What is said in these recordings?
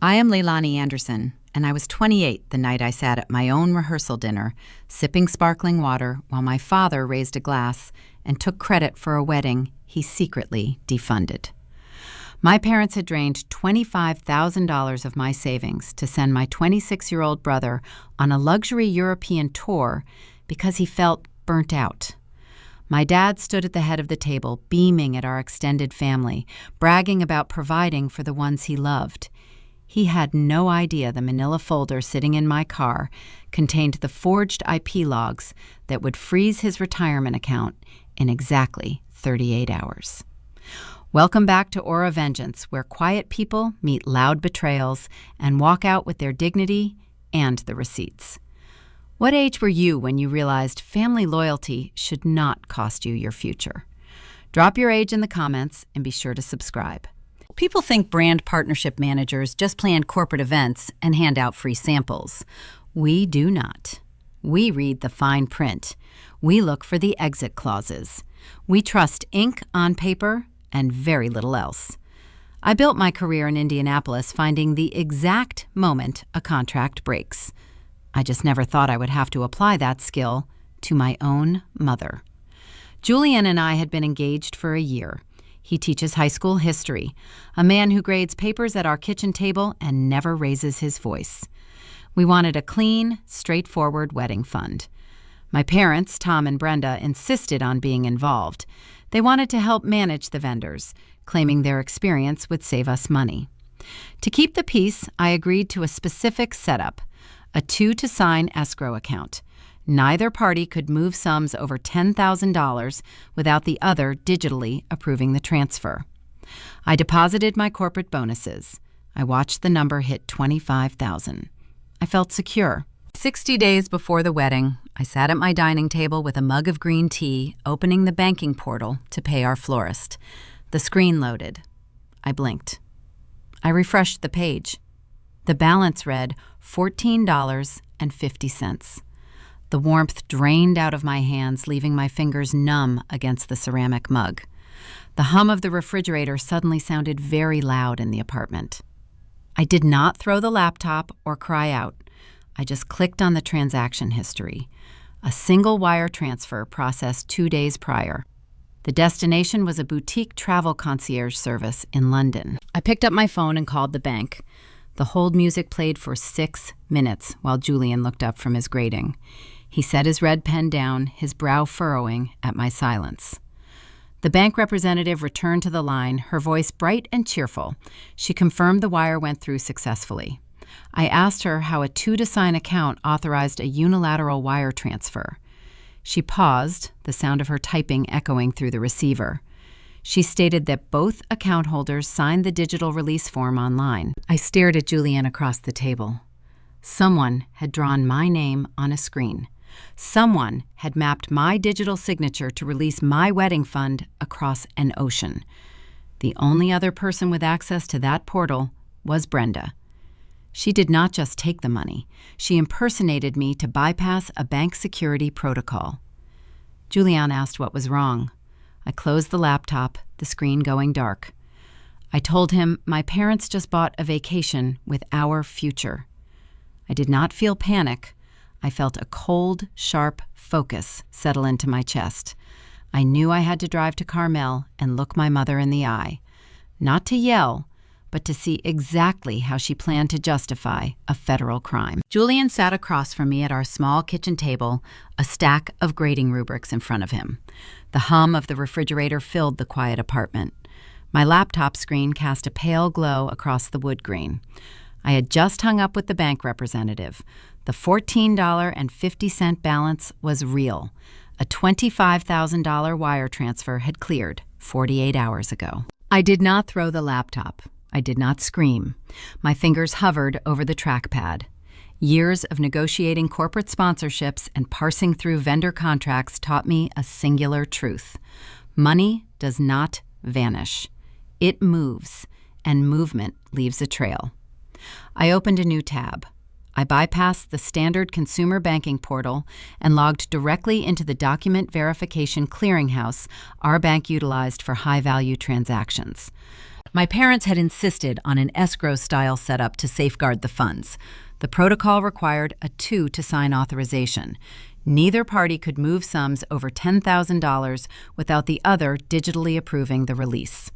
I am Leilani Anderson, and I was 28 the night I sat at my own rehearsal dinner, sipping sparkling water while my father raised a glass and took credit for a wedding he secretly defunded. My parents had drained $25,000 of my savings to send my 26-year-old brother on a luxury European tour because he felt burnt out. My dad stood at the head of the table, beaming at our extended family, bragging about providing for the ones he loved. He had no idea the manila folder sitting in my car contained the forged IP logs that would freeze his retirement account in exactly 38 hours. Welcome back to Aura Vengeance, where quiet people meet loud betrayals and walk out with their dignity and the receipts. What age were you when you realized family loyalty should not cost you your future? Drop your age in the comments and be sure to subscribe. People think brand partnership managers just plan corporate events and hand out free samples. We do not. We read the fine print. We look for the exit clauses. We trust ink on paper and very little else. I built my career in Indianapolis finding the exact moment a contract breaks. I just never thought I would have to apply that skill to my own mother. Julian and I had been engaged for a year. He teaches high school history, a man who grades papers at our kitchen table and never raises his voice. We wanted a clean, straightforward wedding fund. My parents, Tom and Brenda, insisted on being involved. They wanted to help manage the vendors, claiming their experience would save us money. To keep the peace, I agreed to a specific setup, a 2-to-sign escrow account. Neither party could move sums over $10,000 without the other digitally approving the transfer. I deposited my corporate bonuses. I watched the number hit $25,000. I felt secure. 60 days before the wedding, I sat at my dining table with a mug of green tea, opening the banking portal to pay our florist. The screen loaded. I blinked. I refreshed the page. The balance read $14.50. The warmth drained out of my hands, leaving my fingers numb against the ceramic mug. The hum of the refrigerator suddenly sounded very loud in the apartment. I did not throw the laptop or cry out. I just clicked on the transaction history. A single wire transfer processed 2 days prior. The destination was a boutique travel concierge service in London. I picked up my phone and called the bank. The hold music played for 6 minutes while Julian looked up from his grading. He set his red pen down, his brow furrowing at my silence. The bank representative returned to the line, her voice bright and cheerful. She confirmed the wire went through successfully. I asked her how a 2-to-sign account authorized a unilateral wire transfer. She paused, the sound of her typing echoing through the receiver. She stated that both account holders signed the digital release form online. I stared at Julian across the table. Someone had drawn my name on a screen. Someone had mapped my digital signature to release my wedding fund across an ocean. The only other person with access to that portal was Brenda. She did not just take the money. She impersonated me to bypass a bank security protocol. Julian asked what was wrong. I closed the laptop, the screen going dark. I told him my parents just bought a vacation with our future. I did not feel panic. I felt a cold, sharp focus settle into my chest. I knew I had to drive to Carmel and look my mother in the eye. Not to yell, but to see exactly how she planned to justify a federal crime. Julian sat across from me at our small kitchen table, a stack of grading rubrics in front of him. The hum of the refrigerator filled the quiet apartment. My laptop screen cast a pale glow across the wood grain. I had just hung up with the bank representative. The $14.50 balance was real. A $25,000 wire transfer had cleared 48 hours ago. I did not throw the laptop. I did not scream. My fingers hovered over the trackpad. Years of negotiating corporate sponsorships and parsing through vendor contracts taught me a singular truth. Money does not vanish. It moves, and movement leaves a trail. I opened a new tab. I bypassed the standard consumer banking portal and logged directly into the document verification clearinghouse our bank utilized for high-value transactions. My parents had insisted on an escrow-style setup to safeguard the funds. The protocol required a two-to-sign authorization. Neither party could move sums over $10,000 without the other digitally approving the release.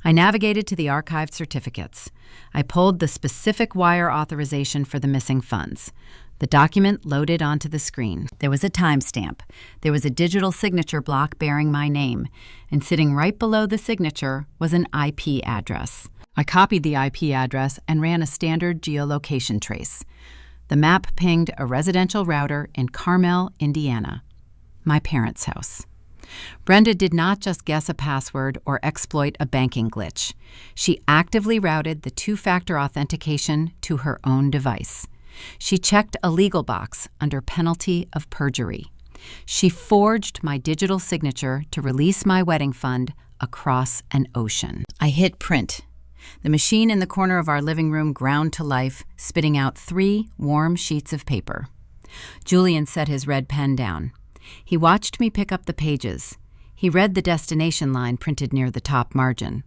I navigated to the archived certificates. I pulled the specific wire authorization for the missing funds. The document loaded onto the screen. There was a timestamp. There was a digital signature block bearing my name, and sitting right below the signature was an IP address. I copied the IP address and ran a standard geolocation trace. The map pinged a residential router in Carmel, Indiana, my parents' house. Brenda did not just guess a password or exploit a banking glitch. She actively routed the two-factor authentication to her own device. She checked a legal box under penalty of perjury. She forged my digital signature to release my wedding fund across an ocean. I hit print. The machine in the corner of our living room ground to life, spitting out 3 warm sheets of paper. Julian set his red pen down. He watched me pick up the pages. He read the destination line printed near the top margin.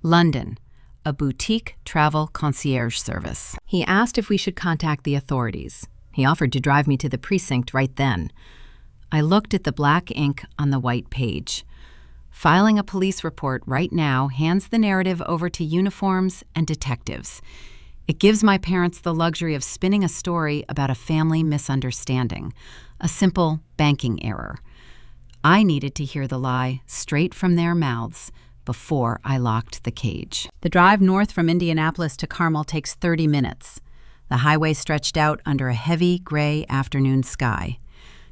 London, a boutique travel concierge service. He asked if we should contact the authorities. He offered to drive me to the precinct right then. I looked at the black ink on the white page. Filing a police report right now hands the narrative over to uniforms and detectives. It gives my parents the luxury of spinning a story about a family misunderstanding, a simple banking error. I needed to hear the lie straight from their mouths before I locked the cage. The drive north from Indianapolis to Carmel takes 30 minutes. The highway stretched out under a heavy, gray afternoon sky.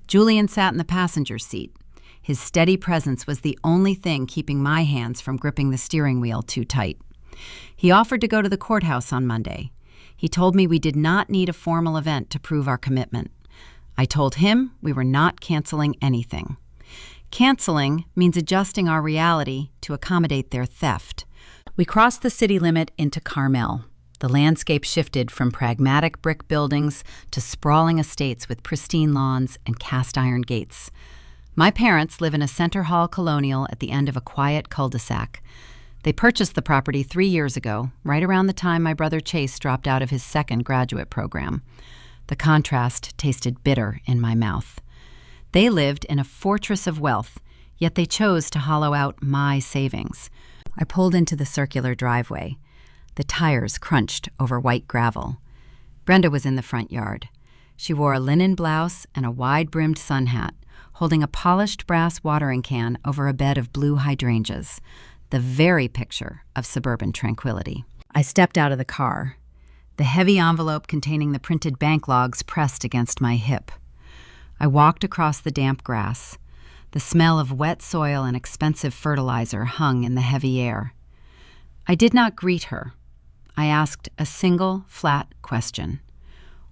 Julian sat in the passenger seat. His steady presence was the only thing keeping my hands from gripping the steering wheel too tight. He offered to go to the courthouse on Monday. He told me we did not need a formal event to prove our commitment. I told him we were not canceling anything. Canceling means adjusting our reality to accommodate their theft. We crossed the city limit into Carmel. The landscape shifted from pragmatic brick buildings to sprawling estates with pristine lawns and cast-iron gates. My parents live in a Center Hall colonial at the end of a quiet cul-de-sac. They purchased the property 3 years ago, right around the time my brother Chase dropped out of his second graduate program. The contrast tasted bitter in my mouth. They lived in a fortress of wealth, yet they chose to hollow out my savings. I pulled into the circular driveway. The tires crunched over white gravel. Brenda was in the front yard. She wore a linen blouse and a wide-brimmed sun hat, holding a polished brass watering can over a bed of blue hydrangeas, the very picture of suburban tranquility. I stepped out of the car. The heavy envelope containing the printed bank logs pressed against my hip. I walked across the damp grass. The smell of wet soil and expensive fertilizer hung in the heavy air. I did not greet her. I asked a single, flat question.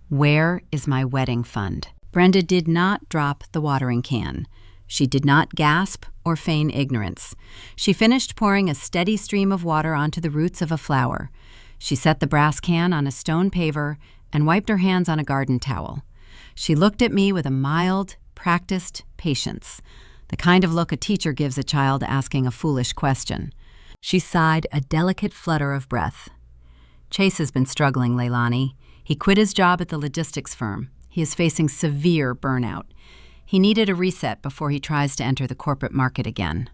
Where is my wedding fund? Brenda did not drop the watering can. She did not gasp or feign ignorance. She finished pouring a steady stream of water onto the roots of a flower. She set the brass can on a stone paver and wiped her hands on a garden towel. She looked at me with a mild, practiced patience, the kind of look a teacher gives a child asking a foolish question. She sighed a delicate flutter of breath. Chase has been struggling, Leilani. He quit his job at the logistics firm. He is facing severe burnout. He needed a reset before he tries to enter the corporate market again.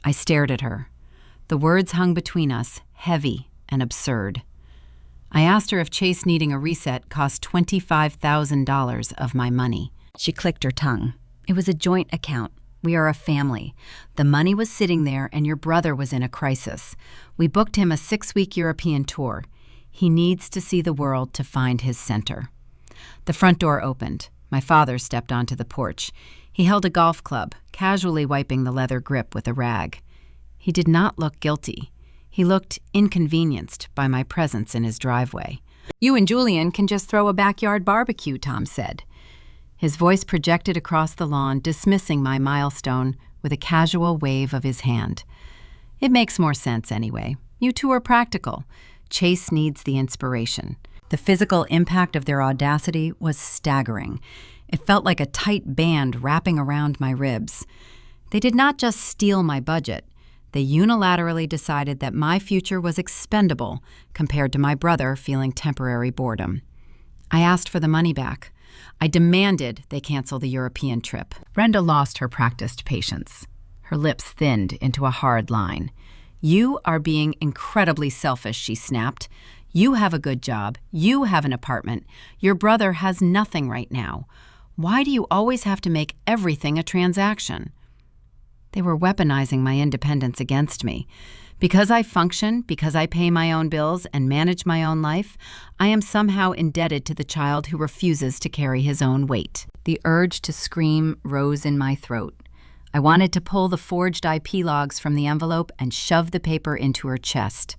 I stared at her. The words hung between us, heavy and absurd. I asked her if Chase needing a reset cost $25,000 of my money. She clicked her tongue. It was a joint account. We are a family. The money was sitting there and your brother was in a crisis. We booked him a 6-week European tour. He needs to see the world to find his center. The front door opened. My father stepped onto the porch. He held a golf club, casually wiping the leather grip with a rag. He did not look guilty. He looked inconvenienced by my presence in his driveway. You and Julian can just throw a backyard barbecue, Tom said. His voice projected across the lawn, dismissing my milestone with a casual wave of his hand. It makes more sense anyway. You two are practical. Chase needs the inspiration. The physical impact of their audacity was staggering. It felt like a tight band wrapping around my ribs. They did not just steal my budget. They unilaterally decided that my future was expendable compared to my brother feeling temporary boredom. I asked for the money back. I demanded they cancel the European trip. Brenda lost her practiced patience. Her lips thinned into a hard line. "You are being incredibly selfish," she snapped. "You have a good job. You have an apartment. Your brother has nothing right now. Why do you always have to make everything a transaction?" They were weaponizing my independence against me. Because I function, because I pay my own bills and manage my own life, I am somehow indebted to the child who refuses to carry his own weight. The urge to scream rose in my throat. I wanted to pull the forged IP logs from the envelope and shove the paper into her chest.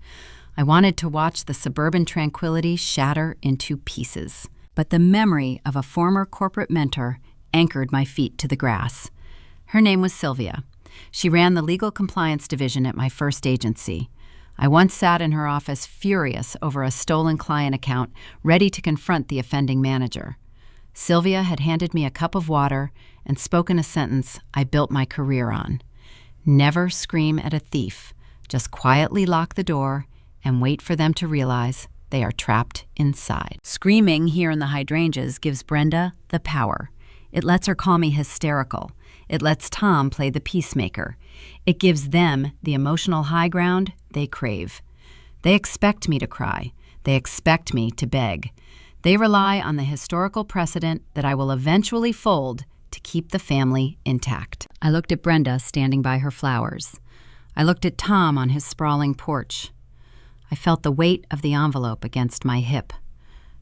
I wanted to watch the suburban tranquility shatter into pieces. But the memory of a former corporate mentor anchored my feet to the grass. Her name was Sylvia. She ran the legal compliance division at my first agency. I once sat in her office furious over a stolen client account, ready to confront the offending manager. Sylvia had handed me a cup of water and spoken a sentence I built my career on. Never scream at a thief. Just quietly lock the door and wait for them to realize they are trapped inside. Screaming here in the hydrangeas gives Brenda the power. It lets her call me hysterical. It lets Tom play the peacemaker. It gives them the emotional high ground they crave. They expect me to cry. They expect me to beg. They rely on the historical precedent that I will eventually fold to keep the family intact. I looked at Brenda standing by her flowers. I looked at Tom on his sprawling porch. I felt the weight of the envelope against my hip,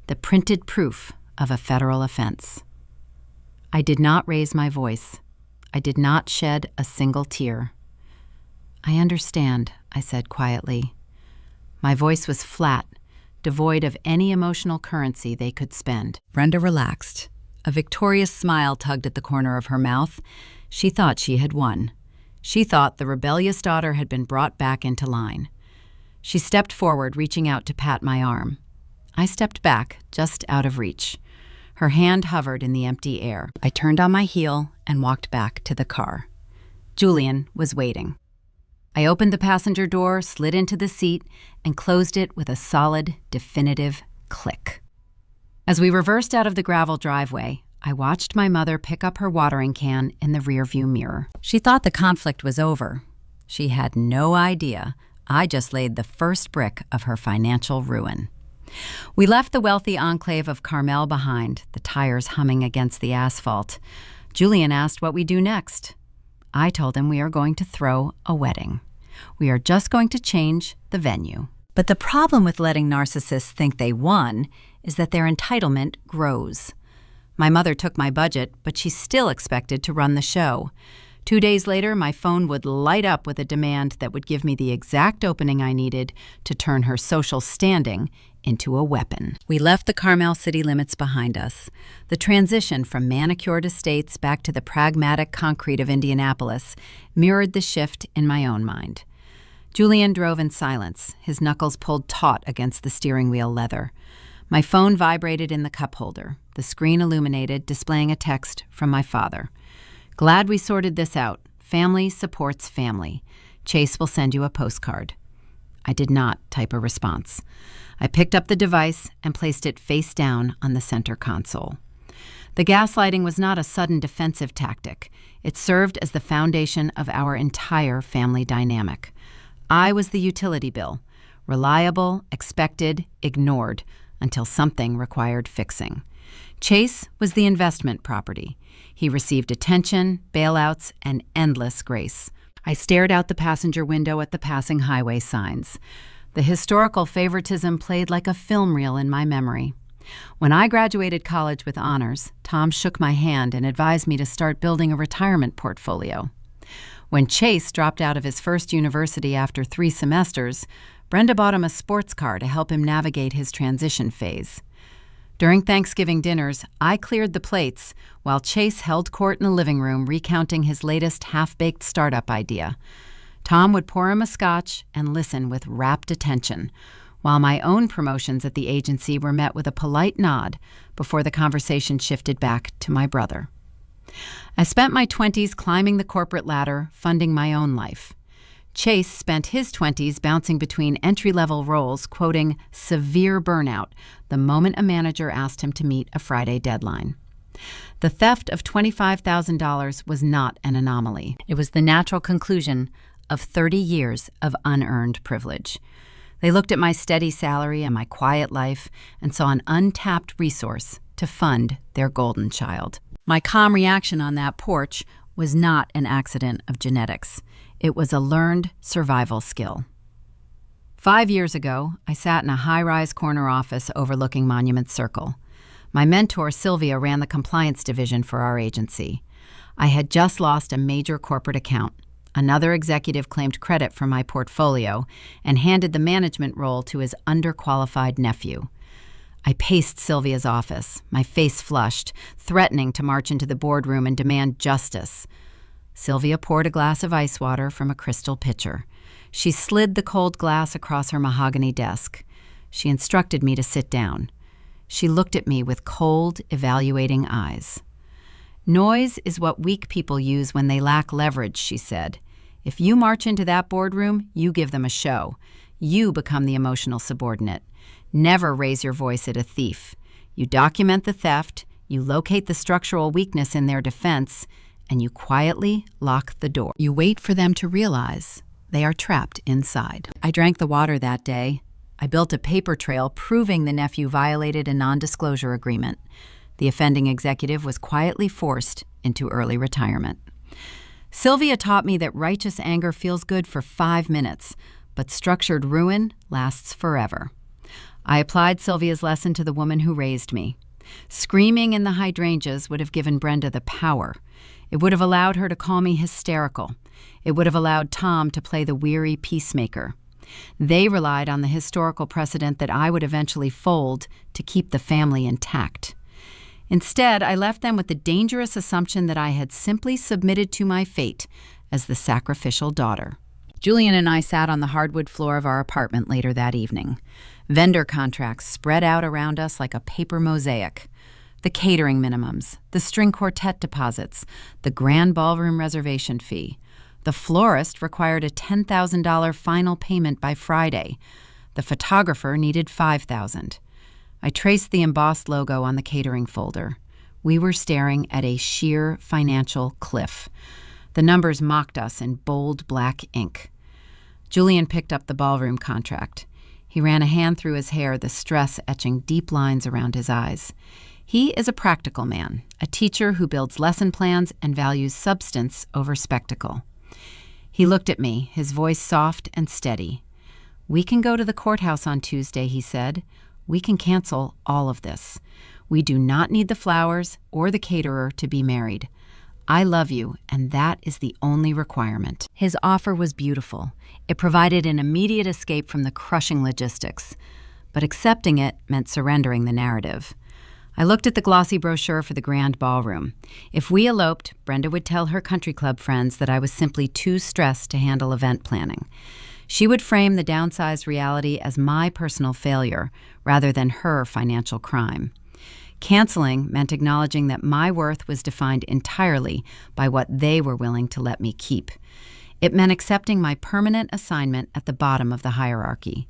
the printed proof of a federal offense. I did not raise my voice. I did not shed a single tear. "I understand," I said quietly. My voice was flat, devoid of any emotional currency they could spend. Brenda relaxed. A victorious smile tugged at the corner of her mouth. She thought she had won. She thought the rebellious daughter had been brought back into line. She stepped forward, reaching out to pat my arm. I stepped back, just out of reach. Her hand hovered in the empty air. I turned on my heel and walked back to the car. Julian was waiting. I opened the passenger door, slid into the seat, and closed it with a solid, definitive click. As we reversed out of the gravel driveway, I watched my mother pick up her watering can in the rearview mirror. She thought the conflict was over. She had no idea I just laid the first brick of her financial ruin. We left the wealthy enclave of Carmel behind, the tires humming against the asphalt. Julian asked what we do next. I told him we are going to throw a wedding. We are just going to change the venue. But the problem with letting narcissists think they won is that their entitlement grows. My mother took my budget, but she still expected to run the show. 2 days later, my phone would light up with a demand that would give me the exact opening I needed to turn her social standing into a weapon. We left the Carmel city limits behind us. The transition from manicured estates back to the pragmatic concrete of Indianapolis mirrored the shift in my own mind. Julian drove in silence, his knuckles pulled taut against the steering wheel leather. My phone vibrated in the cup holder, the screen illuminated, displaying a text from my father. "Glad we sorted this out. Family supports family. Chase will send you a postcard." I did not type a response. I picked up the device and placed it face down on the center console. The gaslighting was not a sudden defensive tactic. It served as the foundation of our entire family dynamic. I was the utility bill, reliable, expected, ignored, until something required fixing. Chase was the investment property. He received attention, bailouts, and endless grace. I stared out the passenger window at the passing highway signs. The historical favoritism played like a film reel in my memory. When I graduated college with honors, Tom shook my hand and advised me to start building a retirement portfolio. When Chase dropped out of his first university after 3 semesters, Brenda bought him a sports car to help him navigate his transition phase. During Thanksgiving dinners, I cleared the plates while Chase held court in the living room recounting his latest half-baked startup idea. Tom would pour him a scotch and listen with rapt attention. while my own promotions at the agency were met with a polite nod before the conversation shifted back to my brother. I spent my 20s climbing the corporate ladder, funding my own life. Chase spent his 20s bouncing between entry-level roles, quoting severe burnout the moment a manager asked him to meet a Friday deadline. The theft of $25,000 was not an anomaly. It was the natural conclusion of 30 years of unearned privilege. They looked at my steady salary and my quiet life and saw an untapped resource to fund their golden child. My calm reaction on that porch was not an accident of genetics. It was a learned survival skill. 5 years ago, I sat in a high-rise corner office overlooking Monument Circle. My mentor, Sylvia, ran the compliance division for our agency. I had just lost a major corporate account. Another executive claimed credit for my portfolio and handed the management role to his underqualified nephew. I paced Sylvia's office, my face flushed, threatening to march into the boardroom and demand justice. Sylvia poured a glass of ice water from a crystal pitcher. She slid the cold glass across her mahogany desk. She instructed me to sit down. She looked at me with cold, evaluating eyes. "Noise is what weak people use when they lack leverage," she said. "If you march into that boardroom, you give them a show. You become the emotional subordinate. Never raise your voice at a thief. You document the theft, you locate the structural weakness in their defense, and you quietly lock the door. You wait for them to realize they are trapped inside." I drank the water that day. I built a paper trail proving the nephew violated a non-disclosure agreement. The offending executive was quietly forced into early retirement. Sylvia taught me that righteous anger feels good for 5 minutes, but structured ruin lasts forever. I applied Sylvia's lesson to the woman who raised me. Screaming in the hydrangeas would have given Brenda the power. It would have allowed her to call me hysterical. It would have allowed Tom to play the weary peacemaker. They relied on the historical precedent that I would eventually fold to keep the family intact. Instead, I left them with the dangerous assumption that I had simply submitted to my fate as the sacrificial daughter. Julian and I sat on the hardwood floor of our apartment later that evening. Vendor contracts spread out around us like a paper mosaic. The catering minimums, the string quartet deposits, the grand ballroom reservation fee. The florist required a $10,000 final payment by Friday. The photographer needed $5,000. I traced the embossed logo on the catering folder. We were staring at a sheer financial cliff. The numbers mocked us in bold black ink. Julian picked up the ballroom contract. He ran a hand through his hair, the stress etching deep lines around his eyes. He is a practical man, a teacher who builds lesson plans and values substance over spectacle. He looked at me, his voice soft and steady. "We can go to the courthouse on Tuesday," he said. "We can cancel all of this. We do not need the flowers or the caterer to be married. I love you, and that is the only requirement." His offer was beautiful. It provided an immediate escape from the crushing logistics. But accepting it meant surrendering the narrative. I looked at the glossy brochure for the grand ballroom. If we eloped, Brenda would tell her country club friends that I was simply too stressed to handle event planning. She would frame the downsized reality as my personal failure rather than her financial crime. Canceling meant acknowledging that my worth was defined entirely by what they were willing to let me keep. It meant accepting my permanent assignment at the bottom of the hierarchy.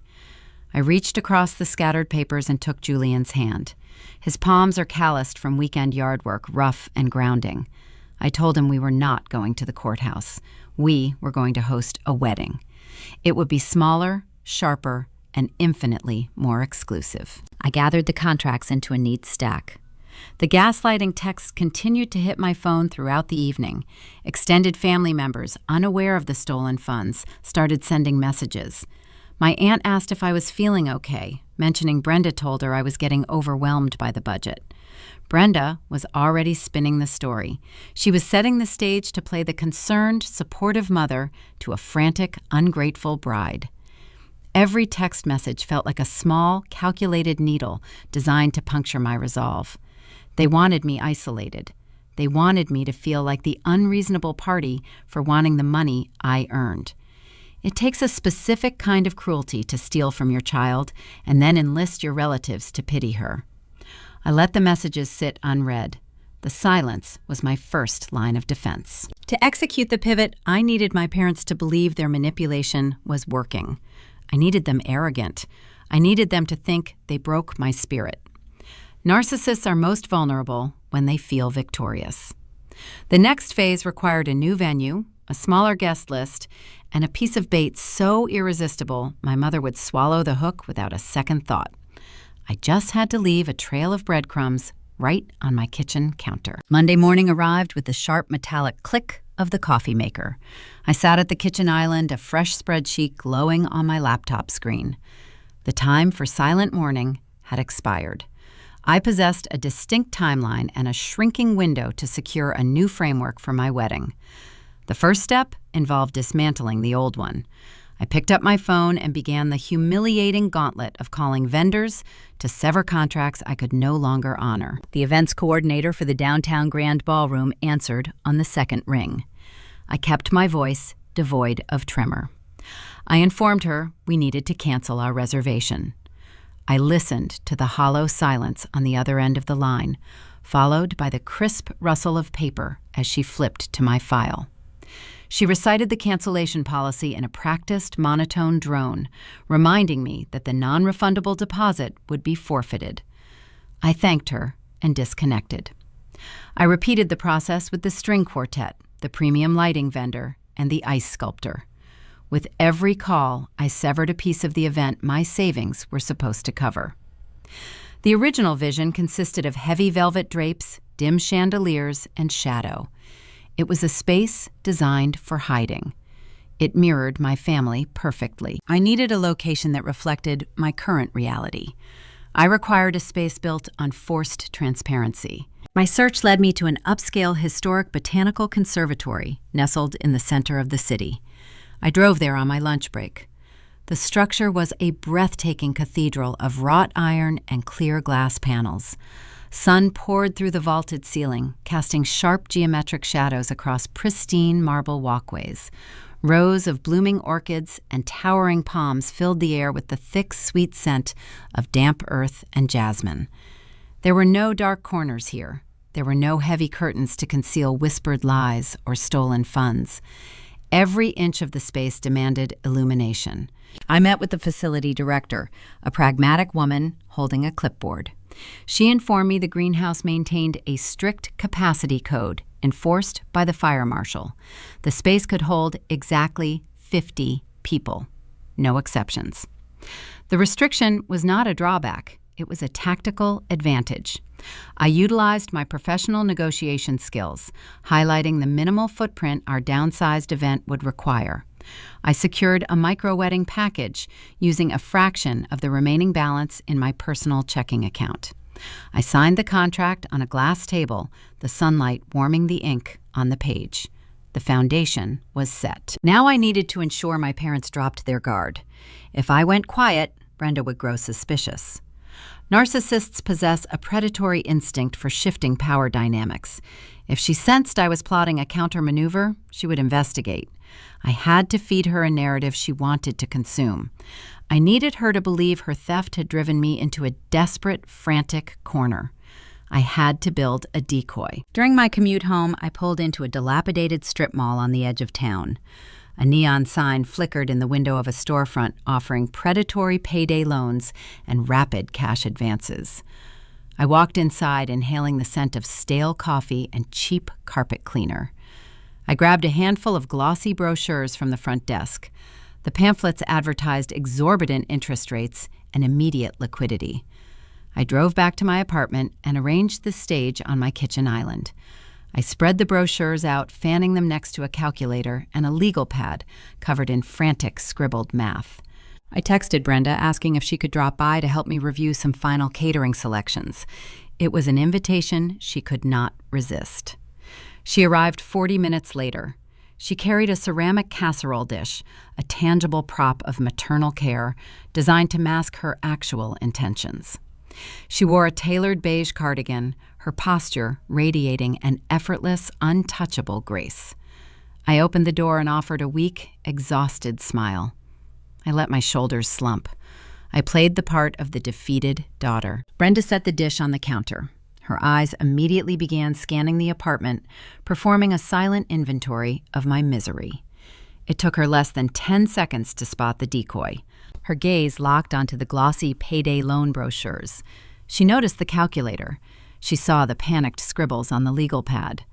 I reached across the scattered papers and took Julian's hand. His palms are calloused from weekend yard work, rough and grounding. I told him we were not going to the courthouse. We were going to host a wedding. It would be smaller, sharper, and infinitely more exclusive. I gathered the contracts into a neat stack. The gaslighting texts continued to hit my phone throughout the evening. Extended family members, unaware of the stolen funds, started sending messages. My aunt asked if I was feeling okay, mentioning Brenda told her I was getting overwhelmed by the budget. Brenda was already spinning the story. She was setting the stage to play the concerned, supportive mother to a frantic, ungrateful bride. Every text message felt like a small, calculated needle designed to puncture my resolve. They wanted me isolated. They wanted me to feel like the unreasonable party for wanting the money I earned. It takes a specific kind of cruelty to steal from your child and then enlist your relatives to pity her. I let the messages sit unread. The silence was my first line of defense. To execute the pivot, I needed my parents to believe their manipulation was working. I needed them arrogant. I needed them to think they broke my spirit. Narcissists are most vulnerable when they feel victorious. The next phase required a new venue, a smaller guest list, and a piece of bait so irresistible my mother would swallow the hook without a second thought. I just had to leave a trail of breadcrumbs right on my kitchen counter. Monday morning arrived with the sharp metallic click of the coffee maker. I sat at the kitchen island, a fresh spreadsheet glowing on my laptop screen. The time for silent mourning had expired. I possessed a distinct timeline and a shrinking window to secure a new framework for my wedding. The first step involved dismantling the old one. I picked up my phone and began the humiliating gauntlet of calling vendors to sever contracts I could no longer honor. The events coordinator for the downtown Grand Ballroom answered on the second ring. I kept my voice devoid of tremor. I informed her we needed to cancel our reservation. I listened to the hollow silence on the other end of the line, followed by the crisp rustle of paper as she flipped to my file. She recited the cancellation policy in a practiced, monotone drone, reminding me that the non-refundable deposit would be forfeited. I thanked her and disconnected. I repeated the process with the string quartet, the premium lighting vendor, and the ice sculptor. With every call, I severed a piece of the event my savings were supposed to cover. The original vision consisted of heavy velvet drapes, dim chandeliers, and shadow. It was a space designed for hiding. It mirrored my family perfectly. I needed a location that reflected my current reality. I required a space built on forced transparency. My search led me to an upscale historic botanical conservatory nestled in the center of the city. I drove there on my lunch break. The structure was a breathtaking cathedral of wrought iron and clear glass panels. Sun poured through the vaulted ceiling, casting sharp geometric shadows across pristine marble walkways. Rows of blooming orchids and towering palms filled the air with the thick, sweet scent of damp earth and jasmine. There were no dark corners here. There were no heavy curtains to conceal whispered lies or stolen funds. Every inch of the space demanded illumination. I met with the facility director, a pragmatic woman holding a clipboard. She informed me the greenhouse maintained a strict capacity code enforced by the fire marshal. The space could hold exactly 50 people, no exceptions. The restriction was not a drawback. It was a tactical advantage. I utilized my professional negotiation skills, highlighting the minimal footprint our downsized event would require. I secured a micro-wedding package using a fraction of the remaining balance in my personal checking account. I signed the contract on a glass table, the sunlight warming the ink on the page. The foundation was set. Now I needed to ensure my parents dropped their guard. If I went quiet, Brenda would grow suspicious. Narcissists possess a predatory instinct for shifting power dynamics. If she sensed I was plotting a counter-maneuver, she would investigate. I had to feed her a narrative she wanted to consume. I needed her to believe her theft had driven me into a desperate, frantic corner. I had to build a decoy. During my commute home, I pulled into a dilapidated strip mall on the edge of town. A neon sign flickered in the window of a storefront offering predatory payday loans and rapid cash advances. I walked inside, inhaling the scent of stale coffee and cheap carpet cleaner. I grabbed a handful of glossy brochures from the front desk. The pamphlets advertised exorbitant interest rates and immediate liquidity. I drove back to my apartment and arranged the stage on my kitchen island. I spread the brochures out, fanning them next to a calculator and a legal pad covered in frantic scribbled math. I texted Brenda asking if she could drop by to help me review some final catering selections. It was an invitation she could not resist. She arrived 40 minutes later. She carried a ceramic casserole dish, a tangible prop of maternal care designed to mask her actual intentions. She wore a tailored beige cardigan, her posture radiating an effortless, untouchable grace. I opened the door and offered a weak, exhausted smile. I let my shoulders slump. I played the part of the defeated daughter. Brenda set the dish on the counter. Her eyes immediately began scanning the apartment, performing a silent inventory of my misery. It took her less than 10 seconds to spot the decoy. Her gaze locked onto the glossy payday loan brochures. She noticed the calculator. She saw the panicked scribbles on the legal pad.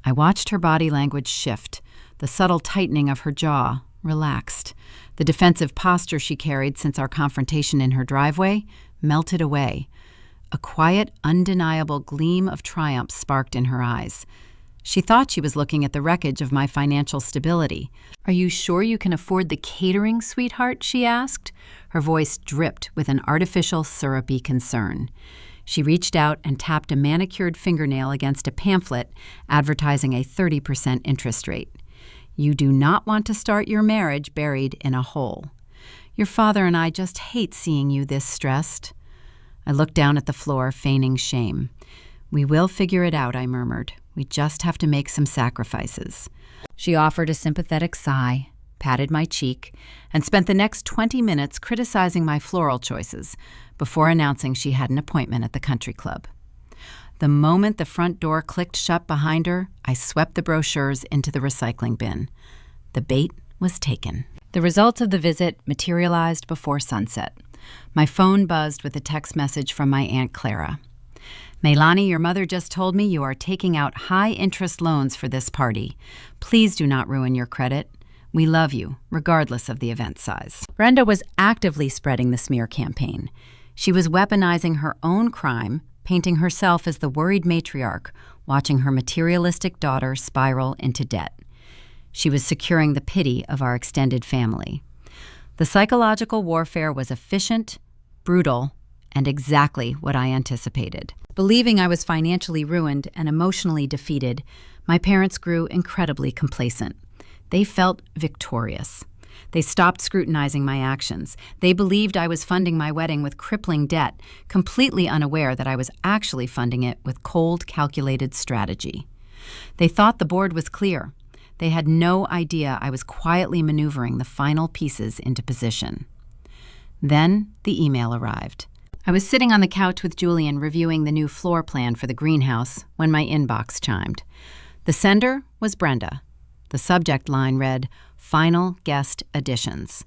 I watched her body language shift. The subtle tightening of her jaw relaxed. The defensive posture she carried since our confrontation in her driveway melted away. A quiet, undeniable gleam of triumph sparked in her eyes. She thought she was looking at the wreckage of my financial stability. "Are you sure you can afford the catering, sweetheart?" she asked. Her voice dripped with an artificial, syrupy concern. She reached out and tapped a manicured fingernail against a pamphlet advertising a 30% interest rate. "You do not want to start your marriage buried in a hole. Your father and I just hate seeing you this stressed." I looked down at the floor, feigning shame. "We will figure it out," I murmured. "We just have to make some sacrifices." She offered a sympathetic sigh, patted my cheek, and spent the next 20 minutes criticizing my floral choices before announcing she had an appointment at the country club. The moment the front door clicked shut behind her, I swept the brochures into the recycling bin. The bait was taken. The results of the visit materialized before sunset. My phone buzzed with a text message from my Aunt Clara. "Meilani, your mother just told me you are taking out high-interest loans for this party. Please do not ruin your credit. We love you, regardless of the event size." Brenda was actively spreading the smear campaign. She was weaponizing her own crime, painting herself as the worried matriarch, watching her materialistic daughter spiral into debt. She was securing the pity of our extended family. The psychological warfare was efficient, brutal, and exactly what I anticipated. Believing I was financially ruined and emotionally defeated, my parents grew incredibly complacent. They felt victorious. They stopped scrutinizing my actions. They believed I was funding my wedding with crippling debt, completely unaware that I was actually funding it with cold, calculated strategy. They thought the board was clear. They had no idea I was quietly maneuvering the final pieces into position. Then the email arrived. I was sitting on the couch with Julian reviewing the new floor plan for the greenhouse when my inbox chimed. The sender was Brenda. The subject line read, "Final Guest Additions."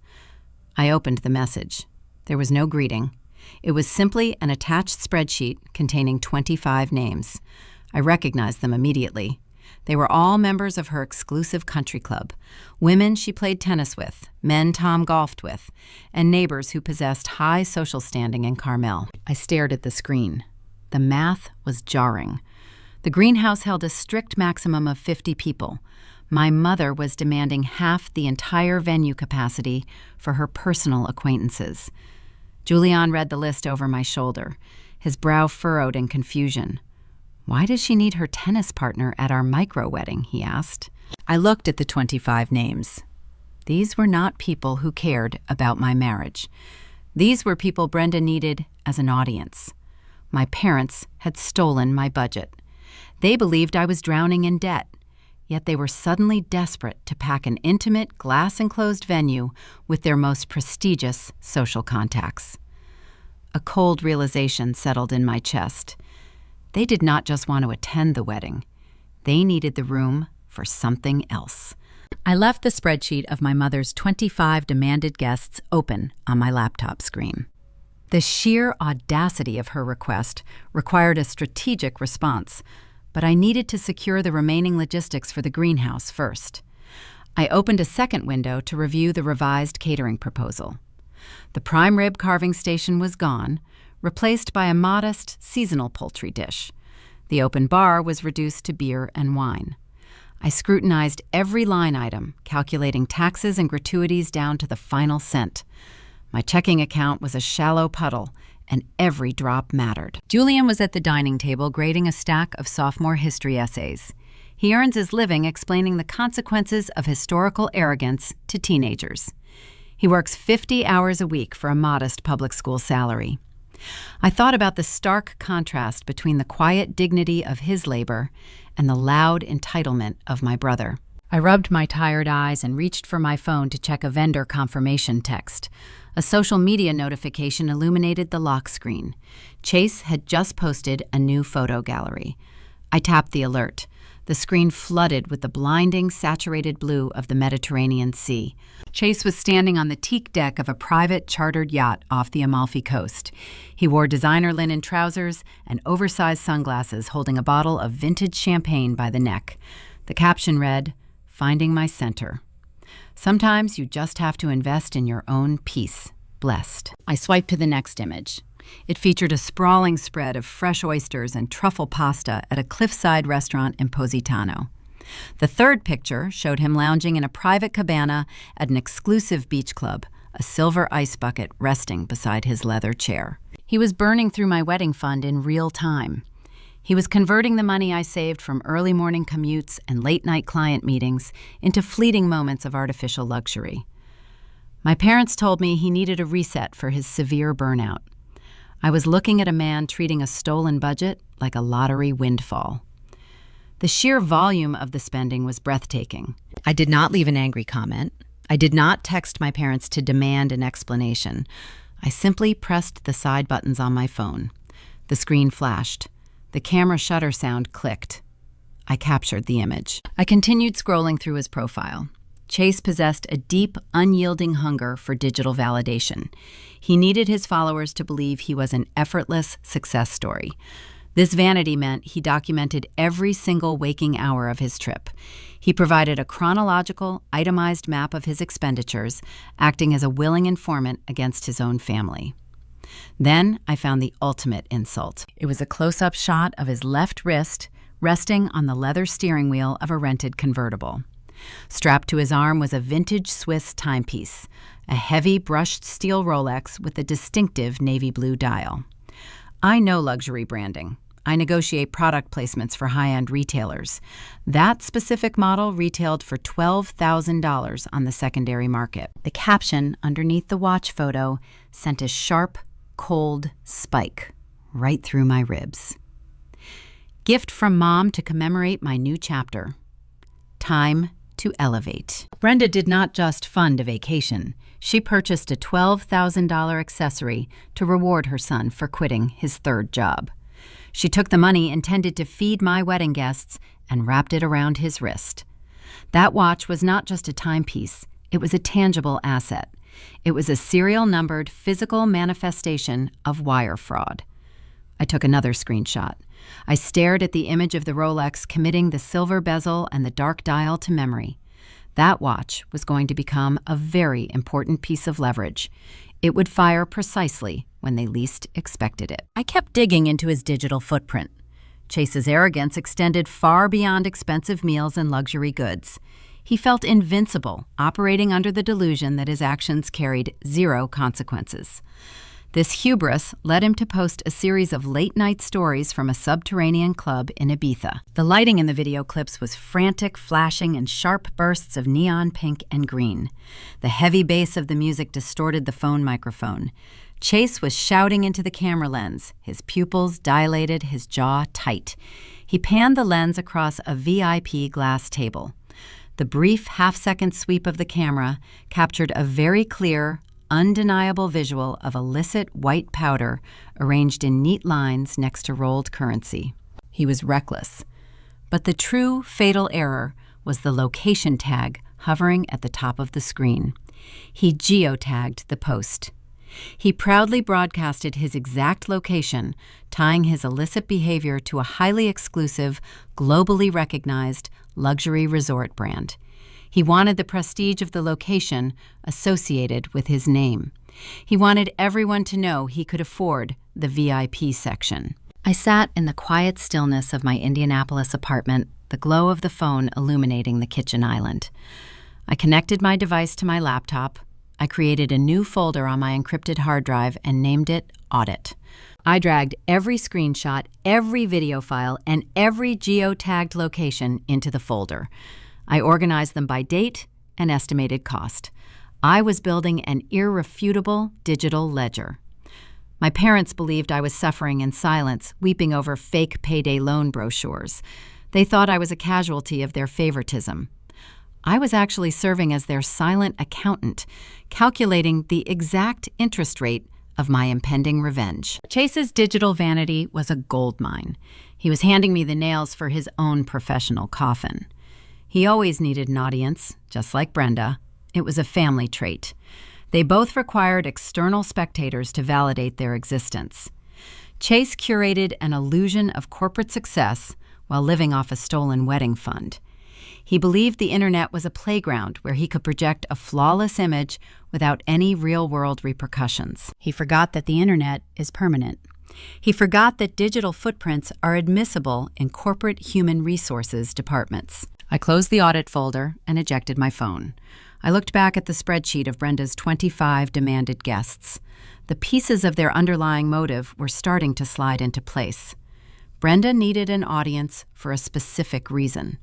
I opened the message. There was no greeting. It was simply an attached spreadsheet containing 25 names. I recognized them immediately. They were all members of her exclusive country club, women she played tennis with, men Tom golfed with, and neighbors who possessed high social standing in Carmel. I stared at the screen. The math was jarring. The greenhouse held a strict maximum of 50 people. My mother was demanding half the entire venue capacity for her personal acquaintances. Julian read the list over my shoulder, his brow furrowed in confusion. "Why does she need her tennis partner at our micro-wedding?" he asked. I looked at the 25 names. These were not people who cared about my marriage. These were people Brenda needed as an audience. My parents had stolen my budget. They believed I was drowning in debt, yet they were suddenly desperate to pack an intimate, glass-enclosed venue with their most prestigious social contacts. A cold realization settled in my chest. They did not just want to attend the wedding. They needed the room for something else. I left the spreadsheet of my mother's 25 demanded guests open on my laptop screen. The sheer audacity of her request required a strategic response, but I needed to secure the remaining logistics for the greenhouse first. I opened a second window to review the revised catering proposal. The prime rib carving station was gone, replaced by a modest, seasonal poultry dish. The open bar was reduced to beer and wine. I scrutinized every line item, calculating taxes and gratuities down to the final cent. My checking account was a shallow puddle, and every drop mattered. Julian was at the dining table grading a stack of sophomore history essays. He earns his living explaining the consequences of historical arrogance to teenagers. He works 50 hours a week for a modest public school salary. I thought about the stark contrast between the quiet dignity of his labor and the loud entitlement of my brother. I rubbed my tired eyes and reached for my phone to check a vendor confirmation text. A social media notification illuminated the lock screen. Chase had just posted a new photo gallery. I tapped the alert. The screen flooded with the blinding, saturated blue of the Mediterranean Sea. Chase was standing on the teak deck of a private chartered yacht off the Amalfi Coast. He wore designer linen trousers and oversized sunglasses, holding a bottle of vintage champagne by the neck. The caption read, "Finding my center." Sometimes you just have to invest in your own peace. Blessed. I swiped to the next image. It featured a sprawling spread of fresh oysters and truffle pasta at a cliffside restaurant in Positano. The third picture showed him lounging in a private cabana at an exclusive beach club, a silver ice bucket resting beside his leather chair. He was burning through my wedding fund in real time. He was converting the money I saved from early morning commutes and late-night client meetings into fleeting moments of artificial luxury. My parents told me he needed a reset for his severe burnout. I was looking at a man treating a stolen budget like a lottery windfall. The sheer volume of the spending was breathtaking. I did not leave an angry comment. I did not text my parents to demand an explanation. I simply pressed the side buttons on my phone. The screen flashed. The camera shutter sound clicked. I captured the image. I continued scrolling through his profile. Chase possessed a deep, unyielding hunger for digital validation. He needed his followers to believe he was an effortless success story. This vanity meant he documented every single waking hour of his trip. He provided a chronological, itemized map of his expenditures, acting as a willing informant against his own family. Then I found the ultimate insult. It was a close-up shot of his left wrist resting on the leather steering wheel of a rented convertible. Strapped to his arm was a vintage Swiss timepiece, a heavy brushed steel Rolex with a distinctive navy blue dial. I know luxury branding. I negotiate product placements for high-end retailers. That specific model retailed for $12,000 on the secondary market. The caption underneath the watch photo sent a sharp, cold spike right through my ribs. Gift from Mom to commemorate my new chapter. Time to elevate. Brenda did not just fund a vacation. She purchased a $12,000 accessory to reward her son for quitting his third job. She took the money intended to feed my wedding guests and wrapped it around his wrist. That watch was not just a timepiece. It was a tangible asset. It was a serial-numbered physical manifestation of wire fraud. I took another screenshot. I stared at the image of the Rolex committing the silver bezel and the dark dial to memory. That watch was going to become a very important piece of leverage. It would fire precisely when they least expected it. I kept digging into his digital footprint. Chase's arrogance extended far beyond expensive meals and luxury goods. He felt invincible, operating under the delusion that his actions carried zero consequences. This hubris led him to post a series of late-night stories from a subterranean club in Ibiza. The lighting in the video clips was frantic, flashing, and sharp bursts of neon pink and green. The heavy bass of the music distorted the phone microphone. Chase was shouting into the camera lens, his pupils dilated, his jaw tight. He panned the lens across a VIP glass table. The brief half-second sweep of the camera captured a very clear, undeniable visual of illicit white powder arranged in neat lines next to rolled currency. He was reckless. But the true fatal error was the location tag hovering at the top of the screen. He geotagged the post. He proudly broadcasted his exact location, tying his illicit behavior to a highly exclusive, globally recognized luxury resort brand. He wanted the prestige of the location associated with his name. He wanted everyone to know he could afford the VIP section. I sat in the quiet stillness of my Indianapolis apartment, the glow of the phone illuminating the kitchen island. I connected my device to my laptop. I created a new folder on my encrypted hard drive and named it Audit. I dragged every screenshot, every video file, and every geotagged location into the folder. I organized them by date and estimated cost. I was building an irrefutable digital ledger. My parents believed I was suffering in silence, weeping over fake payday loan brochures. They thought I was a casualty of their favoritism. I was actually serving as their silent accountant, calculating the exact interest rate of my impending revenge. Chase's digital vanity was a goldmine. He was handing me the nails for his own professional coffin. He always needed an audience, just like Brenda. It was a family trait. They both required external spectators to validate their existence. Chase curated an illusion of corporate success while living off a stolen wedding fund. He believed the internet was a playground where he could project a flawless image without any real-world repercussions. He forgot that the internet is permanent. He forgot that digital footprints are admissible in corporate human resources departments. I closed the audit folder and ejected my phone. I looked back at the spreadsheet of Brenda's 25 demanded guests. The pieces of their underlying motive were starting to slide into place. Brenda needed an audience for a specific reason.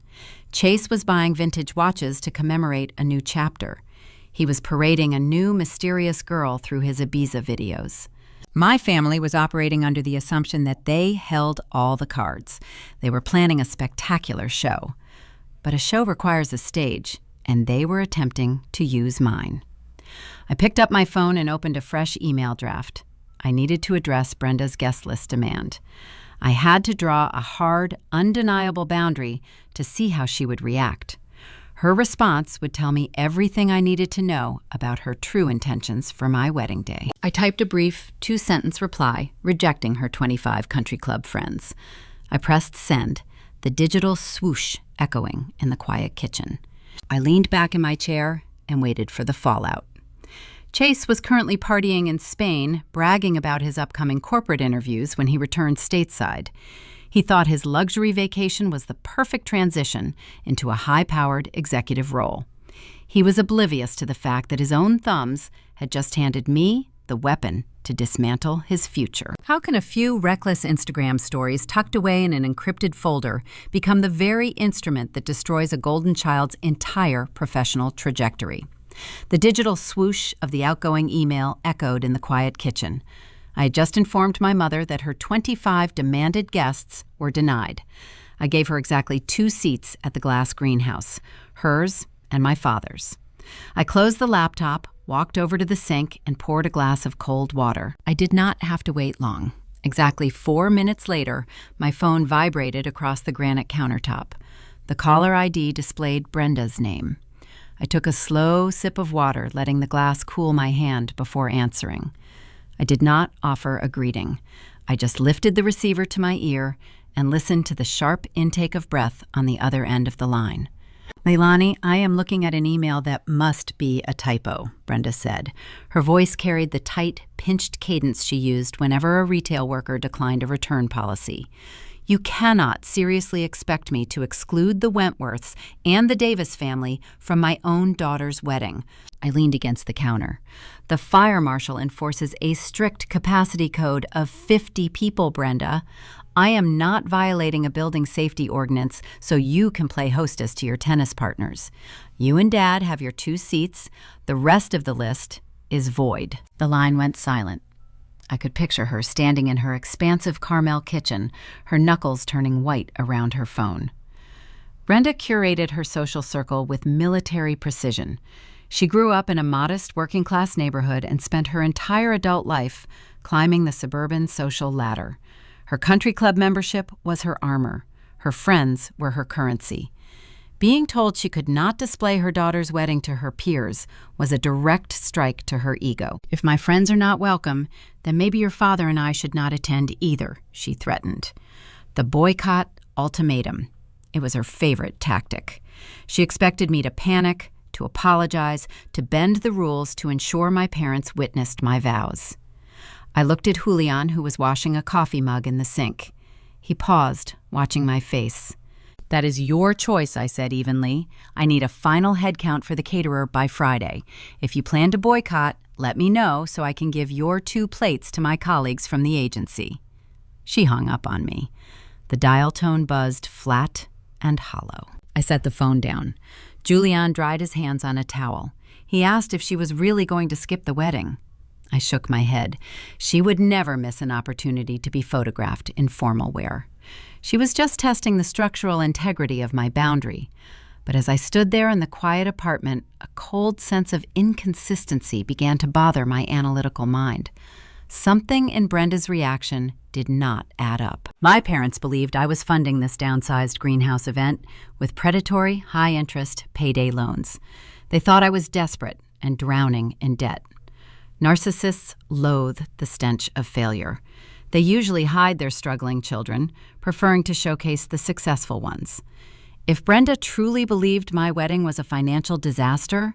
Chase was buying vintage watches to commemorate a new chapter. He was parading a new mysterious girl through his Ibiza videos. My family was operating under the assumption that they held all the cards. They were planning a spectacular show. But a show requires a stage, and they were attempting to use mine. I picked up my phone and opened a fresh email draft. I needed to address Brenda's guest list demand. I had to draw a hard, undeniable boundary to see how she would react. Her response would tell me everything I needed to know about her true intentions for my wedding day. I typed a brief 2-sentence reply, rejecting her 25 country club friends. I pressed send, the digital swoosh echoing in the quiet kitchen. I leaned back in my chair and waited for the fallout. Chase was currently partying in Spain, bragging about his upcoming corporate interviews when he returned stateside. He thought his luxury vacation was the perfect transition into a high-powered executive role. He was oblivious to the fact that his own thumbs had just handed me the weapon to dismantle his future. How can a few reckless Instagram stories tucked away in an encrypted folder become the very instrument that destroys a golden child's entire professional trajectory? The digital swoosh of the outgoing email echoed in the quiet kitchen. I had just informed my mother that her 25 demanded guests were denied. I gave her exactly 2 seats at the glass greenhouse, hers and my father's. I closed the laptop, walked over to the sink, and poured a glass of cold water. I did not have to wait long. Exactly 4 minutes later, my phone vibrated across the granite countertop. The caller ID displayed Brenda's name. I took a slow sip of water, letting the glass cool my hand before answering. I did not offer a greeting. I just lifted the receiver to my ear and listened to the sharp intake of breath on the other end of the line. "Leilani, I am looking at an email that must be a typo," Brenda said. Her voice carried the tight, pinched cadence she used whenever a retail worker declined a return policy. "You cannot seriously expect me to exclude the Wentworths and the Davis family from my own daughter's wedding." I leaned against the counter. "The fire marshal enforces a strict capacity code of 50 people, Brenda. I am not violating a building safety ordinance so you can play hostess to your tennis partners. You and Dad have your 2 seats. The rest of the list is void." The line went silent. I could picture her standing in her expansive Carmel kitchen, her knuckles turning white around her phone. Brenda curated her social circle with military precision. She grew up in a modest working-class neighborhood and spent her entire adult life climbing the suburban social ladder. Her country club membership was her armor. Her friends were her currency. Being told she could not display her daughter's wedding to her peers was a direct strike to her ego. "If my friends are not welcome, then maybe your father and I should not attend either," she threatened. The boycott ultimatum. It was her favorite tactic. She expected me to panic, to apologize, to bend the rules to ensure my parents witnessed my vows. I looked at Julian, who was washing a coffee mug in the sink. He paused, watching my face. "That is your choice," I said evenly. "I need a final head count for the caterer by Friday. If you plan to boycott, let me know so I can give your 2 plates to my colleagues from the agency." She hung up on me. The dial tone buzzed flat and hollow. I set the phone down. Julian dried his hands on a towel. He asked if she was really going to skip the wedding. I shook my head. She would never miss an opportunity to be photographed in formal wear. She was just testing the structural integrity of my boundary. But as I stood there in the quiet apartment, a cold sense of inconsistency began to bother my analytical mind. Something in Brenda's reaction did not add up. My parents believed I was funding this downsized greenhouse event with predatory, high-interest payday loans. They thought I was desperate and drowning in debt. Narcissists loathe the stench of failure. They usually hide their struggling children, preferring to showcase the successful ones. If Brenda truly believed my wedding was a financial disaster,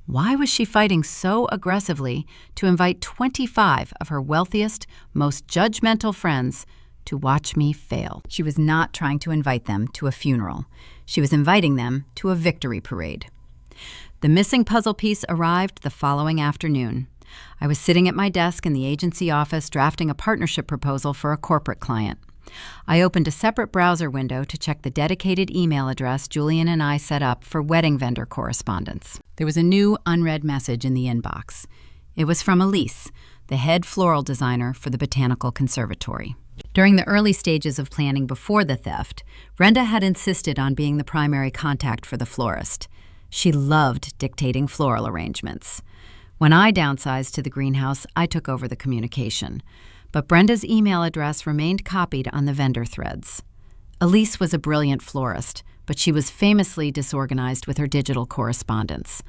why was she fighting so aggressively to invite 25 of her wealthiest, most judgmental friends to watch me fail? She was not trying to invite them to a funeral. She was inviting them to a victory parade. The missing puzzle piece arrived the following afternoon. I was sitting at my desk in the agency office drafting a partnership proposal for a corporate client. I opened a separate browser window to check the dedicated email address Julian and I set up for wedding vendor correspondence. There was a new unread message in the inbox. It was from Elise, the head floral designer for the Botanical Conservatory. During the early stages of planning before the theft, Brenda had insisted on being the primary contact for the florist. She loved dictating floral arrangements. When I downsized to the greenhouse, I took over the communication. But Brenda's email address remained copied on the vendor threads. Elise was a brilliant florist, but she was famously disorganized with her digital correspondence.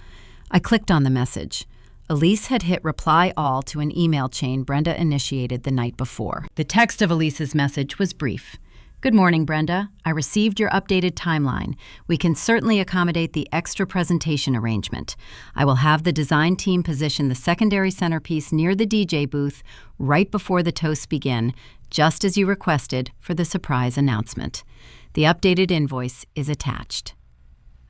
I clicked on the message. Elise had hit reply all to an email chain Brenda initiated the night before. The text of Elise's message was brief. Good morning, Brenda. I received your updated timeline. We can certainly accommodate the extra presentation arrangement. I will have the design team position the secondary centerpiece near the DJ booth right before the toasts begin, just as you requested for the surprise announcement. The updated invoice is attached.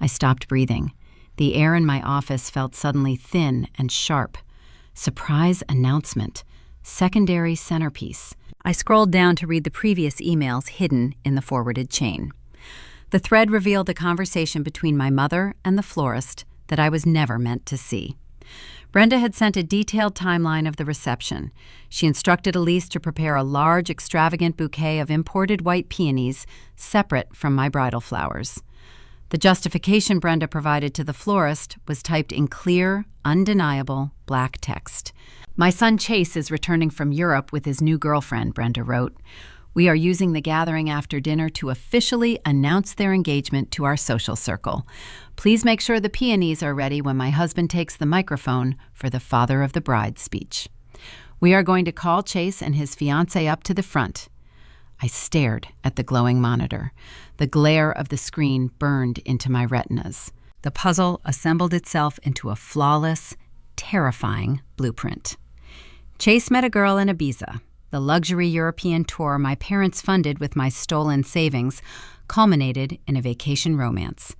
I stopped breathing. The air in my office felt suddenly thin and sharp. Surprise announcement. Secondary centerpiece. I scrolled down to read the previous emails hidden in the forwarded chain. The thread revealed a conversation between my mother and the florist that I was never meant to see. Brenda had sent a detailed timeline of the reception. She instructed Elise to prepare a large, extravagant bouquet of imported white peonies separate from my bridal flowers. The justification Brenda provided to the florist was typed in clear, undeniable black text. My son Chase is returning from Europe with his new girlfriend, Brenda wrote. We are using the gathering after dinner to officially announce their engagement to our social circle. Please make sure the peonies are ready when my husband takes the microphone for the father of the bride speech. We are going to call Chase and his fiancée up to the front. I stared at the glowing monitor. The glare of the screen burned into my retinas. The puzzle assembled itself into a flawless, terrifying blueprint. Chase met a girl in Ibiza. The luxury European tour my parents funded with my stolen savings culminated in a vacation romance.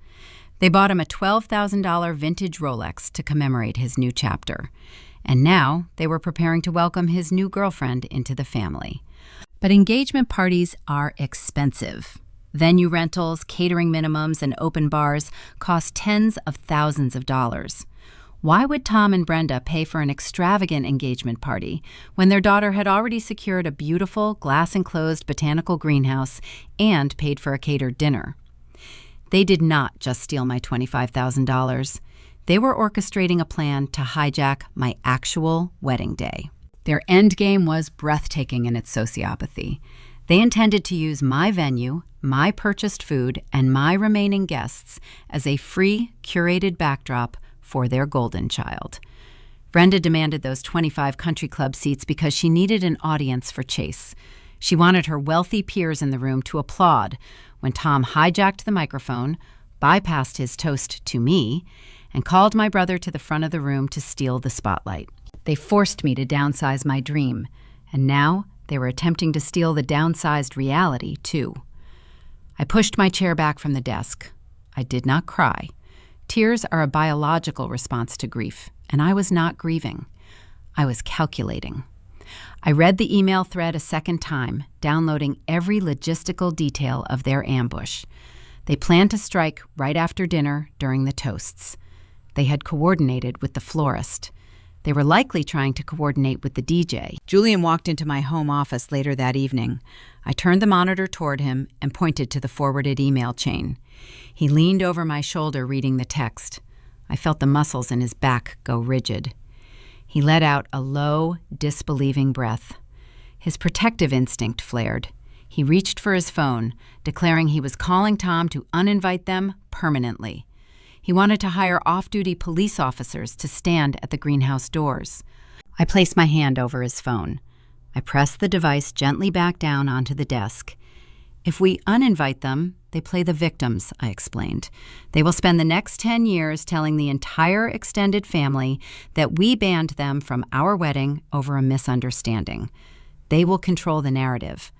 They bought him a $12,000 vintage Rolex to commemorate his new chapter. And now they were preparing to welcome his new girlfriend into the family. But engagement parties are expensive. Venue rentals, catering minimums, and open bars cost tens of thousands of dollars. Why would Tom and Brenda pay for an extravagant engagement party when their daughter had already secured a beautiful, glass-enclosed botanical greenhouse and paid for a catered dinner? They did not just steal my $25,000. They were orchestrating a plan to hijack my actual wedding day. Their endgame was breathtaking in its sociopathy. They intended to use my venue, my purchased food, and my remaining guests as a free, curated backdrop for their golden child. Brenda demanded those 25 country club seats because she needed an audience for Chase. She wanted her wealthy peers in the room to applaud when Tom hijacked the microphone, bypassed his toast to me, and called my brother to the front of the room to steal the spotlight. They forced me to downsize my dream, and now they were attempting to steal the downsized reality, too. I pushed my chair back from the desk. I did not cry. Tears are a biological response to grief, and I was not grieving. I was calculating. I read the email thread a second time, downloading every logistical detail of their ambush. They planned to strike right after dinner during the toasts. They had coordinated with the florist. They were likely trying to coordinate with the DJ. Julian walked into my home office later that evening. I turned the monitor toward him and pointed to the forwarded email chain. He leaned over my shoulder reading the text. I felt the muscles in his back go rigid. He let out a low, disbelieving breath. His protective instinct flared. He reached for his phone, declaring he was calling Tom to uninvite them permanently. He wanted to hire off-duty police officers to stand at the greenhouse doors. I placed my hand over his phone. I pressed the device gently back down onto the desk. If we uninvite them, they play the victims, I explained. They will spend the next 10 years telling the entire extended family that we banned them from our wedding over a misunderstanding. They will control the narrative.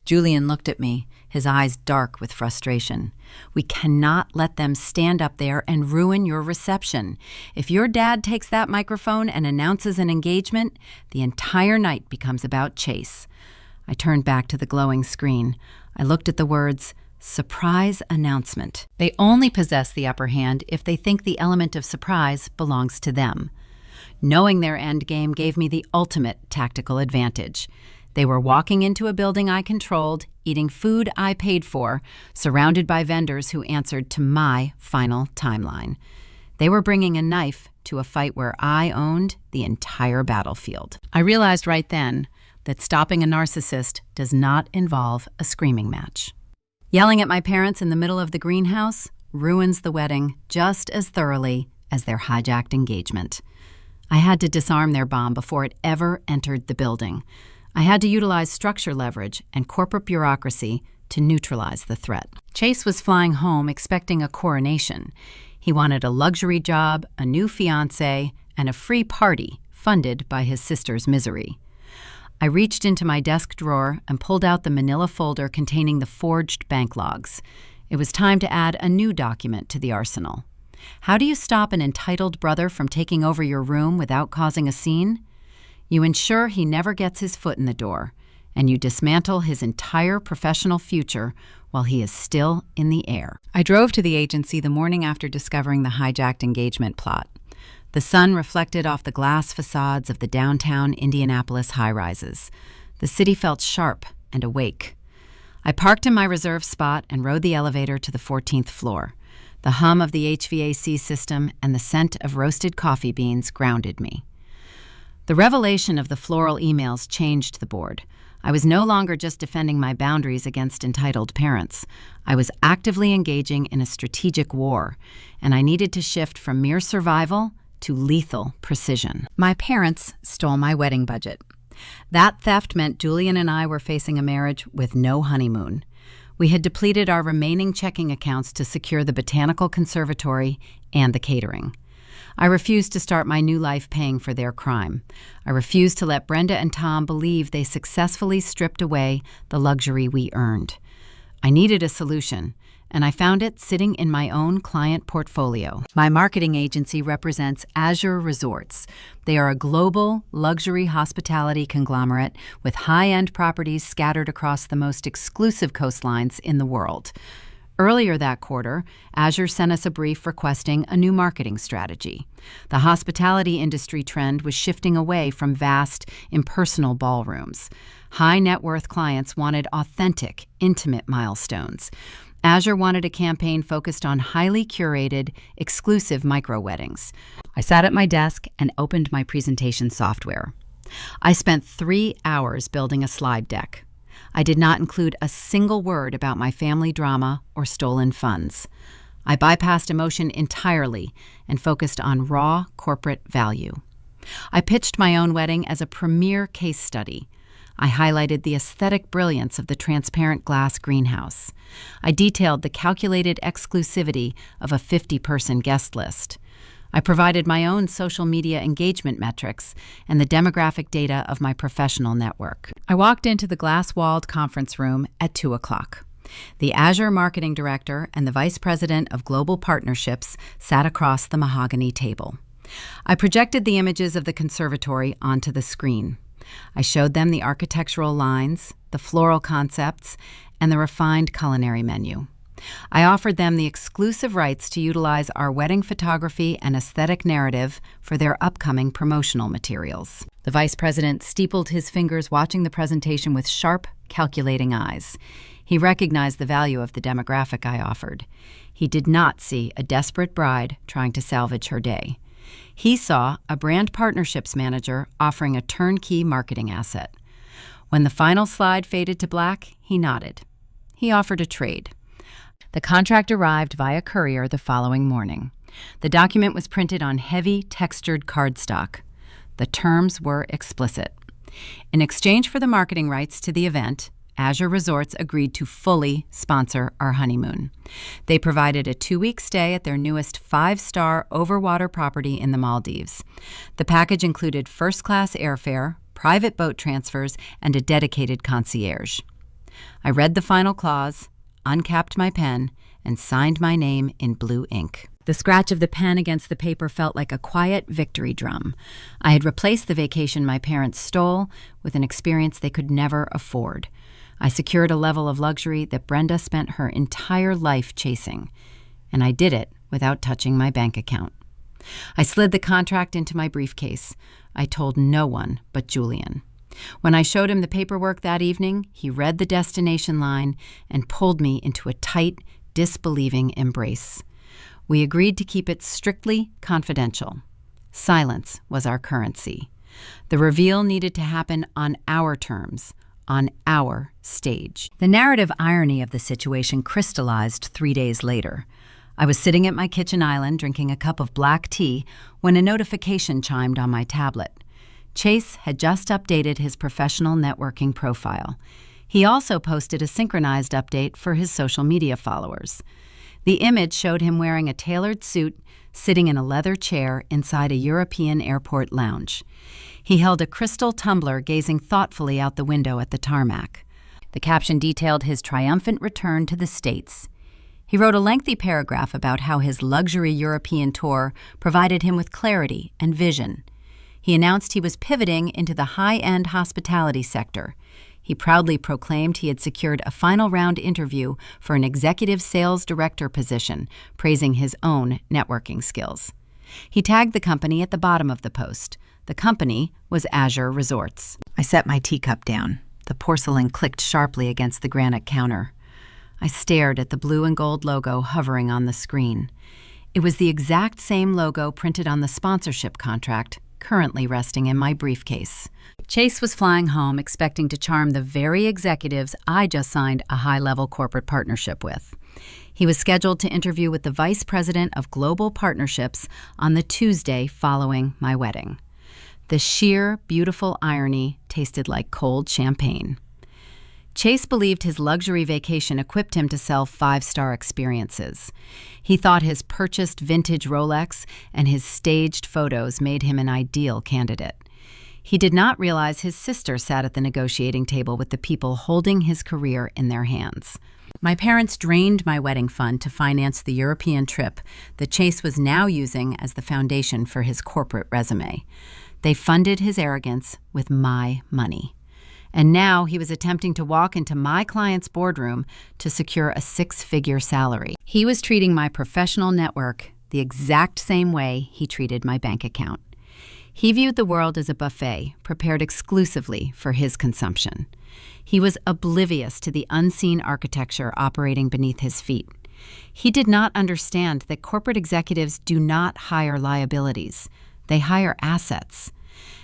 Julian looked at me, his eyes dark with frustration. We cannot let them stand up there and ruin your reception. If your dad takes that microphone and announces an engagement, the entire night becomes about Chase. I turned back to the glowing screen. I looked at the words, surprise announcement. They only possess the upper hand if they think the element of surprise belongs to them. Knowing their end game gave me the ultimate tactical advantage. They were walking into a building I controlled, eating food I paid for, surrounded by vendors who answered to my final timeline. They were bringing a knife to a fight where I owned the entire battlefield. I realized right then that stopping a narcissist does not involve a screaming match. Yelling at my parents in the middle of the greenhouse ruins the wedding just as thoroughly as their hijacked engagement. I had to disarm their bomb before it ever entered the building. I had to utilize structure leverage and corporate bureaucracy to neutralize the threat. Chase was flying home expecting a coronation. He wanted a luxury job, a new fiancé, and a free party funded by his sister's misery. I reached into my desk drawer and pulled out the manila folder containing the forged bank logs. It was time to add a new document to the arsenal. How do you stop an entitled brother from taking over your room without causing a scene? You ensure he never gets his foot in the door, and you dismantle his entire professional future while he is still in the air. I drove to the agency the morning after discovering the hijacked engagement plot. The sun reflected off the glass facades of the downtown Indianapolis high-rises. The city felt sharp and awake. I parked in my reserved spot and rode the elevator to the 14th floor. The hum of the HVAC system and the scent of roasted coffee beans grounded me. The revelation of the floral emails changed the board. I was no longer just defending my boundaries against entitled parents. I was actively engaging in a strategic war, and I needed to shift from mere survival to lethal precision. My parents stole my wedding budget. That theft meant Julian and I were facing a marriage with no honeymoon. We had depleted our remaining checking accounts to secure the Botanical Conservatory and the catering. I refused to start my new life paying for their crime. I refused to let Brenda and Tom believe they successfully stripped away the luxury we earned. I needed a solution, and I found it sitting in my own client portfolio. My marketing agency represents Azure Resorts. They are a global luxury hospitality conglomerate with high-end properties scattered across the most exclusive coastlines in the world. Earlier that quarter, Azure sent us a brief requesting a new marketing strategy. The hospitality industry trend was shifting away from vast, impersonal ballrooms. High-net-worth clients wanted authentic, intimate milestones. Azure wanted a campaign focused on highly curated, exclusive micro-weddings. I sat at my desk and opened my presentation software. I spent 3 hours building a slide deck. I did not include a single word about my family drama or stolen funds. I bypassed emotion entirely and focused on raw corporate value. I pitched my own wedding as a premier case study. I highlighted the aesthetic brilliance of the transparent glass greenhouse. I detailed the calculated exclusivity of a 50-person guest list. I provided my own social media engagement metrics and the demographic data of my professional network. I walked into the glass-walled conference room at 2 o'clock. The Azure marketing director and the vice president of global partnerships sat across the mahogany table. I projected the images of the conservatory onto the screen. I showed them the architectural lines, the floral concepts, and the refined culinary menu. I offered them the exclusive rights to utilize our wedding photography and aesthetic narrative for their upcoming promotional materials. The vice president steepled his fingers watching the presentation with sharp, calculating eyes. He recognized the value of the demographic I offered. He did not see a desperate bride trying to salvage her day. He saw a brand partnerships manager offering a turnkey marketing asset. When the final slide faded to black, he nodded. He offered a trade. The contract arrived via courier the following morning. The document was printed on heavy, textured cardstock. The terms were explicit. In exchange for the marketing rights to the event, Azure Resorts agreed to fully sponsor our honeymoon. They provided a 2-week stay at their newest 5-star overwater property in the Maldives. The package included first-class airfare, private boat transfers, and a dedicated concierge. I read the final clause, uncapped my pen, and signed my name in blue ink. The scratch of the pen against the paper felt like a quiet victory drum. I had replaced the vacation my parents stole with an experience they could never afford. I secured a level of luxury that Brenda spent her entire life chasing, and I did it without touching my bank account. I slid the contract into my briefcase. I told no one but Julian. When I showed him the paperwork that evening, he read the destination line and pulled me into a tight, disbelieving embrace. We agreed to keep it strictly confidential. Silence was our currency. The reveal needed to happen on our terms, on our stage. The narrative irony of the situation crystallized 3 days later. I was sitting at my kitchen island drinking a cup of black tea when a notification chimed on my tablet. Chase had just updated his professional networking profile. He also posted a synchronized update for his social media followers. The image showed him wearing a tailored suit, sitting in a leather chair inside a European airport lounge. He held a crystal tumbler, gazing thoughtfully out the window at the tarmac. The caption detailed his triumphant return to the States. He wrote a lengthy paragraph about how his luxury European tour provided him with clarity and vision. He announced he was pivoting into the high-end hospitality sector. He proudly proclaimed he had secured a final round interview for an executive sales director position, praising his own networking skills. He tagged the company at the bottom of the post. The company was Azure Resorts. I set my teacup down. The porcelain clicked sharply against the granite counter. I stared at the blue and gold logo hovering on the screen. It was the exact same logo printed on the sponsorship contract, currently resting in my briefcase. Chase was flying home expecting to charm the very executives I just signed a high-level corporate partnership with. He was scheduled to interview with the vice president of global partnerships on the Tuesday following my wedding. The sheer, beautiful irony tasted like cold champagne. Chase believed his luxury vacation equipped him to sell 5-star experiences. He thought his purchased vintage Rolex and his staged photos made him an ideal candidate. He did not realize his sister sat at the negotiating table with the people holding his career in their hands. My parents drained my wedding fund to finance the European trip that Chase was now using as the foundation for his corporate resume. They funded his arrogance with my money. And now he was attempting to walk into my client's boardroom to secure a 6-figure salary. He was treating my professional network the exact same way he treated my bank account. He viewed the world as a buffet prepared exclusively for his consumption. He was oblivious to the unseen architecture operating beneath his feet. He did not understand that corporate executives do not hire liabilities. They hire assets.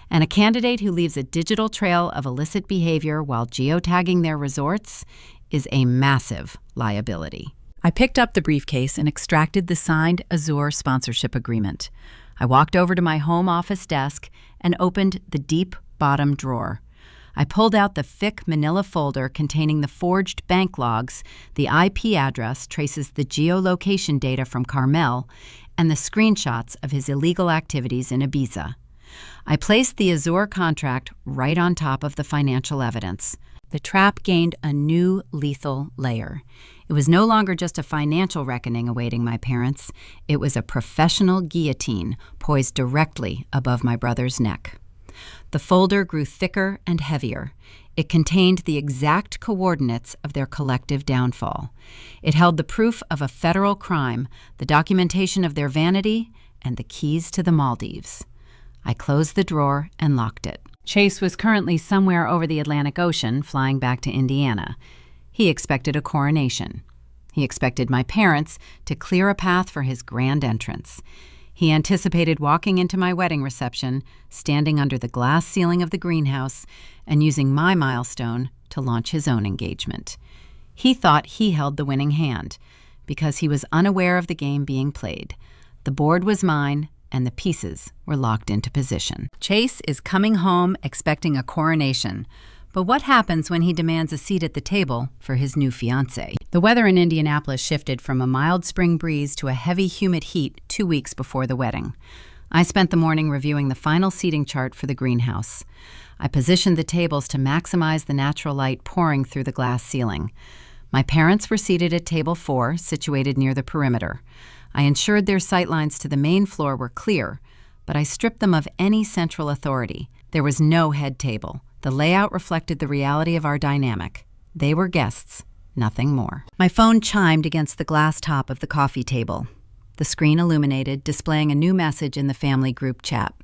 And a candidate who leaves a digital trail of illicit behavior while geotagging their resorts is a massive liability. I picked up the briefcase and extracted the signed Azure sponsorship agreement. I walked over to my home office desk and opened the deep bottom drawer. I pulled out the thick manila folder containing the forged bank logs, the IP address traces the geolocation data from Carmel, and the screenshots of his illegal activities in Ibiza. I placed the Azure contract right on top of the financial evidence. The trap gained a new lethal layer. It was no longer just a financial reckoning awaiting my parents. It was a professional guillotine poised directly above my brother's neck. The folder grew thicker and heavier. It contained the exact coordinates of their collective downfall. It held the proof of a federal crime, the documentation of their vanity, and the keys to the Maldives. I closed the drawer and locked it. Chase was currently somewhere over the Atlantic Ocean, flying back to Indiana. He expected a coronation. He expected my parents to clear a path for his grand entrance. He anticipated walking into my wedding reception, standing under the glass ceiling of the greenhouse, and using my milestone to launch his own engagement. He thought he held the winning hand, because he was unaware of the game being played. The board was mine, and the pieces were locked into position. Chase is coming home expecting a coronation. But what happens when he demands a seat at the table for his new fiancée? The weather in Indianapolis shifted from a mild spring breeze to a heavy, humid heat 2 weeks before the wedding. I spent the morning reviewing the final seating chart for the greenhouse. I positioned the tables to maximize the natural light pouring through the glass ceiling. My parents were seated at table 4, situated near the perimeter. I ensured their sightlines to the main floor were clear, but I stripped them of any central authority. There was no head table. The layout reflected the reality of our dynamic. They were guests, nothing more. My phone chimed against the glass top of the coffee table. The screen illuminated, displaying a new message in the family group chat.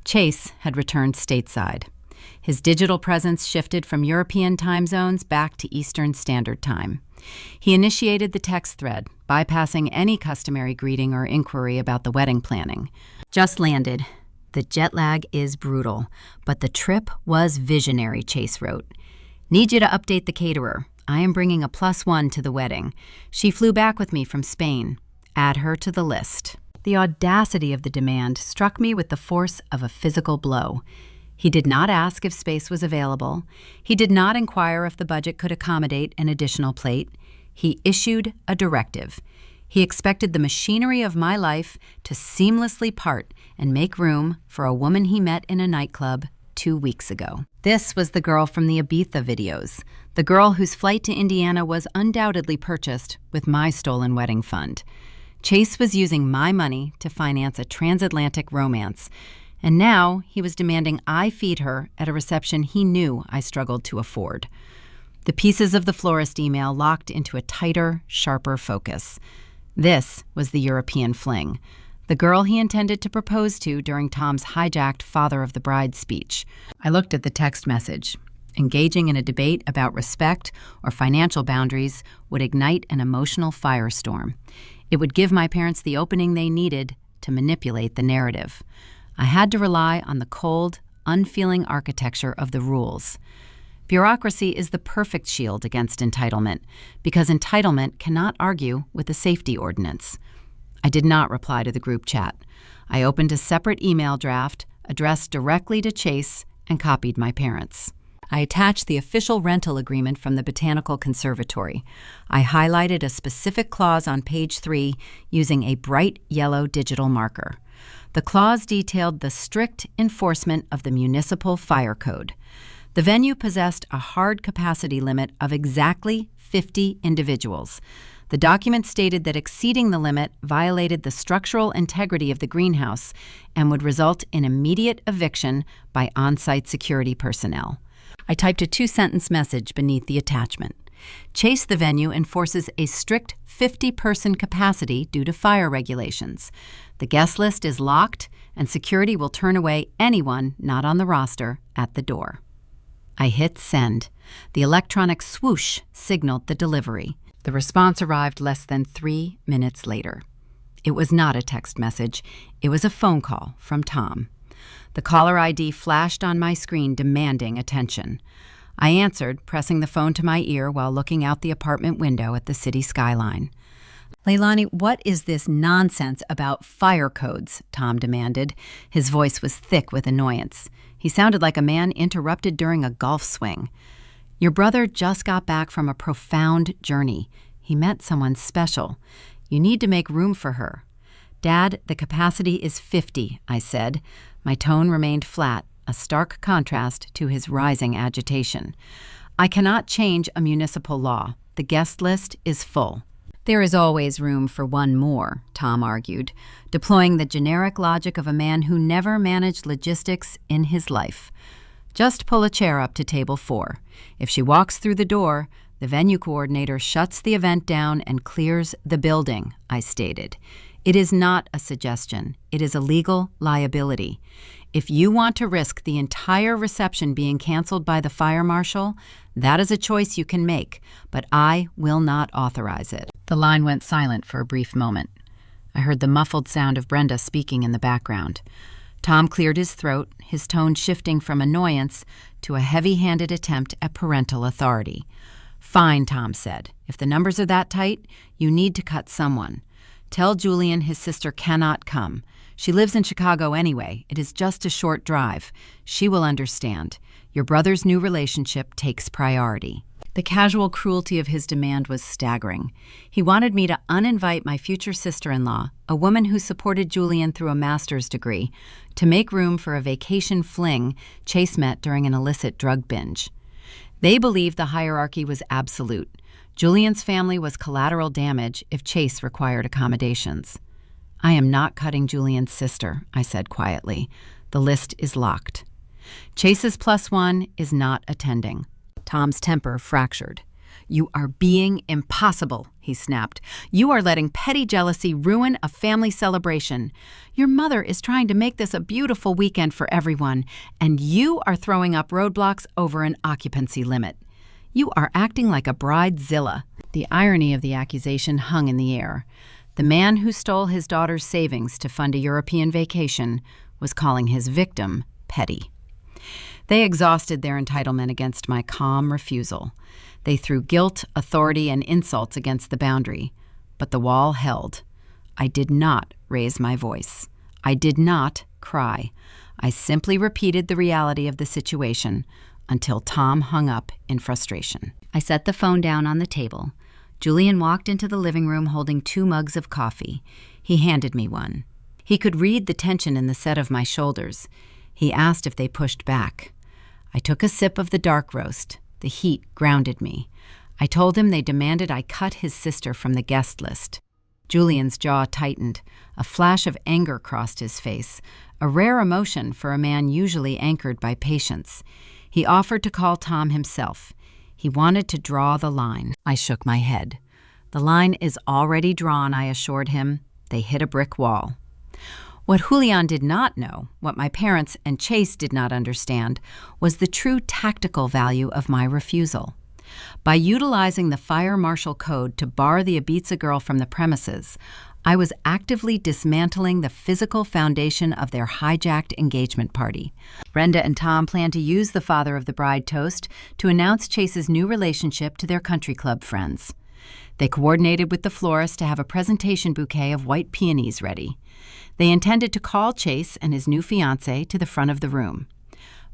Chase had returned stateside. His digital presence shifted from European time zones back to Eastern Standard Time. He initiated the text thread, bypassing any customary greeting or inquiry about the wedding planning. Just landed. The jet lag is brutal, but the trip was visionary, Chase wrote. Need you to update the caterer. I am bringing a +1 to the wedding. She flew back with me from Spain. Add her to the list. The audacity of the demand struck me with the force of a physical blow. He did not ask if space was available. He did not inquire if the budget could accommodate an additional plate. He issued a directive. He expected the machinery of my life to seamlessly part and make room for a woman he met in a nightclub 2 weeks ago. This was the girl from the Ibiza videos, the girl whose flight to Indiana was undoubtedly purchased with my stolen wedding fund. Chase was using my money to finance a transatlantic romance, and now he was demanding I feed her at a reception he knew I struggled to afford. The pieces of the florist email locked into a tighter, sharper focus. This was the European fling, the girl he intended to propose to during Tom's hijacked father of the bride speech. I looked at the text message. Engaging in a debate about respect or financial boundaries would ignite an emotional firestorm. It would give my parents the opening they needed to manipulate the narrative. I had to rely on the cold, unfeeling architecture of the rules. Bureaucracy is the perfect shield against entitlement, because entitlement cannot argue with the safety ordinance. I did not reply to the group chat. I opened a separate email draft addressed directly to Chase and copied my parents. I attached the official rental agreement from the Botanical Conservatory. I highlighted a specific clause on page 3 using a bright yellow digital marker. The clause detailed the strict enforcement of the municipal fire code. The venue possessed a hard capacity limit of exactly 50 individuals. The document stated that exceeding the limit violated the structural integrity of the greenhouse and would result in immediate eviction by on-site security personnel. I typed a 2-sentence message beneath the attachment. Chase the venue enforces a strict 50-person capacity due to fire regulations. The guest list is locked, and security will turn away anyone not on the roster at the door. I hit send. The electronic swoosh signaled the delivery. The response arrived less than 3 minutes later. It was not a text message. It was a phone call from Tom. The caller ID flashed on my screen, demanding attention. I answered, pressing the phone to my ear while looking out the apartment window at the city skyline. "Leilani, what is this nonsense about fire codes?" Tom demanded. His voice was thick with annoyance. He sounded like a man interrupted during a golf swing. "Your brother just got back from a profound journey. He met someone special. You need to make room for her." "Dad, the capacity is 50, I said. My tone remained flat, a stark contrast to his rising agitation. "I cannot change a municipal law. The guest list is full." "There is always room for one more," Tom argued, deploying the generic logic of a man who never managed logistics in his life. Just pull a chair up to table 4. If she walks through the door, the venue coordinator shuts the event down and clears the building, I stated. It is not a suggestion. It is a legal liability. If you want to risk the entire reception being canceled by the fire marshal, that is a choice you can make, but I will not authorize it. The line went silent for a brief moment. I heard the muffled sound of Brenda speaking in the background. Tom cleared his throat, his tone shifting from annoyance to a heavy-handed attempt at parental authority. "Fine," Tom said. "If the numbers are that tight, you need to cut someone. Tell Julian his sister cannot come. She lives in Chicago anyway. It is just a short drive. She will understand. Your brother's new relationship takes priority." The casual cruelty of his demand was staggering. He wanted me to uninvite my future sister-in-law, a woman who supported Julian through a master's degree, to make room for a vacation fling Chase met during an illicit drug binge. They believed the hierarchy was absolute. Julian's family was collateral damage if Chase required accommodations. "I am not cutting Julian's sister," I said quietly. "The list is locked." Chase's +1 is not attending. Tom's temper fractured. "You are being impossible," he snapped. "You are letting petty jealousy ruin a family celebration. Your mother is trying to make this a beautiful weekend for everyone, and you are throwing up roadblocks over an occupancy limit. You are acting like a bridezilla." The irony of the accusation hung in the air. The man who stole his daughter's savings to fund a European vacation was calling his victim petty. They exhausted their entitlement against my calm refusal. They threw guilt, authority, and insults against the boundary. But the wall held. I did not raise my voice. I did not cry. I simply repeated the reality of the situation until Tom hung up in frustration. I set the phone down on the table. Julian walked into the living room holding 2 mugs of coffee. He handed me one. He could read the tension in the set of my shoulders. He asked if they pushed back. I took a sip of the dark roast. The heat grounded me. I told him they demanded I cut his sister from the guest list. Julian's jaw tightened. A flash of anger crossed his face, a rare emotion for a man usually anchored by patience. He offered to call Tom himself. He wanted to draw the line. I shook my head. "The line is already drawn," I assured him. They hit a brick wall. What Julian did not know, what my parents and Chase did not understand, was the true tactical value of my refusal. By utilizing the fire marshal code to bar the Ibiza girl from the premises, I was actively dismantling the physical foundation of their hijacked engagement party. Brenda and Tom planned to use the father of the bride toast to announce Chase's new relationship to their country club friends. They coordinated with the florist to have a presentation bouquet of white peonies ready. They intended to call Chase and his new fiancée to the front of the room.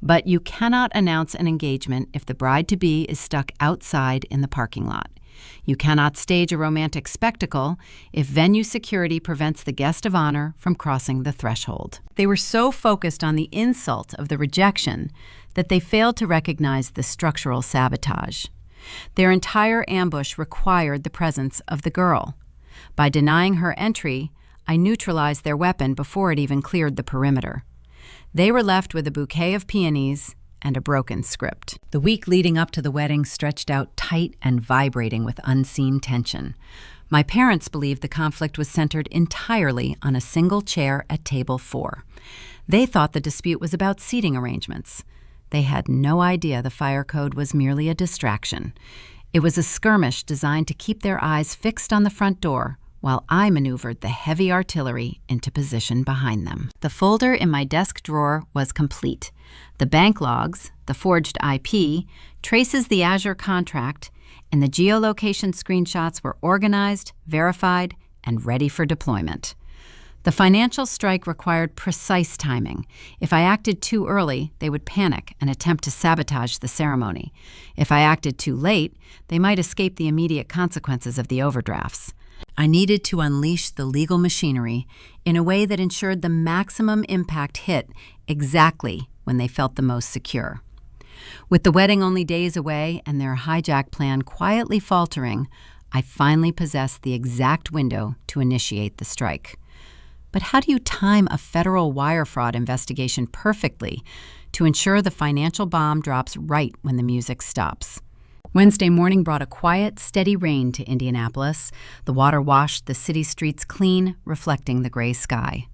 But you cannot announce an engagement if the bride-to-be is stuck outside in the parking lot. You cannot stage a romantic spectacle if venue security prevents the guest of honor from crossing the threshold. They were so focused on the insult of the rejection that they failed to recognize the structural sabotage. Their entire ambush required the presence of the girl. By denying her entry, I neutralized their weapon before it even cleared the perimeter. They were left with a bouquet of peonies and a broken script. The week leading up to the wedding stretched out tight and vibrating with unseen tension. My parents believed the conflict was centered entirely on a single chair at table 4. They thought the dispute was about seating arrangements. They had no idea the fire code was merely a distraction. It was a skirmish designed to keep their eyes fixed on the front door, while I maneuvered the heavy artillery into position behind them. The folder in my desk drawer was complete. The bank logs, the forged IP, traces the Azure contract, and the geolocation screenshots were organized, verified, and ready for deployment. The financial strike required precise timing. If I acted too early, they would panic and attempt to sabotage the ceremony. If I acted too late, they might escape the immediate consequences of the overdrafts. I needed to unleash the legal machinery in a way that ensured the maximum impact hit exactly when they felt the most secure. With the wedding only days away and their hijack plan quietly faltering, I finally possessed the exact window to initiate the strike. But how do you time a federal wire fraud investigation perfectly to ensure the financial bomb drops right when the music stops. Wednesday morning brought a quiet, steady rain to Indianapolis. The water washed the city streets clean, reflecting the gray sky.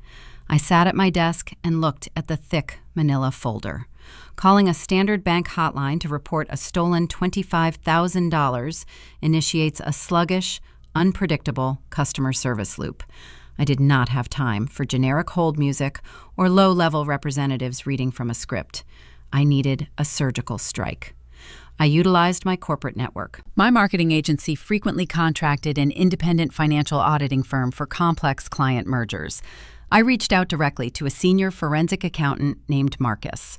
I sat at my desk and looked at the thick manila folder. Calling a Standard Bank hotline to report a stolen $25,000 initiates a sluggish, unpredictable customer service loop. I did not have time for generic hold music or low-level representatives reading from a script. I needed a surgical strike. I utilized my corporate network. My marketing agency frequently contracted an independent financial auditing firm for complex client mergers. I reached out directly to a senior forensic accountant named Marcus.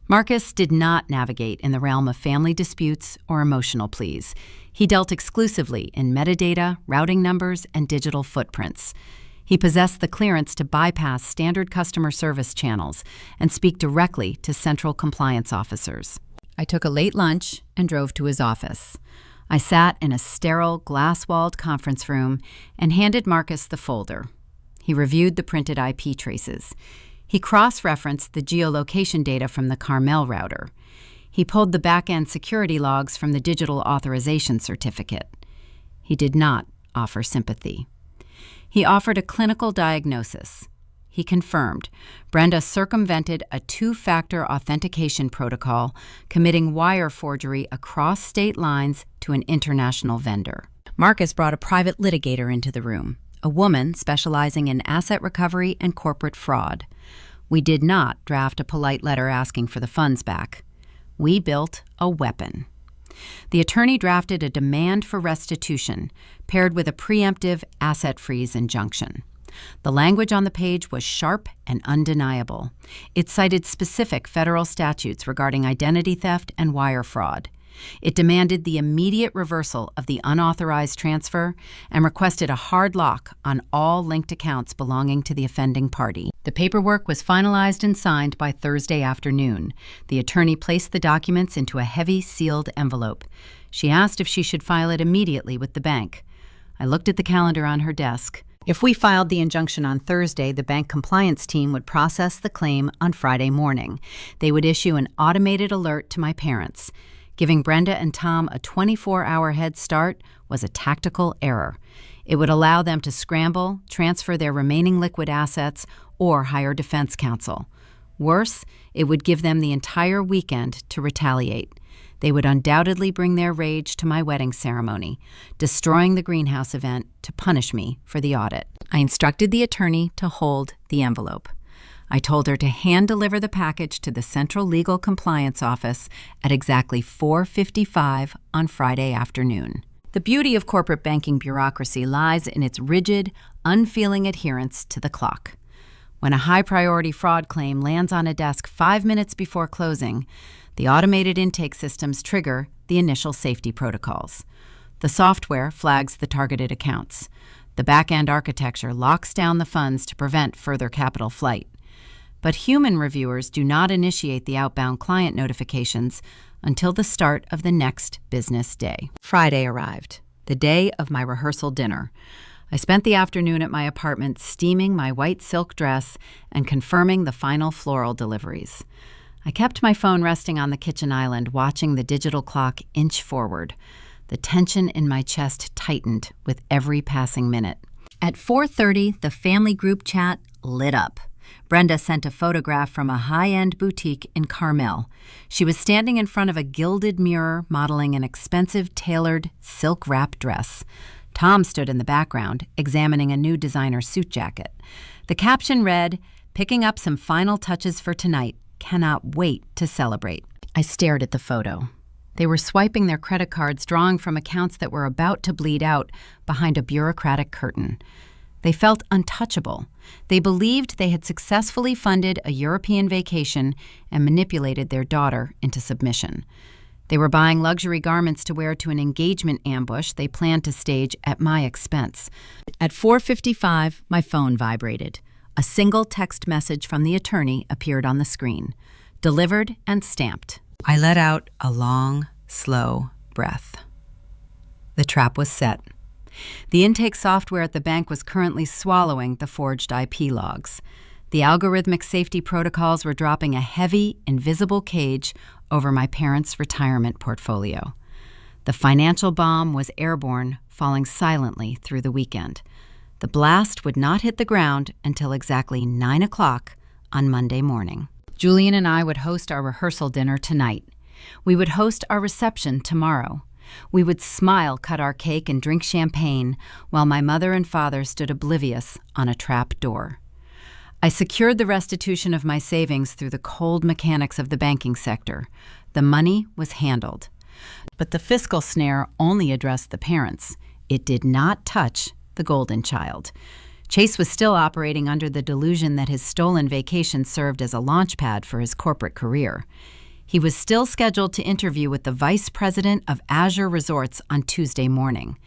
Marcus did not navigate in the realm of family disputes or emotional pleas. He dealt exclusively in metadata, routing numbers, and digital footprints. He possessed the clearance to bypass standard customer service channels and speak directly to central compliance officers. I took a late lunch and drove to his office. I sat in a sterile, glass-walled conference room and handed Marcus the folder. He reviewed the printed IP traces. He cross-referenced the geolocation data from the Carmel router. He pulled the back-end security logs from the digital authorization certificate. He did not offer sympathy. He offered a clinical diagnosis. He confirmed Brenda circumvented a two-factor authentication protocol, committing wire forgery across state lines to an international vendor. Marcus brought a private litigator into the room, a woman specializing in asset recovery and corporate fraud. We did not draft a polite letter asking for the funds back. We built a weapon. The attorney drafted a demand for restitution, paired with a preemptive asset freeze injunction. The language on the page was sharp and undeniable. It cited specific federal statutes regarding identity theft and wire fraud. It demanded the immediate reversal of the unauthorized transfer and requested a hard lock on all linked accounts belonging to the offending party. The paperwork was finalized and signed by Thursday afternoon. The attorney placed the documents into a heavy, sealed envelope. She asked if she should file it immediately with the bank. I looked at the calendar on her desk. If we filed the injunction on Thursday, the bank compliance team would process the claim on Friday morning. They would issue an automated alert to my parents. Giving Brenda and Tom a 24-hour head start was a tactical error. It would allow them to scramble, transfer their remaining liquid assets, or hire defense counsel. Worse, it would give them the entire weekend to retaliate. They would undoubtedly bring their rage to my wedding ceremony, destroying the greenhouse event to punish me for the audit. I instructed the attorney to hold the envelope. I told her to hand-deliver the package to the Central Legal Compliance Office at exactly 4:55 on Friday afternoon. The beauty of corporate banking bureaucracy lies in its rigid, unfeeling adherence to the clock. When a high-priority fraud claim lands on a desk 5 minutes before closing, the automated intake systems trigger the initial safety protocols. The software flags the targeted accounts. The back-end architecture locks down the funds to prevent further capital flight. But human reviewers do not initiate the outbound client notifications until the start of the next business day. Friday arrived, the day of my rehearsal dinner. I spent the afternoon at my apartment steaming my white silk dress and confirming the final floral deliveries. I kept my phone resting on the kitchen island, watching the digital clock inch forward. The tension in my chest tightened with every passing minute. At 4:30, the family group chat lit up. Brenda sent a photograph from a high-end boutique in Carmel. She was standing in front of a gilded mirror modeling an expensive tailored silk wrap dress. Tom stood in the background, examining a new designer suit jacket. The caption read, "Picking up some final touches for tonight. Cannot wait to celebrate." I stared at the photo. They were swiping their credit cards, drawing from accounts that were about to bleed out behind a bureaucratic curtain. They felt untouchable. They believed they had successfully funded a European vacation and manipulated their daughter into submission. They were buying luxury garments to wear to an engagement ambush they planned to stage at my expense. At 4:55, my phone vibrated. A single text message from the attorney appeared on the screen, delivered and stamped. I let out a long, slow breath. The trap was set. The intake software at the bank was currently swallowing the forged IP logs. The algorithmic safety protocols were dropping a heavy, invisible cage over my parents' retirement portfolio. The financial bomb was airborne, falling silently through the weekend. The blast would not hit the ground until exactly 9 o'clock on Monday morning. Julian and I would host our rehearsal dinner tonight. We would host our reception tomorrow. We would smile, cut our cake, and drink champagne while my mother and father stood oblivious on a trap door. I secured the restitution of my savings through the cold mechanics of the banking sector. The money was handled. But the fiscal snare only addressed the parents. It did not touch the golden child. Chase was still operating under the delusion that his stolen vacation served as a launchpad for his corporate career. He was still scheduled to interview with the vice president of Azure Resorts on Tuesday morning.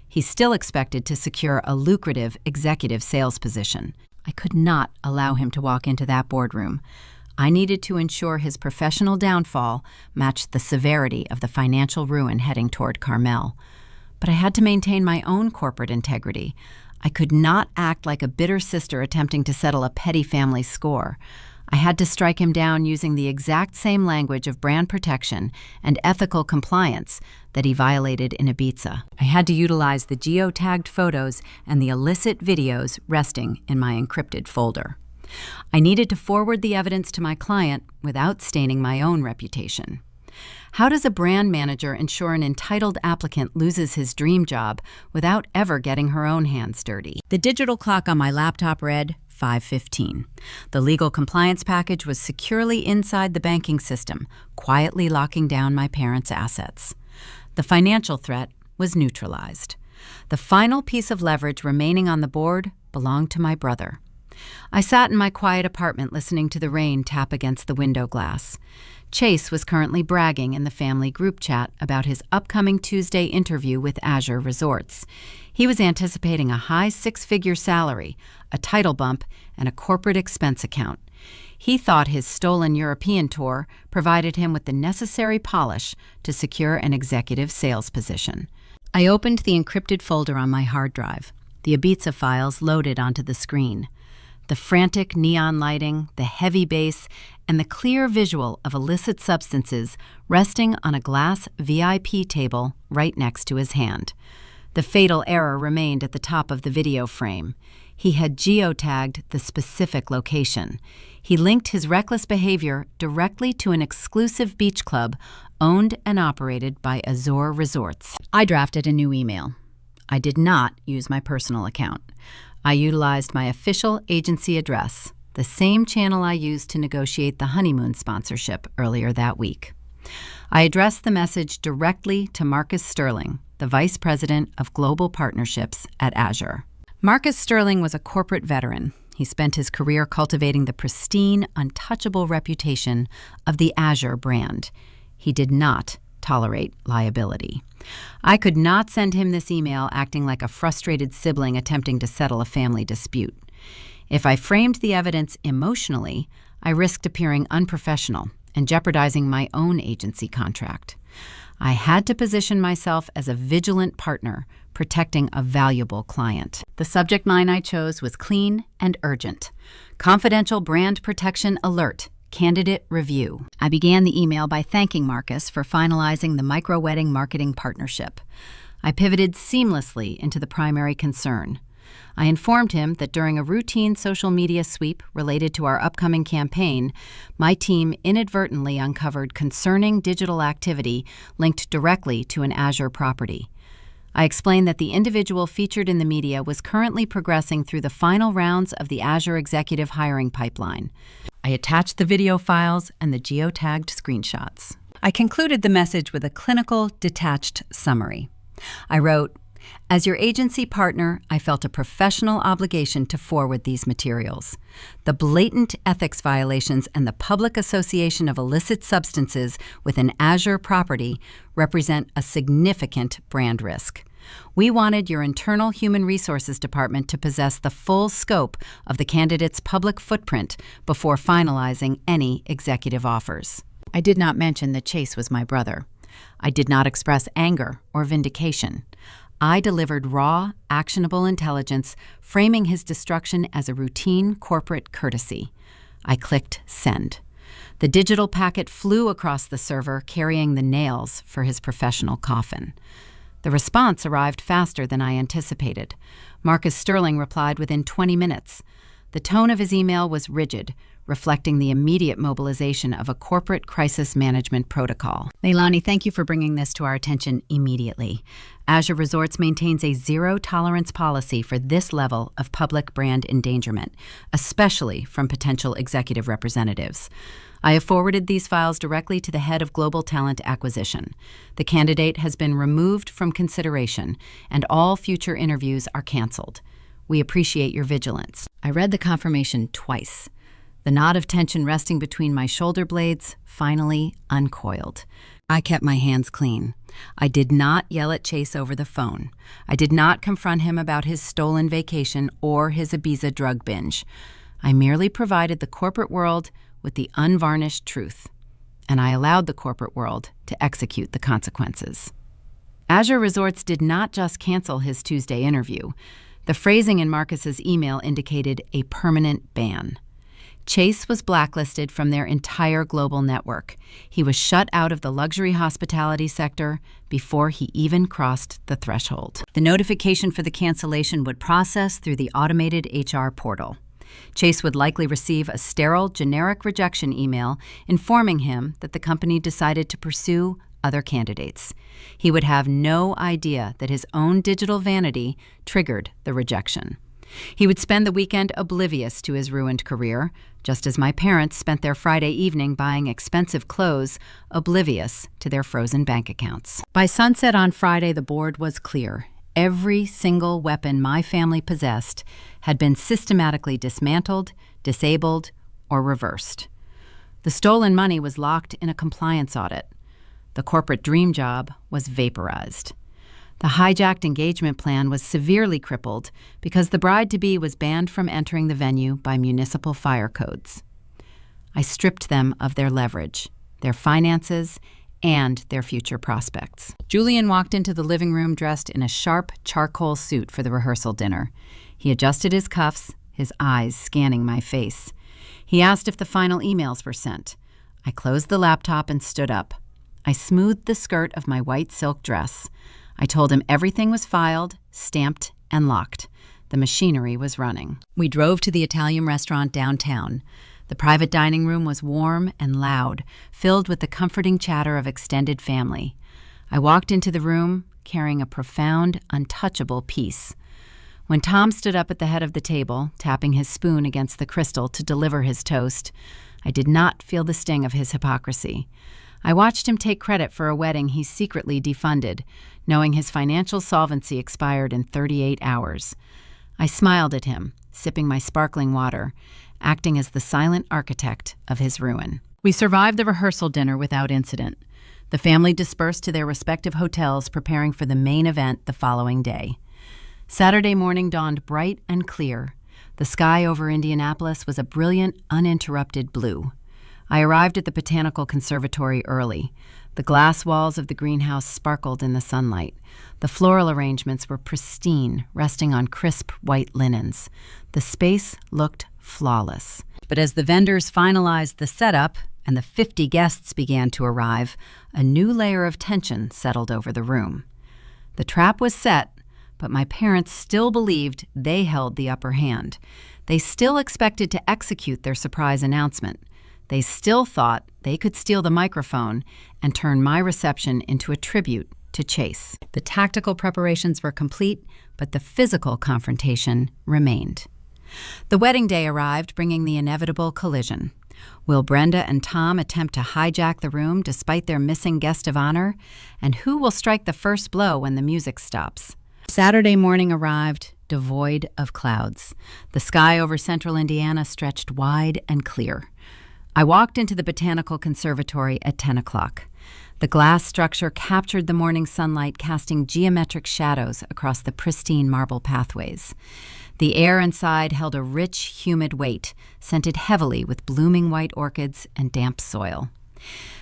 He still expected to secure a lucrative executive sales position. I could not allow him to walk into that boardroom. I needed to ensure his professional downfall matched the severity of the financial ruin heading toward Carmel. But I had to maintain my own corporate integrity. I could not act like a bitter sister attempting to settle a petty family score. I had to strike him down using the exact same language of brand protection and ethical compliance that he violated in Ibiza. I had to utilize the geotagged photos and the illicit videos resting in my encrypted folder. I needed to forward the evidence to my client without staining my own reputation. How does a brand manager ensure an entitled applicant loses his dream job without ever getting her own hands dirty? The digital clock on my laptop read 5:15. The legal compliance package was securely inside the banking system, quietly locking down my parents' assets. The financial threat was neutralized. The final piece of leverage remaining on the board belonged to my brother. I sat in my quiet apartment listening to the rain tap against the window glass. Chase was currently bragging in the family group chat about his upcoming Tuesday interview with Azure Resorts. He was anticipating a high six-figure salary, a title bump, and a corporate expense account. He thought his stolen European tour provided him with the necessary polish to secure an executive sales position. I opened the encrypted folder on my hard drive. The Ibiza files loaded onto the screen. The frantic neon lighting, the heavy bass, and the clear visual of illicit substances resting on a glass VIP table right next to his hand. The fatal error remained at the top of the video frame. He had geotagged the specific location. He linked his reckless behavior directly to an exclusive beach club owned and operated by Azure Resorts. I drafted a new email. I did not use my personal account. I utilized my official agency address, the same channel I used to negotiate the honeymoon sponsorship earlier that week. I addressed the message directly to Marcus Sterling, the Vice President of Global Partnerships at Azure. Marcus Sterling was a corporate veteran. He spent his career cultivating the pristine, untouchable reputation of the Azure brand. He did not tolerate liability. I could not send him this email acting like a frustrated sibling attempting to settle a family dispute. If I framed the evidence emotionally, I risked appearing unprofessional and jeopardizing my own agency contract. I had to position myself as a vigilant partner, protecting a valuable client. The subject line I chose was clean and urgent. Confidential brand protection alert. Candidate review. I began the email by thanking Marcus for finalizing the micro-wedding marketing partnership. I pivoted seamlessly into the primary concern. I informed him that during a routine social media sweep related to our upcoming campaign, my team inadvertently uncovered concerning digital activity linked directly to an Azure property. I explained that the individual featured in the media was currently progressing through the final rounds of the Azure executive hiring pipeline. I attached the video files and the geotagged screenshots. I concluded the message with a clinical, detached summary. I wrote, "As your agency partner, I felt a professional obligation to forward these materials. The blatant ethics violations and the public association of illicit substances with an Azure property represent a significant brand risk. We wanted your internal human resources department to possess the full scope of the candidate's public footprint before finalizing any executive offers." I did not mention that Chase was my brother. I did not express anger or vindication. I delivered raw, actionable intelligence, framing his destruction as a routine corporate courtesy. I clicked send. The digital packet flew across the server, carrying the nails for his professional coffin. The response arrived faster than I anticipated. Marcus Sterling replied within 20 minutes. The tone of his email was rigid, reflecting the immediate mobilization of a corporate crisis management protocol. Leilani, thank you for bringing this to our attention immediately. Azure Resorts maintains a zero-tolerance policy for this level of public brand endangerment, especially from potential executive representatives. I have forwarded these files directly to the head of Global Talent Acquisition. The candidate has been removed from consideration, and all future interviews are canceled. We appreciate your vigilance. I read the confirmation twice. The knot of tension resting between my shoulder blades finally uncoiled. I kept my hands clean. I did not yell at Chase over the phone. I did not confront him about his stolen vacation or his Ibiza drug binge. I merely provided the corporate world with the unvarnished truth, and I allowed the corporate world to execute the consequences. Azure Resorts did not just cancel his Tuesday interview. The phrasing in Marcus's email indicated a permanent ban. Chase was blacklisted from their entire global network. He was shut out of the luxury hospitality sector before he even crossed the threshold. The notification for the cancellation would process through the automated HR portal. Chase would likely receive a sterile, generic rejection email informing him that the company decided to pursue other candidates. He would have no idea that his own digital vanity triggered the rejection. He would spend the weekend oblivious to his ruined career, just as my parents spent their Friday evening buying expensive clothes, oblivious to their frozen bank accounts. By sunset on Friday, the board was clear. Every single weapon my family possessed had been systematically dismantled, disabled, or reversed. The stolen money was locked in a compliance audit. The corporate dream job was vaporized. The hijacked engagement plan was severely crippled because the bride-to-be was banned from entering the venue by municipal fire codes. I stripped them of their leverage, their finances, and their future prospects. Julian walked into the living room dressed in a sharp charcoal suit for the rehearsal dinner. He adjusted his cuffs, his eyes scanning my face. He asked if the final emails were sent. I closed the laptop and stood up. I smoothed the skirt of my white silk dress. I told him everything was filed, stamped, and locked. The machinery was running. We drove to the Italian restaurant downtown. The private dining room was warm and loud, filled with the comforting chatter of extended family. I walked into the room carrying a profound, untouchable peace. When Tom stood up at the head of the table, tapping his spoon against the crystal to deliver his toast, I did not feel the sting of his hypocrisy. I watched him take credit for a wedding he secretly defunded, knowing his financial solvency expired in 38 hours. I smiled at him, sipping my sparkling water, acting as the silent architect of his ruin. We survived the rehearsal dinner without incident. The family dispersed to their respective hotels, preparing for the main event the following day. Saturday morning dawned bright and clear. The sky over Indianapolis was a brilliant, uninterrupted blue. I arrived at the Botanical Conservatory early. The glass walls of the greenhouse sparkled in the sunlight. The floral arrangements were pristine, resting on crisp white linens. The space looked flawless. But as the vendors finalized the setup and the 50 guests began to arrive, a new layer of tension settled over the room. The trap was set, but my parents still believed they held the upper hand. They still expected to execute their surprise announcement. They still thought they could steal the microphone and turn my reception into a tribute to Chase. The tactical preparations were complete, but the physical confrontation remained. The wedding day arrived, bringing the inevitable collision. Will Brenda and Tom attempt to hijack the room despite their missing guest of honor? And who will strike the first blow when the music stops? Saturday morning arrived, devoid of clouds. The sky over central Indiana stretched wide and clear. I walked into the Botanical Conservatory at 10 o'clock. The glass structure captured the morning sunlight, casting geometric shadows across the pristine marble pathways. The air inside held a rich, humid weight, scented heavily with blooming white orchids and damp soil.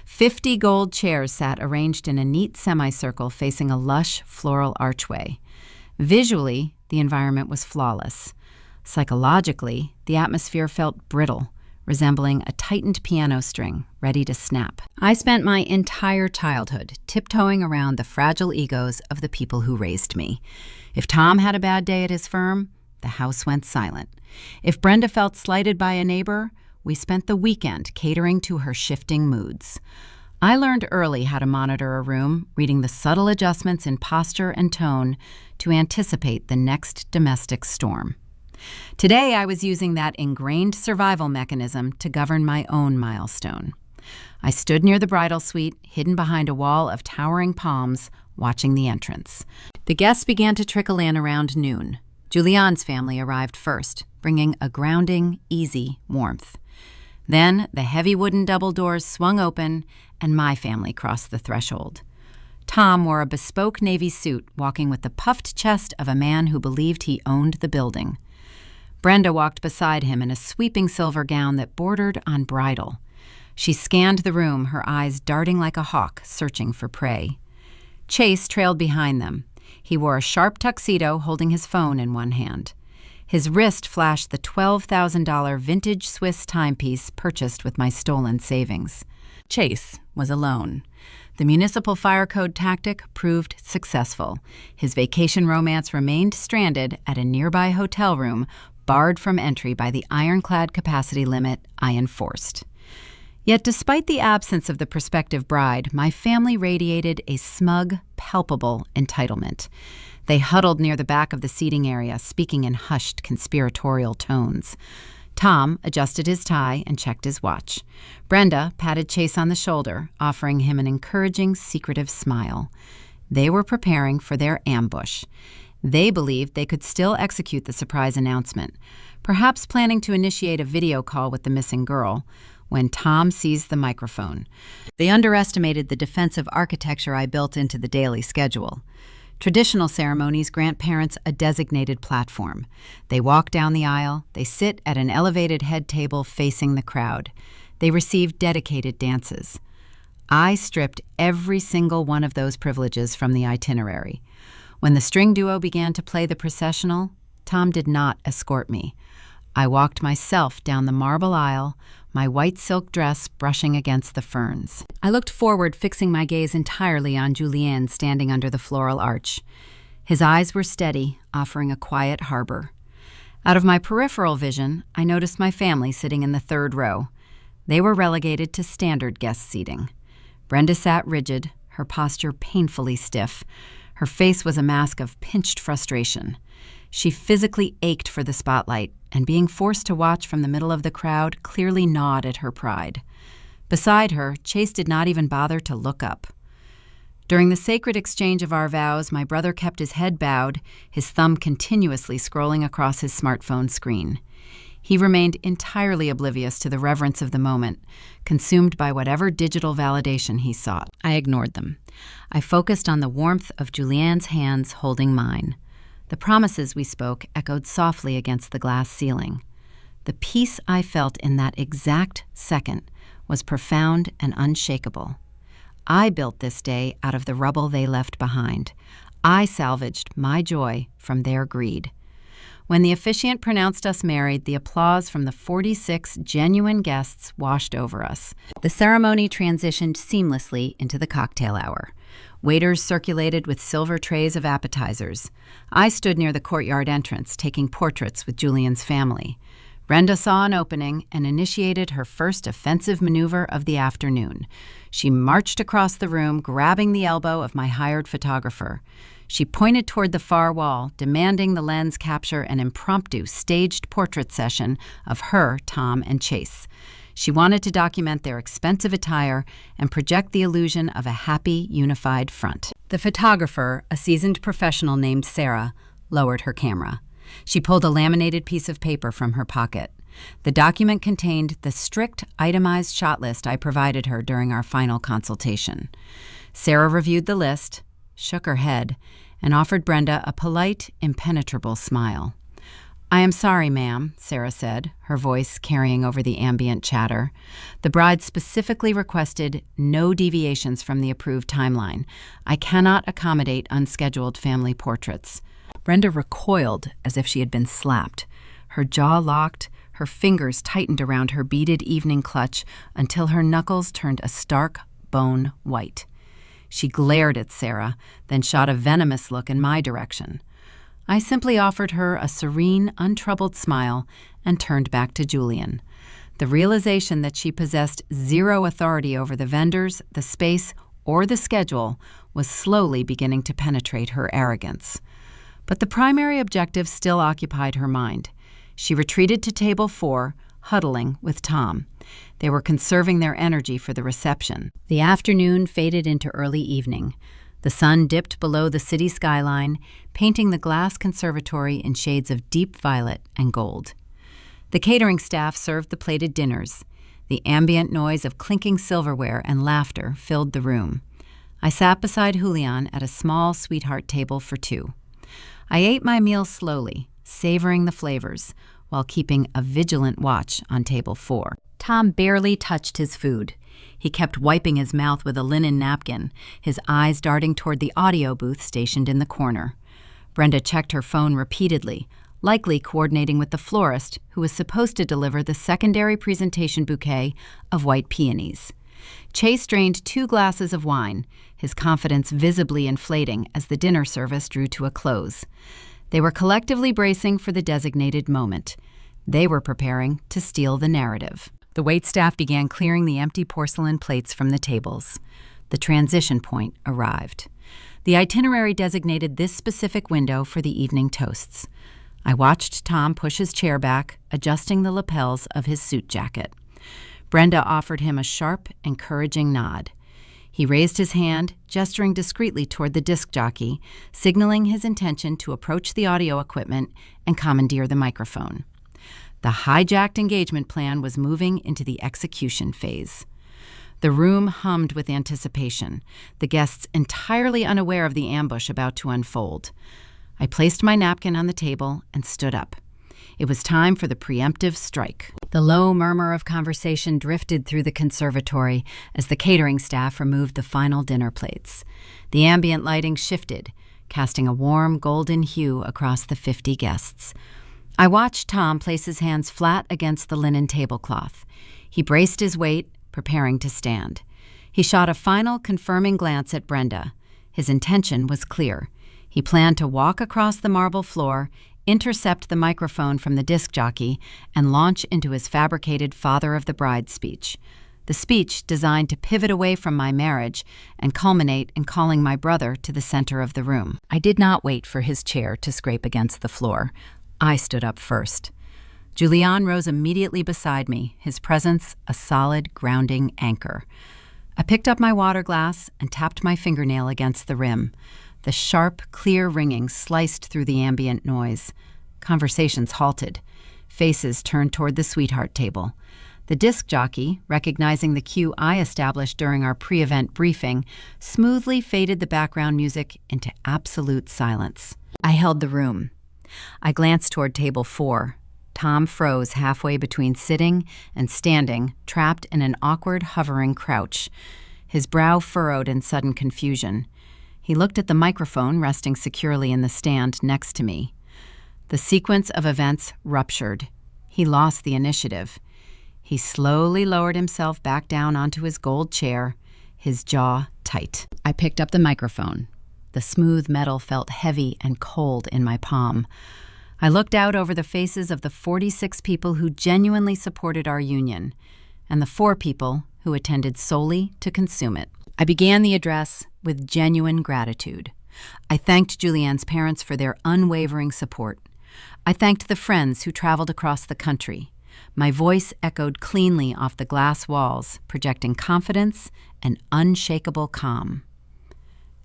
50 gold chairs sat arranged in a neat semicircle facing a lush floral archway. Visually, the environment was flawless. Psychologically, the atmosphere felt brittle, resembling a tightened piano string ready to snap. I spent my entire childhood tiptoeing around the fragile egos of the people who raised me. If Tom had a bad day at his firm, the house went silent. If Brenda felt slighted by a neighbor, we spent the weekend catering to her shifting moods. I learned early how to monitor a room, reading the subtle adjustments in posture and tone to anticipate the next domestic storm. Today, I was using that ingrained survival mechanism to govern my own milestone. I stood near the bridal suite, hidden behind a wall of towering palms, watching the entrance. The guests began to trickle in around noon. Julian's family arrived first, bringing a grounding, easy warmth. Then the heavy wooden double doors swung open, and my family crossed the threshold. Tom wore a bespoke navy suit, walking with the puffed chest of a man who believed he owned the building. Brenda walked beside him in a sweeping silver gown that bordered on bridal. She scanned the room, her eyes darting like a hawk, searching for prey. Chase trailed behind them. He wore a sharp tuxedo, holding his phone in one hand. His wrist flashed the $12,000 vintage Swiss timepiece purchased with my stolen savings. Chase was alone. The municipal fire code tactic proved successful. His vacation romance remained stranded at a nearby hotel room, barred from entry by the ironclad capacity limit I enforced. Yet despite the absence of the prospective bride, my family radiated a smug, palpable entitlement. They huddled near the back of the seating area, speaking in hushed, conspiratorial tones. Tom adjusted his tie and checked his watch. Brenda patted Chase on the shoulder, offering him an encouraging, secretive smile. They were preparing for their ambush. They believed they could still execute the surprise announcement, perhaps planning to initiate a video call with the missing girl, when Tom seized the microphone. They underestimated the defensive architecture I built into the daily schedule. Traditional ceremonies grant parents a designated platform. They walk down the aisle, they sit at an elevated head table facing the crowd. They receive dedicated dances. I stripped every single one of those privileges from the itinerary. When the string duo began to play the processional, Tom did not escort me. I walked myself down the marble aisle, my white silk dress brushing against the ferns. I looked forward, fixing my gaze entirely on Julien standing under the floral arch. His eyes were steady, offering a quiet harbor. Out of my peripheral vision, I noticed my family sitting in the third row. They were relegated to standard guest seating. Brenda sat rigid, her posture painfully stiff. Her face was a mask of pinched frustration. She physically ached for the spotlight, and being forced to watch from the middle of the crowd clearly gnawed at her pride. Beside her, Chase did not even bother to look up. During the sacred exchange of our vows, my brother kept his head bowed, his thumb continuously scrolling across his smartphone screen. He remained entirely oblivious to the reverence of the moment, consumed by whatever digital validation he sought. I ignored them. I focused on the warmth of Julien's hands holding mine. The promises we spoke echoed softly against the glass ceiling. The peace I felt in that exact second was profound and unshakable. I built this day out of the rubble they left behind. I salvaged my joy from their greed. When the officiant pronounced us married, the applause from the 46 genuine guests washed over us. The ceremony transitioned seamlessly into the cocktail hour. Waiters circulated with silver trays of appetizers. I stood near the courtyard entrance, taking portraits with Julian's family. Brenda saw an opening and initiated her first offensive maneuver of the afternoon. She marched across the room, grabbing the elbow of my hired photographer. She pointed toward the far wall, demanding the lens capture an impromptu, staged portrait session of her, Tom, and Chase. She wanted to document their expensive attire and project the illusion of a happy, unified front. The photographer, a seasoned professional named Sarah, lowered her camera. She pulled a laminated piece of paper from her pocket. The document contained the strict, itemized shot list I provided her during our final consultation. Sarah reviewed the list, shook her head, and offered Brenda a polite, impenetrable smile. "I am sorry, ma'am," Sarah said, her voice carrying over the ambient chatter. "The bride specifically requested no deviations from the approved timeline. I cannot accommodate unscheduled family portraits." Brenda recoiled as if she had been slapped. Her jaw locked, her fingers tightened around her beaded evening clutch until her knuckles turned a stark bone white. She glared at Sarah, then shot a venomous look in my direction. I simply offered her a serene, untroubled smile and turned back to Julian. The realization that she possessed zero authority over the vendors, the space, or the schedule was slowly beginning to penetrate her arrogance. But the primary objective still occupied her mind. She retreated to table 4, huddling with Tom. They were conserving their energy for the reception. The afternoon faded into early evening. The sun dipped below the city skyline, painting the glass conservatory in shades of deep violet and gold. The catering staff served the plated dinners. The ambient noise of clinking silverware and laughter filled the room. I sat beside Julian at a small sweetheart table for 2. I ate my meal slowly, savoring the flavors, while keeping a vigilant watch on table 4. Tom barely touched his food. He kept wiping his mouth with a linen napkin, his eyes darting toward the audio booth stationed in the corner. Brenda checked her phone repeatedly, likely coordinating with the florist who was supposed to deliver the secondary presentation bouquet of white peonies. Chase drained 2 glasses of wine, his confidence visibly inflating as the dinner service drew to a close. They were collectively bracing for the designated moment. They were preparing to steal the narrative. The waitstaff began clearing the empty porcelain plates from the tables. The transition point arrived. The itinerary designated this specific window for the evening toasts. I watched Tom push his chair back, adjusting the lapels of his suit jacket. Brenda offered him a sharp, encouraging nod. He raised his hand, gesturing discreetly toward the disc jockey, signaling his intention to approach the audio equipment and commandeer the microphone. The hijacked engagement plan was moving into the execution phase. The room hummed with anticipation, the guests entirely unaware of the ambush about to unfold. I placed my napkin on the table and stood up. It was time for the preemptive strike. The low murmur of conversation drifted through the conservatory as the catering staff removed the final dinner plates. The ambient lighting shifted, casting a warm golden hue across the 50 guests. I watched Tom place his hands flat against the linen tablecloth. He braced his weight, preparing to stand. He shot a final confirming glance at Brenda. His intention was clear. He planned to walk across the marble floor, intercept the microphone from the disc jockey, and launch into his fabricated father of the bride speech. The speech designed to pivot away from my marriage and culminate in calling my brother to the center of the room. I did not wait for his chair to scrape against the floor. I stood up first. Julian rose immediately beside me, his presence a solid, grounding anchor. I picked up my water glass and tapped my fingernail against the rim. The sharp, clear ringing sliced through the ambient noise. Conversations halted. Faces turned toward the sweetheart table. The disc jockey, recognizing the cue I established during our pre-event briefing, smoothly faded the background music into absolute silence. I held the room. I glanced toward table 4. Tom froze halfway between sitting and standing, trapped in an awkward, hovering crouch. His brow furrowed in sudden confusion. He looked at the microphone resting securely in the stand next to me. The sequence of events ruptured. He lost the initiative. He slowly lowered himself back down onto his gold chair, his jaw tight. I picked up the microphone. The smooth metal felt heavy and cold in my palm. I looked out over the faces of the 46 people who genuinely supported our union, and the 4 people who attended solely to consume it. I began the address with genuine gratitude. I thanked Julian's parents for their unwavering support. I thanked the friends who traveled across the country. My voice echoed cleanly off the glass walls, projecting confidence and unshakable calm.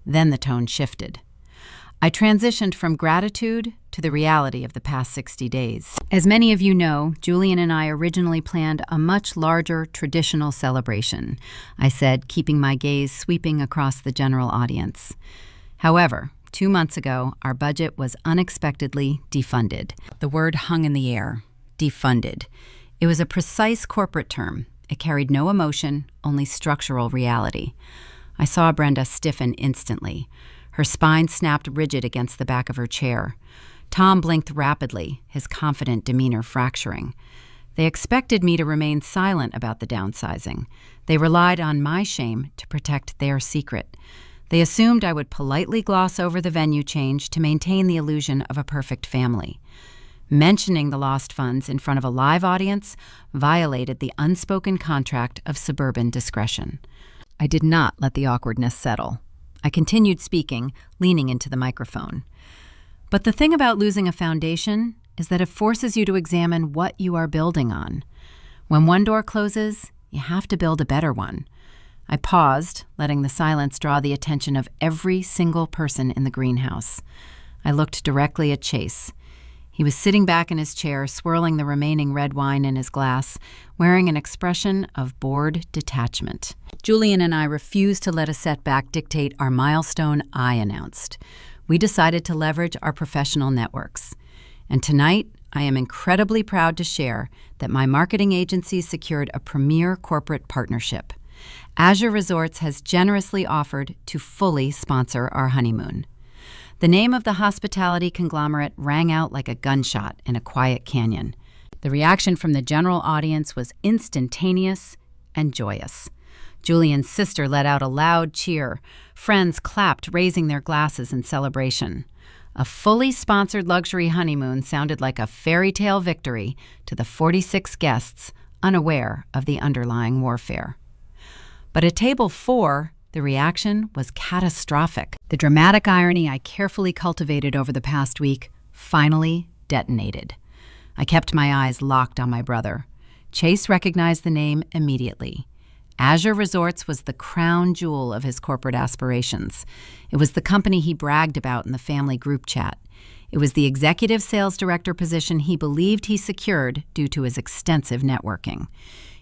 Then the tone shifted. I transitioned from gratitude to the reality of the past 60 days. As many of you know, Julian and I originally planned a much larger traditional celebration, I said, keeping my gaze sweeping across the general audience. However, 2 months ago, our budget was unexpectedly defunded. The word hung in the air. Defunded. It was a precise corporate term. It carried no emotion, only structural reality. I saw Brenda stiffen instantly. Her spine snapped rigid against the back of her chair. Tom blinked rapidly, his confident demeanor fracturing. They expected me to remain silent about the downsizing. They relied on my shame to protect their secret. They assumed I would politely gloss over the venue change to maintain the illusion of a perfect family. Mentioning the lost funds in front of a live audience violated the unspoken contract of suburban discretion. I did not let the awkwardness settle. I continued speaking, leaning into the microphone. But the thing about losing a foundation is that it forces you to examine what you are building on. When one door closes, you have to build a better one. I paused, letting the silence draw the attention of every single person in the greenhouse. I looked directly at Chase. He was sitting back in his chair, swirling the remaining red wine in his glass, wearing an expression of bored detachment. Julian and I refused to let a setback dictate our milestone, I announced. We decided to leverage our professional networks. And tonight, I am incredibly proud to share that my marketing agency secured a premier corporate partnership. Azure Resorts has generously offered to fully sponsor our honeymoon. The name of the hospitality conglomerate rang out like a gunshot in a quiet canyon. The reaction from the general audience was instantaneous and joyous. Julian's sister let out a loud cheer. Friends clapped, raising their glasses in celebration. A fully sponsored luxury honeymoon sounded like a fairy tale victory to the 46 guests unaware of the underlying warfare. But at table 4, the reaction was catastrophic. The dramatic irony I carefully cultivated over the past week finally detonated. I kept my eyes locked on my brother. Chase recognized the name immediately. Azure Resorts was the crown jewel of his corporate aspirations. It was the company he bragged about in the family group chat. It was the executive sales director position he believed he secured due to his extensive networking.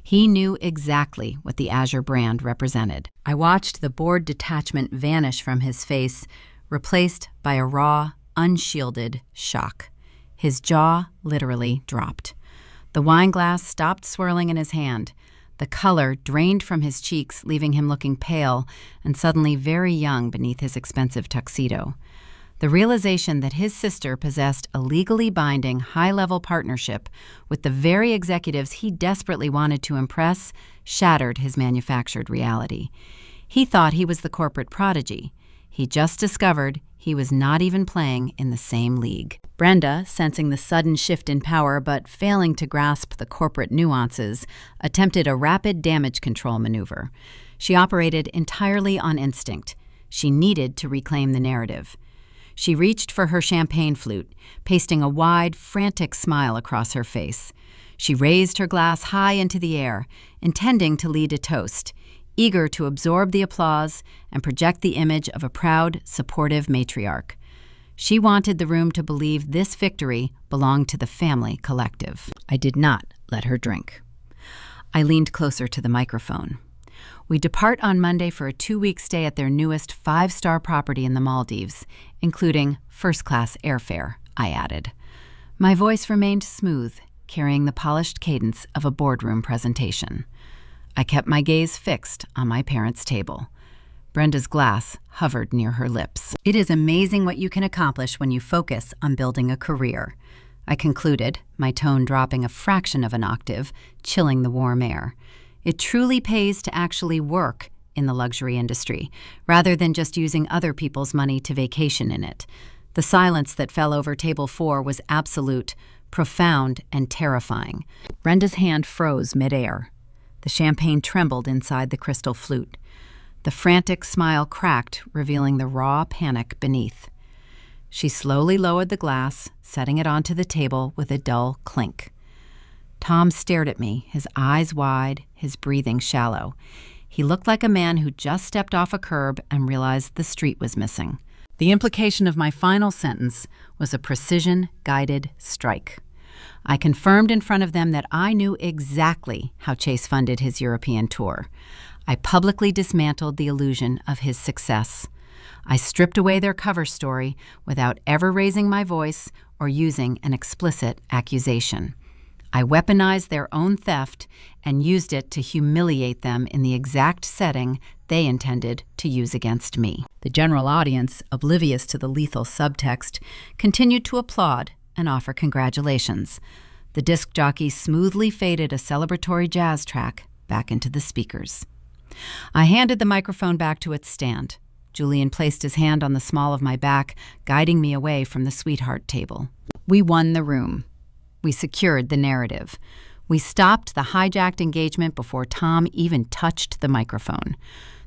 He knew exactly what the Azure brand represented. I watched the bored detachment vanish from his face, replaced by a raw, unshielded shock. His jaw literally dropped. The wine glass stopped swirling in his hand. The color drained from his cheeks, leaving him looking pale and suddenly very young beneath his expensive tuxedo. The realization that his sister possessed a legally binding, high-level partnership with the very executives he desperately wanted to impress shattered his manufactured reality. He thought he was the corporate prodigy. He just discovered he was not even playing in the same league. Brenda, sensing the sudden shift in power but failing to grasp the corporate nuances, attempted a rapid damage control maneuver. She operated entirely on instinct. She needed to reclaim the narrative. She reached for her champagne flute, pasting a wide, frantic smile across her face. She raised her glass high into the air, intending to lead a toast, eager to absorb the applause and project the image of a proud, supportive matriarch. She wanted the room to believe this victory belonged to the family collective. I did not let her drink. I leaned closer to the microphone. We depart on Monday for a 2-week stay at their newest 5-star property in the Maldives, including first-class airfare, I added. My voice remained smooth, carrying the polished cadence of a boardroom presentation. I kept my gaze fixed on my parents' table. Brenda's glass hovered near her lips. It is amazing what you can accomplish when you focus on building a career, I concluded, my tone dropping a fraction of an octave, chilling the warm air. It truly pays to actually work in the luxury industry, rather than just using other people's money to vacation in it. The silence that fell over table 4 was absolute, profound, and terrifying. Brenda's hand froze midair. The champagne trembled inside the crystal flute. The frantic smile cracked, revealing the raw panic beneath. She slowly lowered the glass, setting it onto the table with a dull clink. Tom stared at me, his eyes wide, his breathing shallow. He looked like a man who just stepped off a curb and realized the street was missing. The implication of my final sentence was a precision-guided strike. I confirmed in front of them that I knew exactly how Chase funded his European tour. I publicly dismantled the illusion of his success. I stripped away their cover story without ever raising my voice or using an explicit accusation. I weaponized their own theft and used it to humiliate them in the exact setting they intended to use against me. The general audience, oblivious to the lethal subtext, continued to applaud and offer congratulations. The disc jockey smoothly faded a celebratory jazz track back into the speakers. I handed the microphone back to its stand. Julian placed his hand on the small of my back, guiding me away from the sweetheart table. We won the room. We secured the narrative. We stopped the hijacked engagement before Tom even touched the microphone.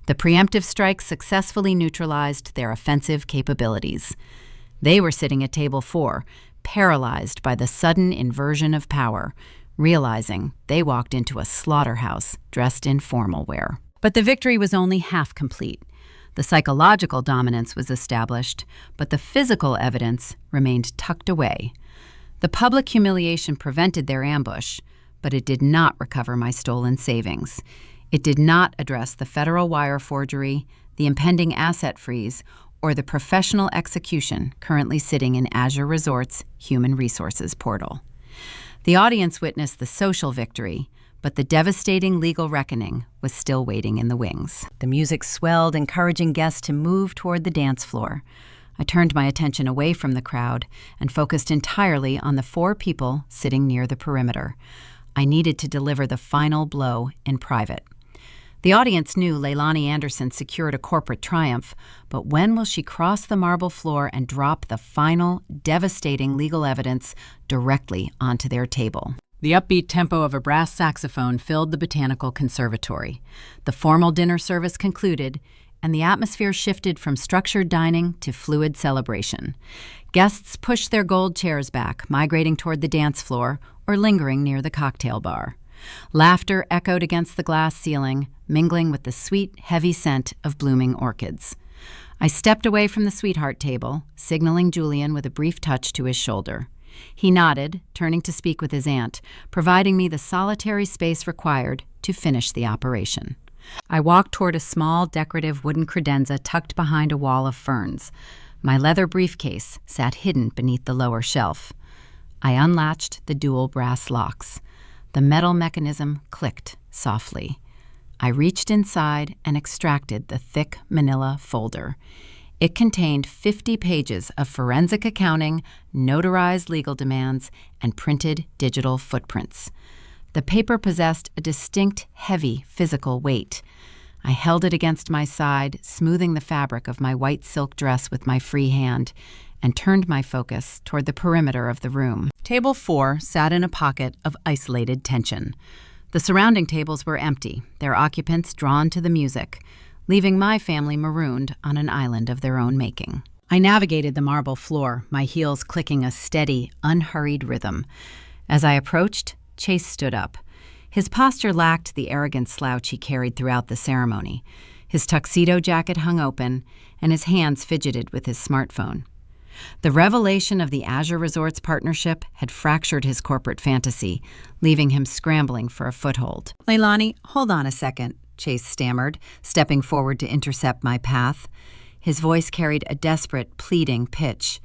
The preemptive strike successfully neutralized their offensive capabilities. They were sitting at table 4, paralyzed by the sudden inversion of power, realizing they walked into a slaughterhouse dressed in formal wear. But the victory was only half complete. The psychological dominance was established, but the physical evidence remained tucked away. The public humiliation prevented their ambush, but it did not recover my stolen savings. It did not address the federal wire forgery, the impending asset freeze, or the professional execution currently sitting in Azure Resorts' Human Resources portal. The audience witnessed the social victory, but the devastating legal reckoning was still waiting in the wings. The music swelled, encouraging guests to move toward the dance floor. I turned my attention away from the crowd and focused entirely on the 4 people sitting near the perimeter. I needed to deliver the final blow in private. The audience knew Leilani Anderson secured a corporate triumph, but when will she cross the marble floor and drop the final, devastating legal evidence directly onto their table? The upbeat tempo of a brass saxophone filled the Botanical Conservatory. The formal dinner service concluded, and the atmosphere shifted from structured dining to fluid celebration. Guests pushed their gold chairs back, migrating toward the dance floor or lingering near the cocktail bar. Laughter echoed against the glass ceiling, mingling with the sweet, heavy scent of blooming orchids. I stepped away from the sweetheart table, signaling Julian with a brief touch to his shoulder. He nodded, turning to speak with his aunt, providing me the solitary space required to finish the operation. I walked toward a small, decorative wooden credenza tucked behind a wall of ferns. My leather briefcase sat hidden beneath the lower shelf. I unlatched the dual brass locks. The metal mechanism clicked softly. I reached inside and extracted the thick manila folder. It contained 50 pages of forensic accounting, notarized legal demands, and printed digital footprints. The paper possessed a distinct, heavy physical weight. I held it against my side, smoothing the fabric of my white silk dress with my free hand, and turned my focus toward the perimeter of the room. Table 4 sat in a pocket of isolated tension. The surrounding tables were empty, their occupants drawn to the music, leaving my family marooned on an island of their own making. I navigated the marble floor, my heels clicking a steady, unhurried rhythm. As I approached, Chase stood up. His posture lacked the arrogant slouch he carried throughout the ceremony. His tuxedo jacket hung open, and his hands fidgeted with his smartphone. The revelation of the Azure Resorts partnership had fractured his corporate fantasy, leaving him scrambling for a foothold. "Leilani, hold on a second," Chase stammered, stepping forward to intercept my path. His voice carried a desperate, pleading pitch.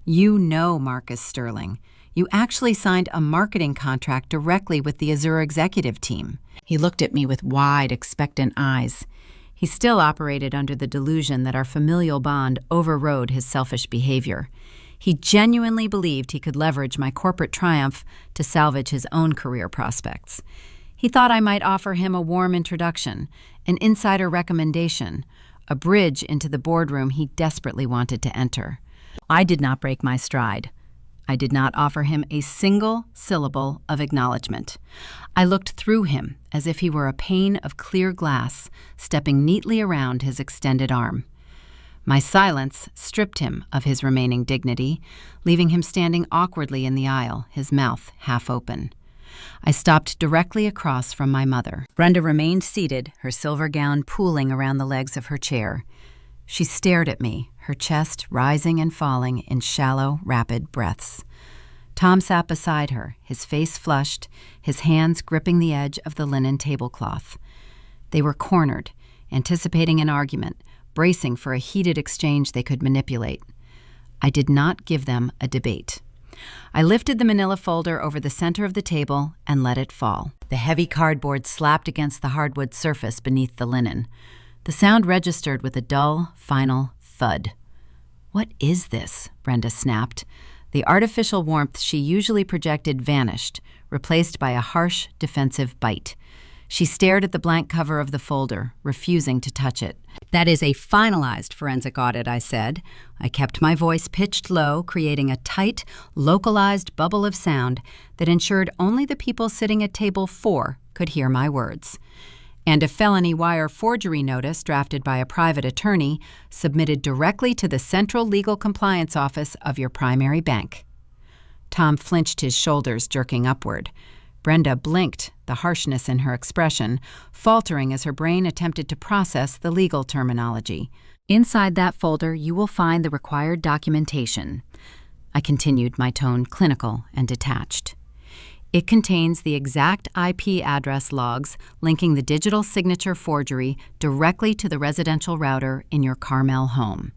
"You know Marcus Sterling. You actually signed a marketing contract directly with the Azure executive team." He looked at me with wide, expectant eyes. He still operated under the delusion that our familial bond overrode his selfish behavior. He genuinely believed he could leverage my corporate triumph to salvage his own career prospects. He thought I might offer him a warm introduction, an insider recommendation, a bridge into the boardroom he desperately wanted to enter. I did not break my stride. I did not offer him a single syllable of acknowledgement. I looked through him as if he were a pane of clear glass, stepping neatly around his extended arm. My silence stripped him of his remaining dignity, leaving him standing awkwardly in the aisle, his mouth half open. I stopped directly across from my mother. Brenda remained seated, her silver gown pooling around the legs of her chair. She stared at me, her chest rising and falling in shallow, rapid breaths. Tom sat beside her, his face flushed, his hands gripping the edge of the linen tablecloth. They were cornered, anticipating an argument, bracing for a heated exchange they could manipulate. I did not give them a debate. I lifted the manila folder over the center of the table and let it fall. The heavy cardboard slapped against the hardwood surface beneath the linen. The sound registered with a dull, final thud. "What is this?" Brenda snapped. The artificial warmth she usually projected vanished, replaced by a harsh, defensive bite. She stared at the blank cover of the folder, refusing to touch it. "That is a finalized forensic audit," I said. I kept my voice pitched low, creating a tight, localized bubble of sound that ensured only the people sitting at table 4 could hear my words. "And a felony wire forgery notice drafted by a private attorney submitted directly to the Central Legal Compliance Office of your primary bank." Tom flinched his shoulders, jerking upward. Brenda blinked, the harshness in her expression, faltering as her brain attempted to process the legal terminology. "Inside that folder, you will find the required documentation." I continued, my tone clinical and detached. "It contains the exact IP address logs linking the digital signature forgery directly to the residential router in your Carmel home.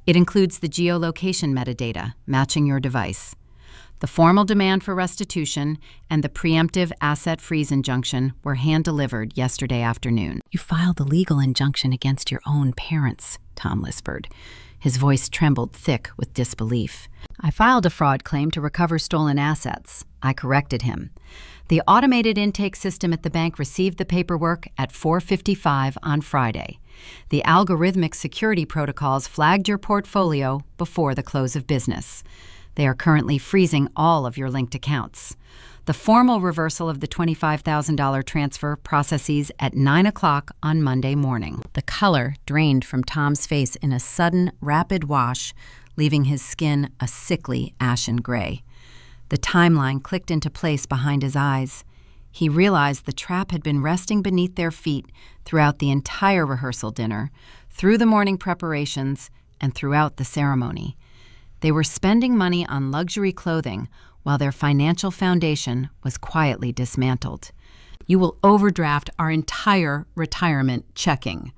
It includes the geolocation metadata matching your device. The formal demand for restitution and the preemptive asset freeze injunction were hand-delivered yesterday afternoon." "You filed the legal injunction against your own parents," Tom whispered. His voice trembled thick with disbelief. "I filed a fraud claim to recover stolen assets," I corrected him. "The automated intake system at the bank received the paperwork at 4:55 on Friday. The algorithmic security protocols flagged your portfolio before the close of business. They are currently freezing all of your linked accounts. The formal reversal of the $25,000 transfer processes at 9 o'clock on Monday morning." The color drained from Tom's face in a sudden, rapid wash, leaving his skin a sickly ashen gray. The timeline clicked into place behind his eyes. He realized the trap had been resting beneath their feet throughout the entire rehearsal dinner, through the morning preparations, and throughout the ceremony. They were spending money on luxury clothing while their financial foundation was quietly dismantled. "You will overdraft our entire retirement checking,"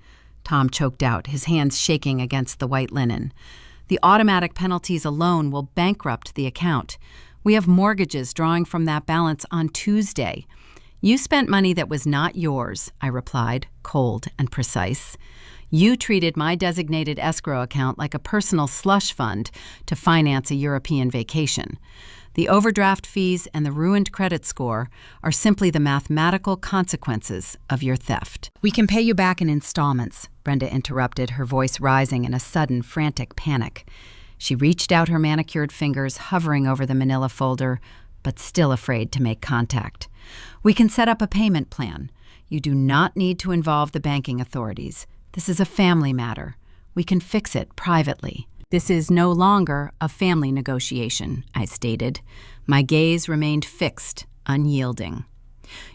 Tom choked out, his hands shaking against the white linen. "The automatic penalties alone will bankrupt the account. We have mortgages drawing from that balance on Tuesday." "You spent money that was not yours," I replied, cold and precise. "You treated my designated escrow account like a personal slush fund to finance a European vacation. The overdraft fees and the ruined credit score are simply the mathematical consequences of your theft." "We can pay you back in installments," Brenda interrupted, her voice rising in a sudden, frantic panic. She reached out her manicured fingers, hovering over the manila folder, but still afraid to make contact. "We can set up a payment plan. You do not need to involve the banking authorities. This is a family matter. We can fix it privately." "This is no longer a family negotiation," I stated. My gaze remained fixed, unyielding.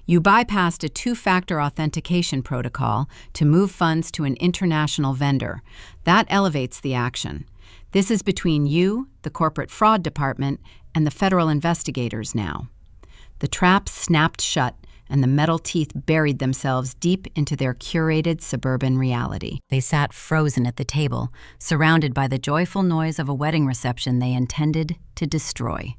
"You bypassed a 2-factor authentication protocol to move funds to an international vendor. That elevates the action. This is between you, the corporate fraud department, and the federal investigators now." The trap snapped shut, and the metal teeth buried themselves deep into their curated suburban reality. They sat frozen at the table, surrounded by the joyful noise of a wedding reception they intended to destroy.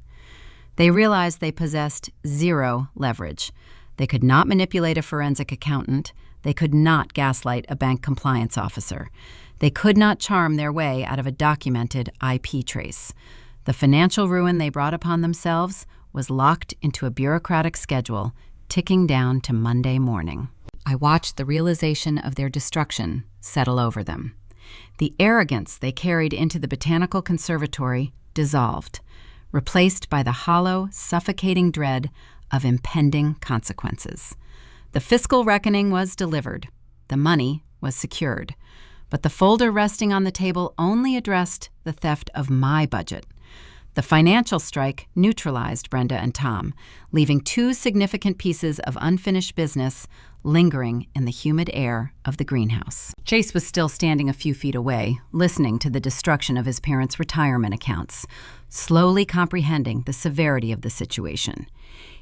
They realized they possessed zero leverage. They could not manipulate a forensic accountant. They could not gaslight a bank compliance officer. They could not charm their way out of a documented IP trace. The financial ruin they brought upon themselves was locked into a bureaucratic schedule, ticking down to Monday morning. I watched the realization of their destruction settle over them. The arrogance they carried into the Botanical Conservatory dissolved, replaced by the hollow, suffocating dread of impending consequences. The fiscal reckoning was delivered. The money was secured. But the folder resting on the table only addressed the theft of my budget. The financial strike neutralized Brenda and Tom, leaving 2 significant pieces of unfinished business lingering in the humid air of the greenhouse. Chase was still standing a few feet away, listening to the destruction of his parents' retirement accounts, slowly comprehending the severity of the situation.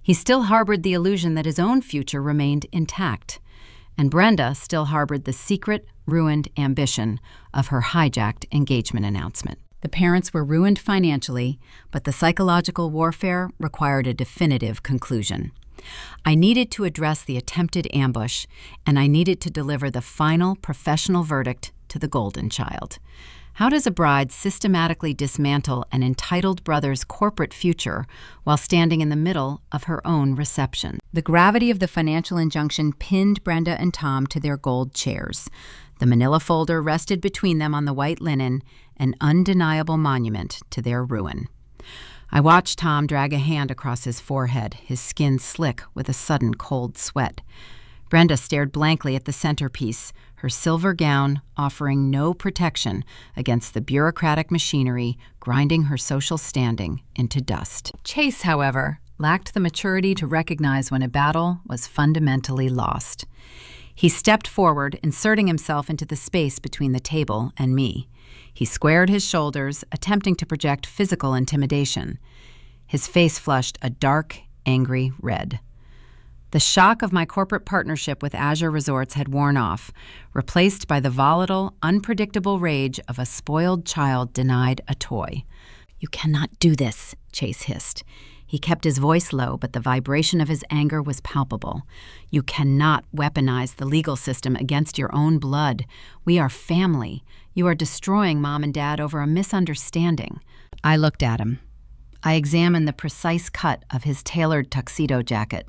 He still harbored the illusion that his own future remained intact, and Brenda still harbored the secret, ruined ambition of her hijacked engagement announcement. The parents were ruined financially, but the psychological warfare required a definitive conclusion. I needed to address the attempted ambush, and I needed to deliver the final professional verdict to the golden child. How does a bride systematically dismantle an entitled brother's corporate future while standing in the middle of her own reception? The gravity of the financial injunction pinned Brenda and Tom to their gold chairs. The manila folder rested between them on the white linen, an undeniable monument to their ruin. I watched Tom drag a hand across his forehead, his skin slick with a sudden cold sweat. Brenda stared blankly at the centerpiece, her silver gown offering no protection against the bureaucratic machinery grinding her social standing into dust. Chase, however, lacked the maturity to recognize when a battle was fundamentally lost. He stepped forward, inserting himself into the space between the table and me. He squared his shoulders, attempting to project physical intimidation. His face flushed a dark, angry red. The shock of my corporate partnership with Azure Resorts had worn off, replaced by the volatile, unpredictable rage of a spoiled child denied a toy. "You cannot do this," Chase hissed. He kept his voice low, but the vibration of his anger was palpable. "You cannot weaponize the legal system against your own blood. We are family. You are destroying Mom and Dad over a misunderstanding." I looked at him. I examined the precise cut of his tailored tuxedo jacket.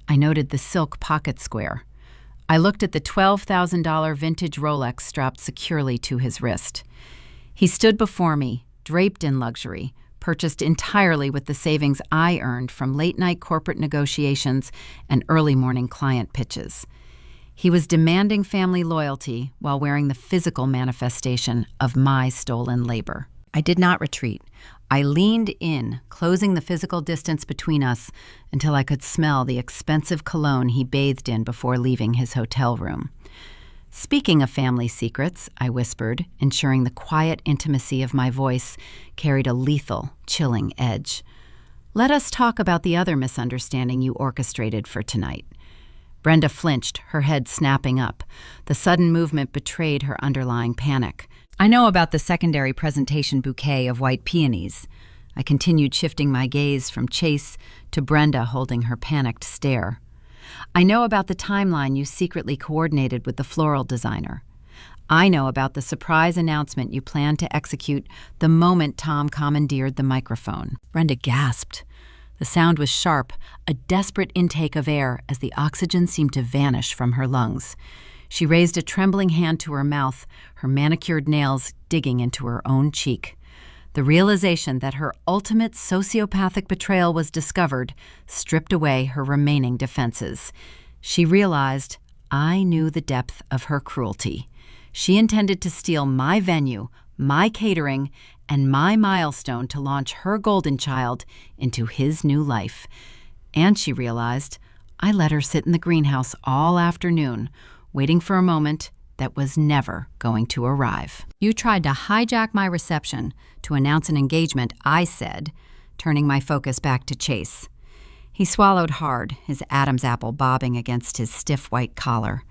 I noted the silk pocket square. I looked at the $12,000 vintage Rolex strapped securely to his wrist. He stood before me, draped in luxury, purchased entirely with the savings I earned from late-night corporate negotiations and early morning client pitches. He was demanding family loyalty while wearing the physical manifestation of my stolen labor. I did not retreat. I leaned in, closing the physical distance between us until I could smell the expensive cologne he bathed in before leaving his hotel room. "Speaking of family secrets," I whispered, ensuring the quiet intimacy of my voice carried a lethal, chilling edge. "Let us talk about the other misunderstanding you orchestrated for tonight." Brenda flinched, her head snapping up. The sudden movement betrayed her underlying panic. "I know about the secondary presentation bouquet of white peonies." I continued shifting my gaze from Chase to Brenda holding her panicked stare. "I know about the timeline you secretly coordinated with the floral designer. I know about the surprise announcement you planned to execute the moment Tom commandeered the microphone." Brenda gasped. The sound was sharp, a desperate intake of air as the oxygen seemed to vanish from her lungs. She raised a trembling hand to her mouth, her manicured nails digging into her own cheek. The realization that her ultimate sociopathic betrayal was discovered stripped away her remaining defenses. She realized I knew the depth of her cruelty. She intended to steal my venue, my catering, and my milestone to launch her golden child into his new life. And she realized I let her sit in the greenhouse all afternoon, waiting for a moment that was never going to arrive. "You tried to hijack my reception to announce an engagement," I said, turning my focus back to Chase. He swallowed hard, his Adam's apple bobbing against his stiff white collar.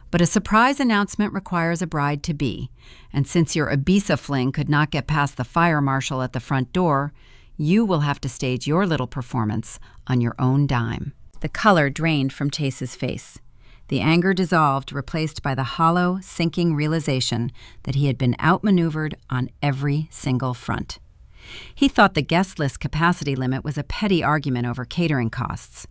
"But a surprise announcement requires a bride-to-be, and since your Ibiza fling could not get past the fire marshal at the front door, you will have to stage your little performance on your own dime." The color drained from Chase's face. The anger dissolved, replaced by the hollow, sinking realization that he had been outmaneuvered on every single front. He thought the guest list capacity limit was a petty argument over catering costs.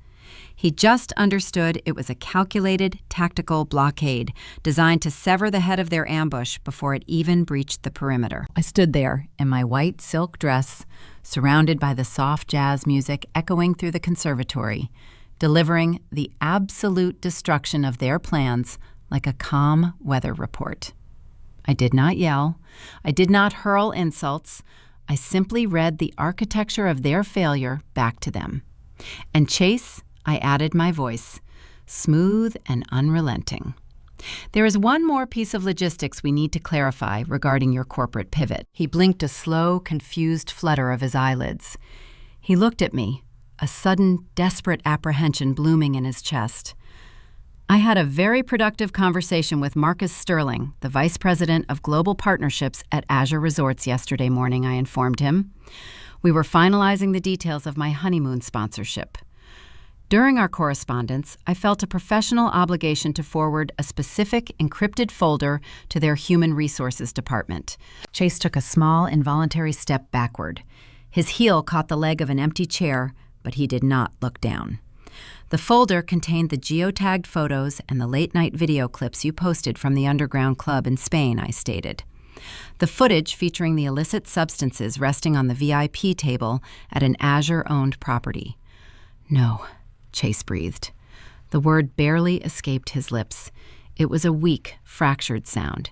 He just understood it was a calculated, tactical blockade designed to sever the head of their ambush before it even breached the perimeter. I stood there in my white silk dress, surrounded by the soft jazz music echoing through the conservatory, delivering the absolute destruction of their plans like a calm weather report. I did not yell. I did not hurl insults. I simply read the architecture of their failure back to them. And Chase, I added my voice, smooth and unrelenting. "There is one more piece of logistics we need to clarify regarding your corporate pivot." He blinked a slow, confused flutter of his eyelids. He looked at me, a sudden, desperate apprehension blooming in his chest. "I had a very productive conversation with Marcus Sterling, the Vice President of Global Partnerships at Azure Resorts yesterday morning," I informed him. "We were finalizing the details of my honeymoon sponsorship. During our correspondence, I felt a professional obligation to forward a specific encrypted folder to their Human Resources Department. Chase took a small, involuntary step backward. His heel caught the leg of an empty chair, but he did not look down. The folder contained the geotagged photos and the late-night video clips you posted from the underground club in Spain, I stated. The footage featuring the illicit substances resting on the VIP table at an Azure-owned property. No. Chase breathed. The word barely escaped his lips. It was a weak, fractured sound.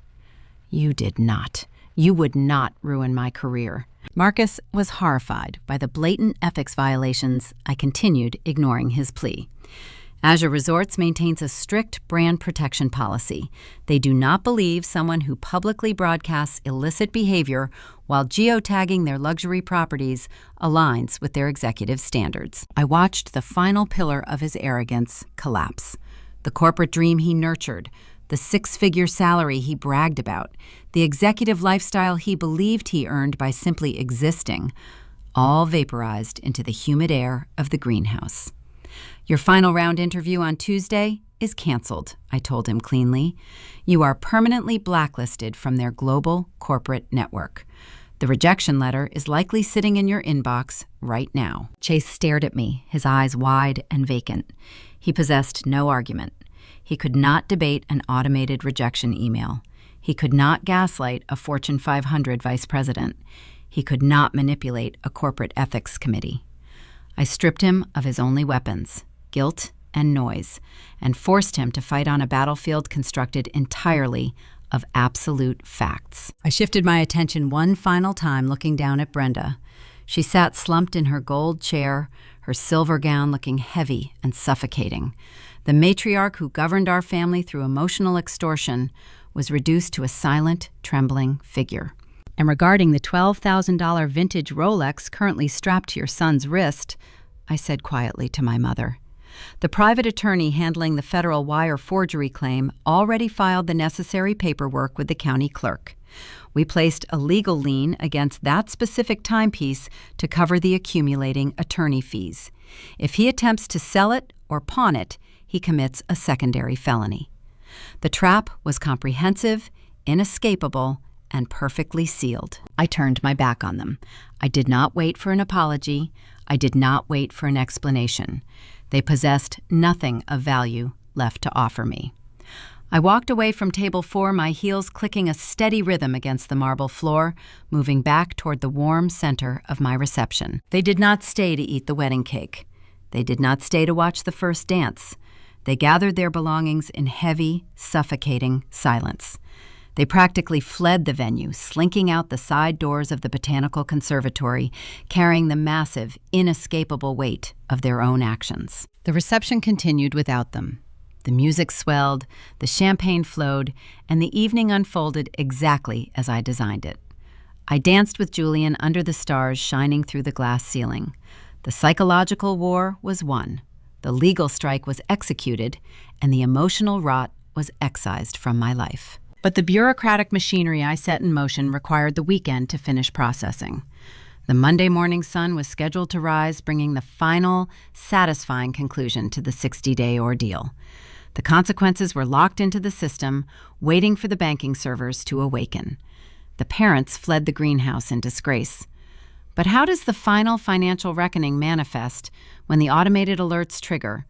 You did not. You would not ruin my career. Marcus was horrified by the blatant ethics violations. I continued, ignoring his plea. Azure Resorts maintains a strict brand protection policy. They do not believe someone who publicly broadcasts illicit behavior while geotagging their luxury properties aligns with their executive standards. I watched the final pillar of his arrogance collapse. The corporate dream he nurtured, the six-figure salary he bragged about, the executive lifestyle he believed he earned by simply existing, all vaporized into the humid air of the greenhouse. Your final round interview on Tuesday is canceled, I told him cleanly. You are permanently blacklisted from their global corporate network. The rejection letter is likely sitting in your inbox right now. Chase stared at me, his eyes wide and vacant. He possessed no argument. He could not debate an automated rejection email. He could not gaslight a Fortune 500 vice president. He could not manipulate a corporate ethics committee. I stripped him of his only weapons, guilt and noise, and forced him to fight on a battlefield constructed entirely of absolute facts. I shifted my attention one final time, looking down at Brenda. She sat slumped in her gold chair, her silver gown looking heavy and suffocating. The matriarch who governed our family through emotional extortion was reduced to a silent, trembling figure. And regarding the $12,000 vintage Rolex currently strapped to your son's wrist, I said quietly to my mother, the private attorney handling the federal wire forgery claim already filed the necessary paperwork with the county clerk. We placed a legal lien against that specific timepiece to cover the accumulating attorney fees. If he attempts to sell it or pawn it, he commits a secondary felony. The trap was comprehensive, inescapable, and perfectly sealed. I turned my back on them. I did not wait for an apology. I did not wait for an explanation. They possessed nothing of value left to offer me. I walked away from table 4, my heels clicking a steady rhythm against the marble floor, moving back toward the warm center of my reception. They did not stay to eat the wedding cake. They did not stay to watch the first dance. They gathered their belongings in heavy, suffocating silence. They practically fled the venue, slinking out the side doors of the Botanical Conservatory, carrying the massive, inescapable weight of their own actions. The reception continued without them. The music swelled, the champagne flowed, and the evening unfolded exactly as I designed it. I danced with Julian under the stars shining through the glass ceiling. The psychological war was won. The legal strike was executed, and the emotional rot was excised from my life. But the bureaucratic machinery I set in motion required the weekend to finish processing. The Monday morning sun was scheduled to rise, bringing the final, satisfying conclusion to the 60-day ordeal. The consequences were locked into the system, waiting for the banking servers to awaken. The parents fled the greenhouse in disgrace. But how does the final financial reckoning manifest when the automated alerts trigger?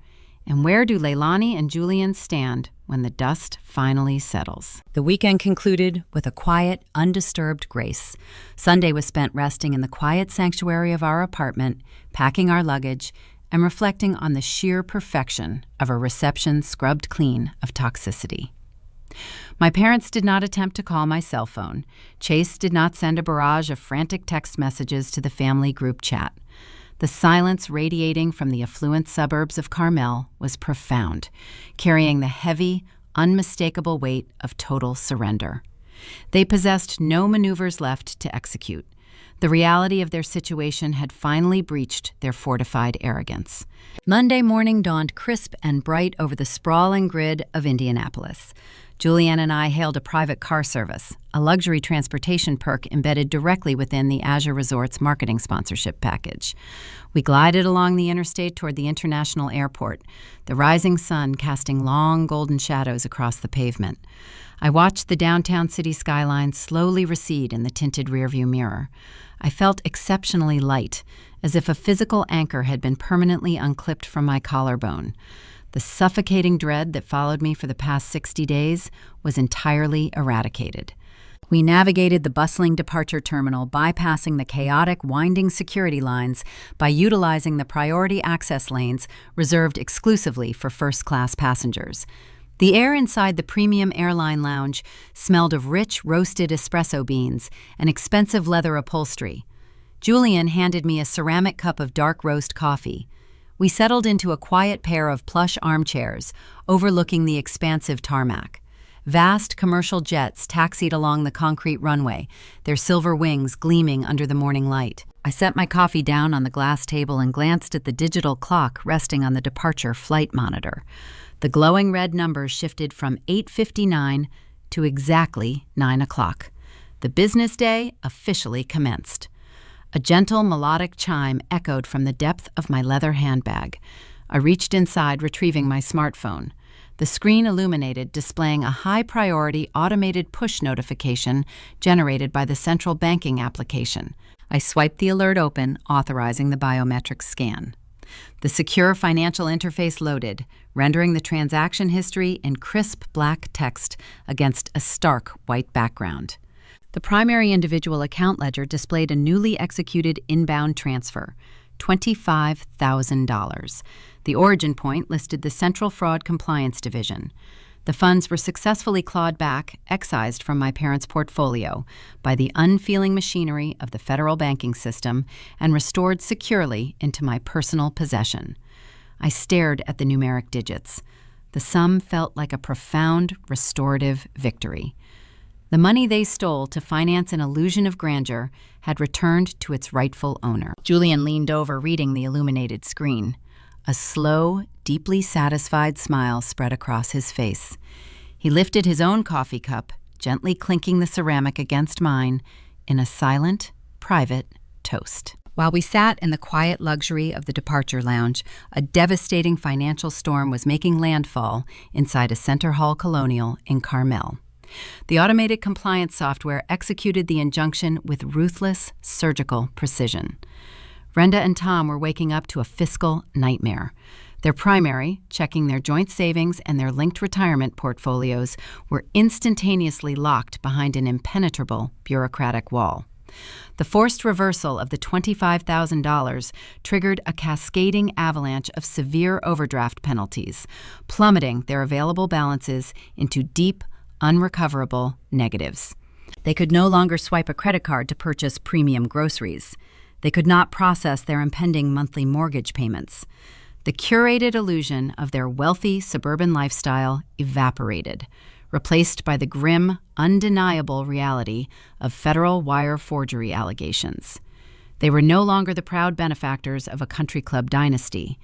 And where do Leilani and Julian stand when the dust finally settles? The weekend concluded with a quiet, undisturbed grace. Sunday was spent resting in the quiet sanctuary of our apartment, packing our luggage, and reflecting on the sheer perfection of a reception scrubbed clean of toxicity. My parents did not attempt to call my cell phone. Chase did not send a barrage of frantic text messages to the family group chat. The silence radiating from the affluent suburbs of Carmel was profound, carrying the heavy, unmistakable weight of total surrender. They possessed no maneuvers left to execute. The reality of their situation had finally breached their fortified arrogance. Monday morning dawned crisp and bright over the sprawling grid of Indianapolis. Julianne and I hailed a private car service, a luxury transportation perk embedded directly within the Azure Resorts marketing sponsorship package. We glided along the interstate toward the international airport, the rising sun casting long golden shadows across the pavement. I watched the downtown city skyline slowly recede in the tinted rearview mirror. I felt exceptionally light, as if a physical anchor had been permanently unclipped from my collarbone. The suffocating dread that followed me for the past 60 days was entirely eradicated. We navigated the bustling departure terminal, bypassing the chaotic, winding security lines by utilizing the priority access lanes reserved exclusively for first-class passengers. The air inside the premium airline lounge smelled of rich, roasted espresso beans and expensive leather upholstery. Julian handed me a ceramic cup of dark roast coffee. We settled into a quiet pair of plush armchairs overlooking the expansive tarmac. Vast commercial jets taxied along the concrete runway, their silver wings gleaming under the morning light. I set my coffee down on the glass table and glanced at the digital clock resting on the departure flight monitor. The glowing red numbers shifted from 8:59 to exactly 9 o'clock. The business day officially commenced. A gentle, melodic chime echoed from the depth of my leather handbag. I reached inside, retrieving my smartphone. The screen illuminated, displaying a high-priority automated push notification generated by the central banking application. I swiped the alert open, authorizing the biometric scan. The secure financial interface loaded, rendering the transaction history in crisp black text against a stark white background. The primary individual account ledger displayed a newly executed inbound transfer, $25,000. The origin point listed the Central Fraud Compliance Division. The funds were successfully clawed back, excised from my parents' portfolio by the unfeeling machinery of the federal banking system, and restored securely into my personal possession. I stared at the numeric digits. The sum felt like a profound restorative victory. The money they stole to finance an illusion of grandeur had returned to its rightful owner. Julian leaned over, reading the illuminated screen. A slow, deeply satisfied smile spread across his face. He lifted his own coffee cup, gently clinking the ceramic against mine in a silent, private toast. While we sat in the quiet luxury of the departure lounge, a devastating financial storm was making landfall inside a Center Hall Colonial in Carmel. The automated compliance software executed the injunction with ruthless, surgical precision. Brenda and Tom were waking up to a fiscal nightmare. Their primary, checking their joint savings and their linked retirement portfolios, were instantaneously locked behind an impenetrable bureaucratic wall. The forced reversal of the $25,000 triggered a cascading avalanche of severe overdraft penalties, plummeting their available balances into deep, unrecoverable negatives. They could no longer swipe a credit card to purchase premium groceries. They could not process their impending monthly mortgage payments. The curated illusion of their wealthy suburban lifestyle evaporated, replaced by the grim, undeniable reality of federal wire forgery allegations. They were no longer the proud benefactors of a country club dynasty.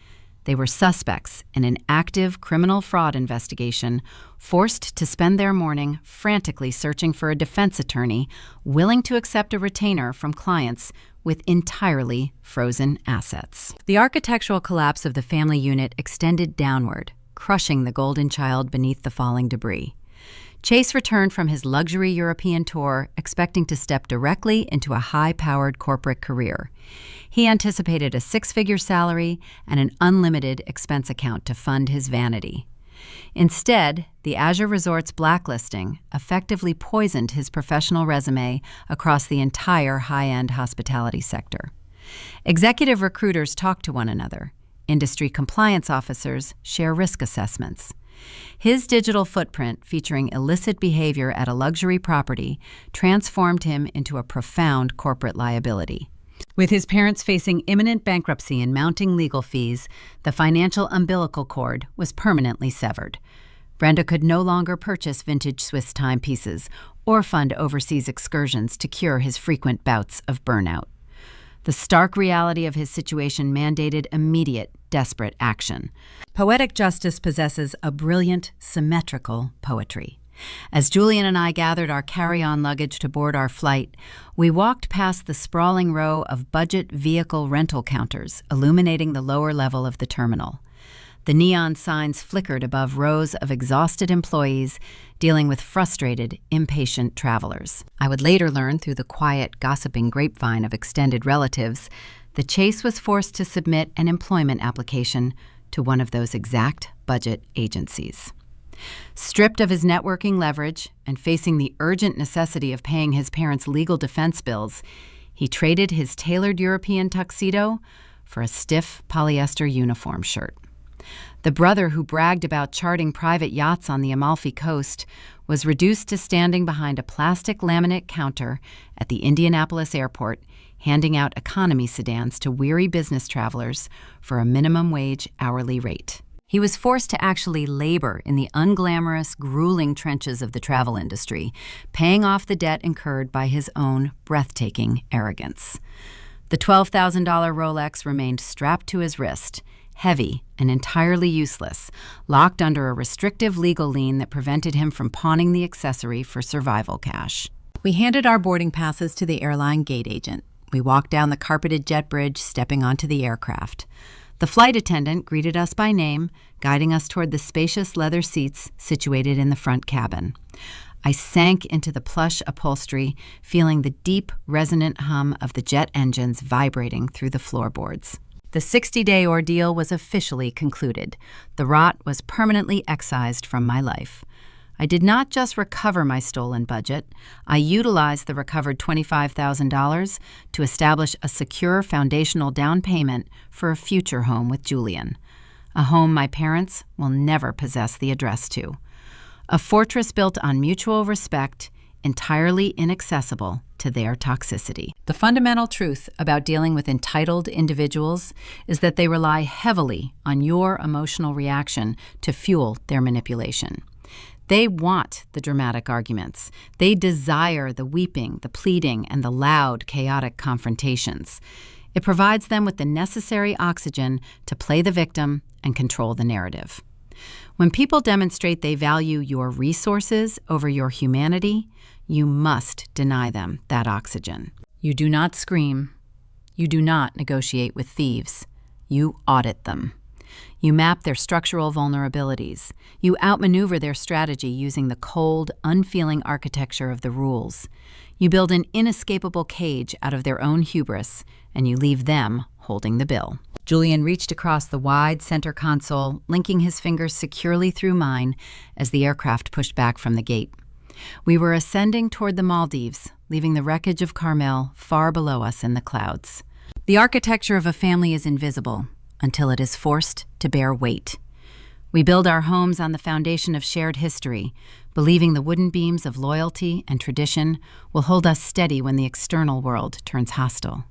They were suspects in an active criminal fraud investigation, forced to spend their morning frantically searching for a defense attorney willing to accept a retainer from clients with entirely frozen assets. The architectural collapse of the family unit extended downward, crushing the golden child beneath the falling debris. Chase returned from his luxury European tour expecting to step directly into a high-powered corporate career. He anticipated a six-figure salary and an unlimited expense account to fund his vanity. Instead, the Azure Resorts blacklisting effectively poisoned his professional resume across the entire high-end hospitality sector. Executive recruiters talk to one another. Industry compliance officers share risk assessments. His digital footprint, featuring illicit behavior at a luxury property, transformed him into a profound corporate liability. With his parents facing imminent bankruptcy and mounting legal fees, the financial umbilical cord was permanently severed. Brenda could no longer purchase vintage Swiss timepieces or fund overseas excursions to cure his frequent bouts of burnout. The stark reality of his situation mandated immediate, desperate action. Poetic justice possesses a brilliant, symmetrical poetry. As Julian and I gathered our carry-on luggage to board our flight, we walked past the sprawling row of budget vehicle rental counters illuminating the lower level of the terminal. The neon signs flickered above rows of exhausted employees dealing with frustrated, impatient travelers. I would later learn through the quiet, gossiping grapevine of extended relatives that Chase was forced to submit an employment application to one of those exact budget agencies. Stripped of his networking leverage and facing the urgent necessity of paying his parents' legal defense bills, he traded his tailored European tuxedo for a stiff polyester uniform shirt. The brother who bragged about charting private yachts on the Amalfi Coast was reduced to standing behind a plastic laminate counter at the Indianapolis airport, handing out economy sedans to weary business travelers for a minimum wage hourly rate. He was forced to actually labor in the unglamorous, grueling trenches of the travel industry, paying off the debt incurred by his own breathtaking arrogance. The $12,000 Rolex remained strapped to his wrist, heavy and entirely useless, locked under a restrictive legal lien that prevented him from pawning the accessory for survival cash. We handed our boarding passes to the airline gate agent. We walked down the carpeted jet bridge, stepping onto the aircraft. The flight attendant greeted us by name, guiding us toward the spacious leather seats situated in the front cabin. I sank into the plush upholstery, feeling the deep, resonant hum of the jet engines vibrating through the floorboards. The 60-day ordeal was officially concluded. The rot was permanently excised from my life. I did not just recover my stolen budget. I utilized the recovered $25,000 to establish a secure foundational down payment for a future home with Julian, a home my parents will never possess the address to. A fortress built on mutual respect, entirely inaccessible to their toxicity. The fundamental truth about dealing with entitled individuals is that they rely heavily on your emotional reaction to fuel their manipulation. They want the dramatic arguments. They desire the weeping, the pleading, and the loud, chaotic confrontations. It provides them with the necessary oxygen to play the victim and control the narrative. When people demonstrate they value your resources over your humanity, you must deny them that oxygen. You do not scream. You do not negotiate with thieves. You audit them. You map their structural vulnerabilities. You outmaneuver their strategy using the cold, unfeeling architecture of the rules. You build an inescapable cage out of their own hubris, and you leave them holding the bill. Julian reached across the wide center console, linking his fingers securely through mine as the aircraft pushed back from the gate. We were ascending toward the Maldives, leaving the wreckage of Carmel far below us in the clouds. The architecture of a family is invisible until it is forced to bear weight. We build our homes on the foundation of shared history, believing the wooden beams of loyalty and tradition will hold us steady when the external world turns hostile.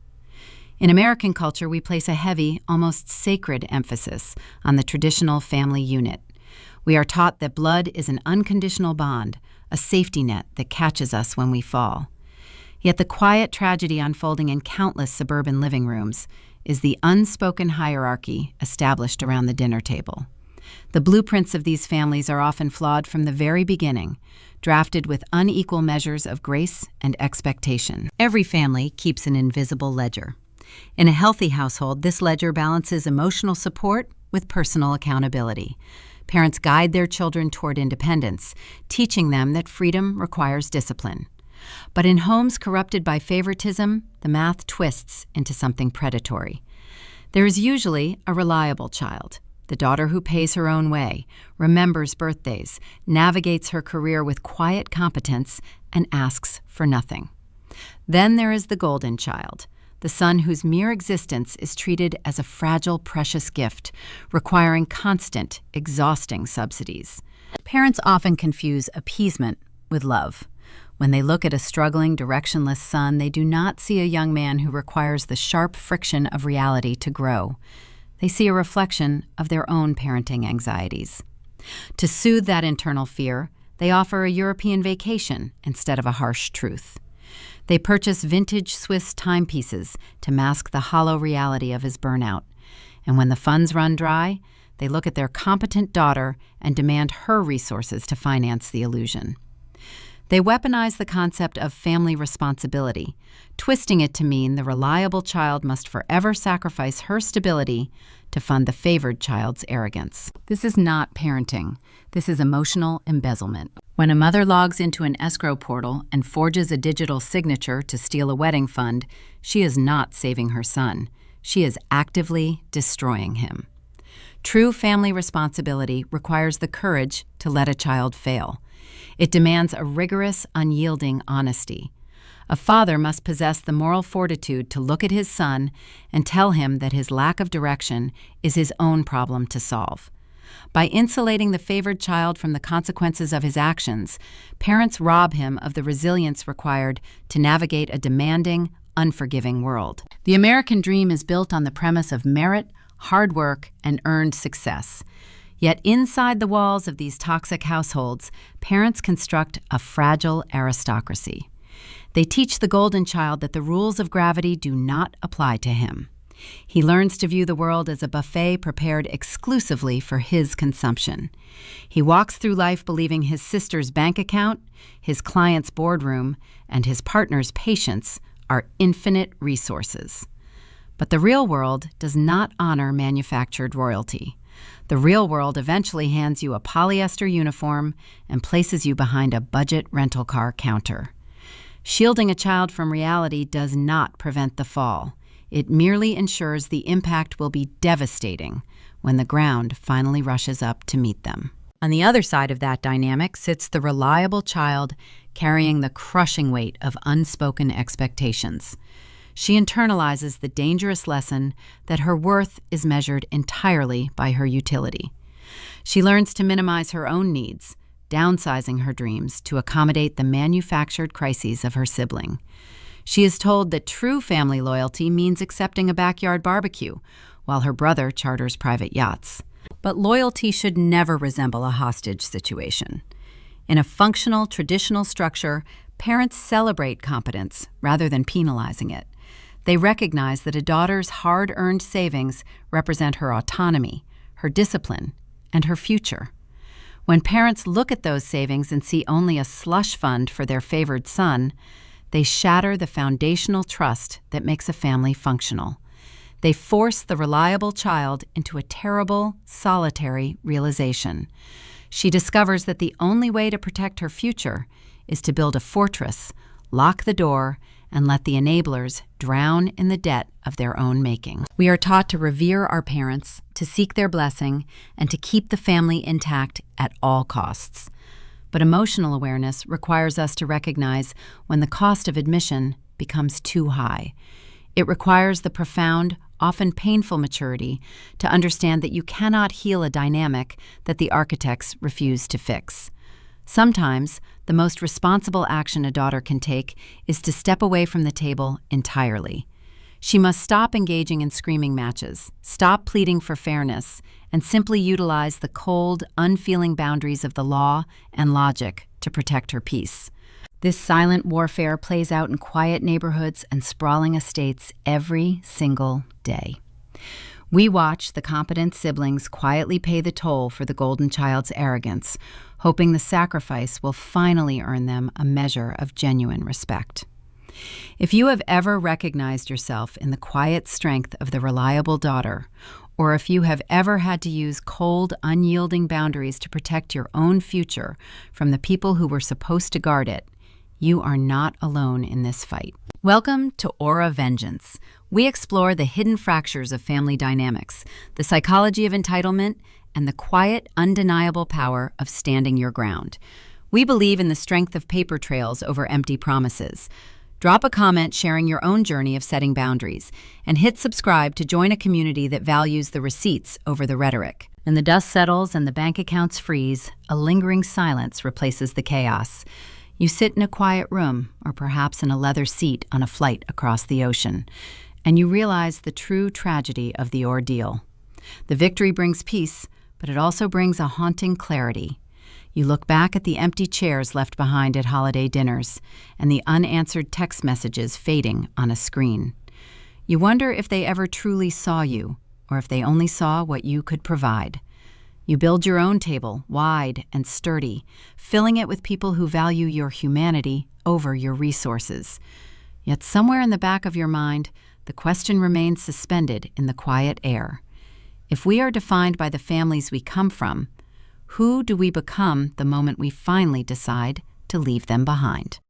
In American culture, we place a heavy, almost sacred emphasis on the traditional family unit. We are taught that blood is an unconditional bond, a safety net that catches us when we fall. Yet the quiet tragedy unfolding in countless suburban living rooms is the unspoken hierarchy established around the dinner table. The blueprints of these families are often flawed from the very beginning, drafted with unequal measures of grace and expectation. Every family keeps an invisible ledger. In a healthy household, this ledger balances emotional support with personal accountability. Parents guide their children toward independence, teaching them that freedom requires discipline. But in homes corrupted by favoritism, the math twists into something predatory. There is usually a reliable child, the daughter who pays her own way, remembers birthdays, navigates her career with quiet competence, and asks for nothing. Then there is the golden child, the son whose mere existence is treated as a fragile, precious gift, requiring constant, exhausting subsidies. Parents often confuse appeasement with love. When they look at a struggling, directionless son, they do not see a young man who requires the sharp friction of reality to grow. They see a reflection of their own parenting anxieties. To soothe that internal fear, they offer a European vacation instead of a harsh truth. They purchase vintage Swiss timepieces to mask the hollow reality of his burnout. And when the funds run dry, they look at their competent daughter and demand her resources to finance the illusion. They weaponize the concept of family responsibility, twisting it to mean the reliable child must forever sacrifice her stability to fund the favored child's arrogance. This is not parenting. This is emotional embezzlement. When a mother logs into an escrow portal and forges a digital signature to steal a wedding fund, she is not saving her son. She is actively destroying him. True family responsibility requires the courage to let a child fail. It demands a rigorous, unyielding honesty. A father must possess the moral fortitude to look at his son and tell him that his lack of direction is his own problem to solve. By insulating the favored child from the consequences of his actions, parents rob him of the resilience required to navigate a demanding, unforgiving world. The American dream is built on the premise of merit, hard work, and earned success. Yet inside the walls of these toxic households, parents construct a fragile aristocracy. They teach the golden child that the rules of gravity do not apply to him. He learns to view the world as a buffet prepared exclusively for his consumption. He walks through life believing his sister's bank account, his client's boardroom, and his partner's patience are infinite resources. But the real world does not honor manufactured royalty. The real world eventually hands you a polyester uniform and places you behind a budget rental car counter. Shielding a child from reality does not prevent the fall. It merely ensures the impact will be devastating when the ground finally rushes up to meet them. On the other side of that dynamic sits the reliable child carrying the crushing weight of unspoken expectations. She internalizes the dangerous lesson that her worth is measured entirely by her utility. She learns to minimize her own needs, downsizing her dreams to accommodate the manufactured crises of her sibling. She is told that true family loyalty means accepting a backyard barbecue, while her brother charters private yachts. But loyalty should never resemble a hostage situation. In a functional, traditional structure, parents celebrate competence rather than penalizing it. They recognize that a daughter's hard-earned savings represent her autonomy, her discipline, and her future. When parents look at those savings and see only a slush fund for their favored son, they shatter the foundational trust that makes a family functional. They force the reliable child into a terrible, solitary realization. She discovers that the only way to protect her future is to build a fortress, lock the door, and let the enablers drown in the debt of their own making. We are taught to revere our parents, to seek their blessing, and to keep the family intact at all costs. But emotional awareness requires us to recognize when the cost of admission becomes too high. It requires the profound, often painful maturity to understand that you cannot heal a dynamic that the architects refuse to fix. Sometimes, the most responsible action a daughter can take is to step away from the table entirely. She must stop engaging in screaming matches, stop pleading for fairness, and simply utilize the cold, unfeeling boundaries of the law and logic to protect her peace. This silent warfare plays out in quiet neighborhoods and sprawling estates every single day. We watch the competent siblings quietly pay the toll for the golden child's arrogance, hoping the sacrifice will finally earn them a measure of genuine respect. If you have ever recognized yourself in the quiet strength of the reliable daughter, or if you have ever had to use cold, unyielding boundaries to protect your own future from the people who were supposed to guard it, you are not alone in this fight. Welcome to Aura Vengeance. We explore the hidden fractures of family dynamics, the psychology of entitlement, and the quiet, undeniable power of standing your ground. We believe in the strength of paper trails over empty promises. Drop a comment sharing your own journey of setting boundaries, and hit subscribe to join a community that values the receipts over the rhetoric. When the dust settles and the bank accounts freeze, a lingering silence replaces the chaos. You sit in a quiet room, or perhaps in a leather seat on a flight across the ocean, and you realize the true tragedy of the ordeal. The victory brings peace, but it also brings a haunting clarity. You look back at the empty chairs left behind at holiday dinners and the unanswered text messages fading on a screen. You wonder if they ever truly saw you, or if they only saw what you could provide. You build your own table, wide and sturdy, filling it with people who value your humanity over your resources. Yet somewhere in the back of your mind, the question remains suspended in the quiet air. If we are defined by the families we come from, who do we become the moment we finally decide to leave them behind?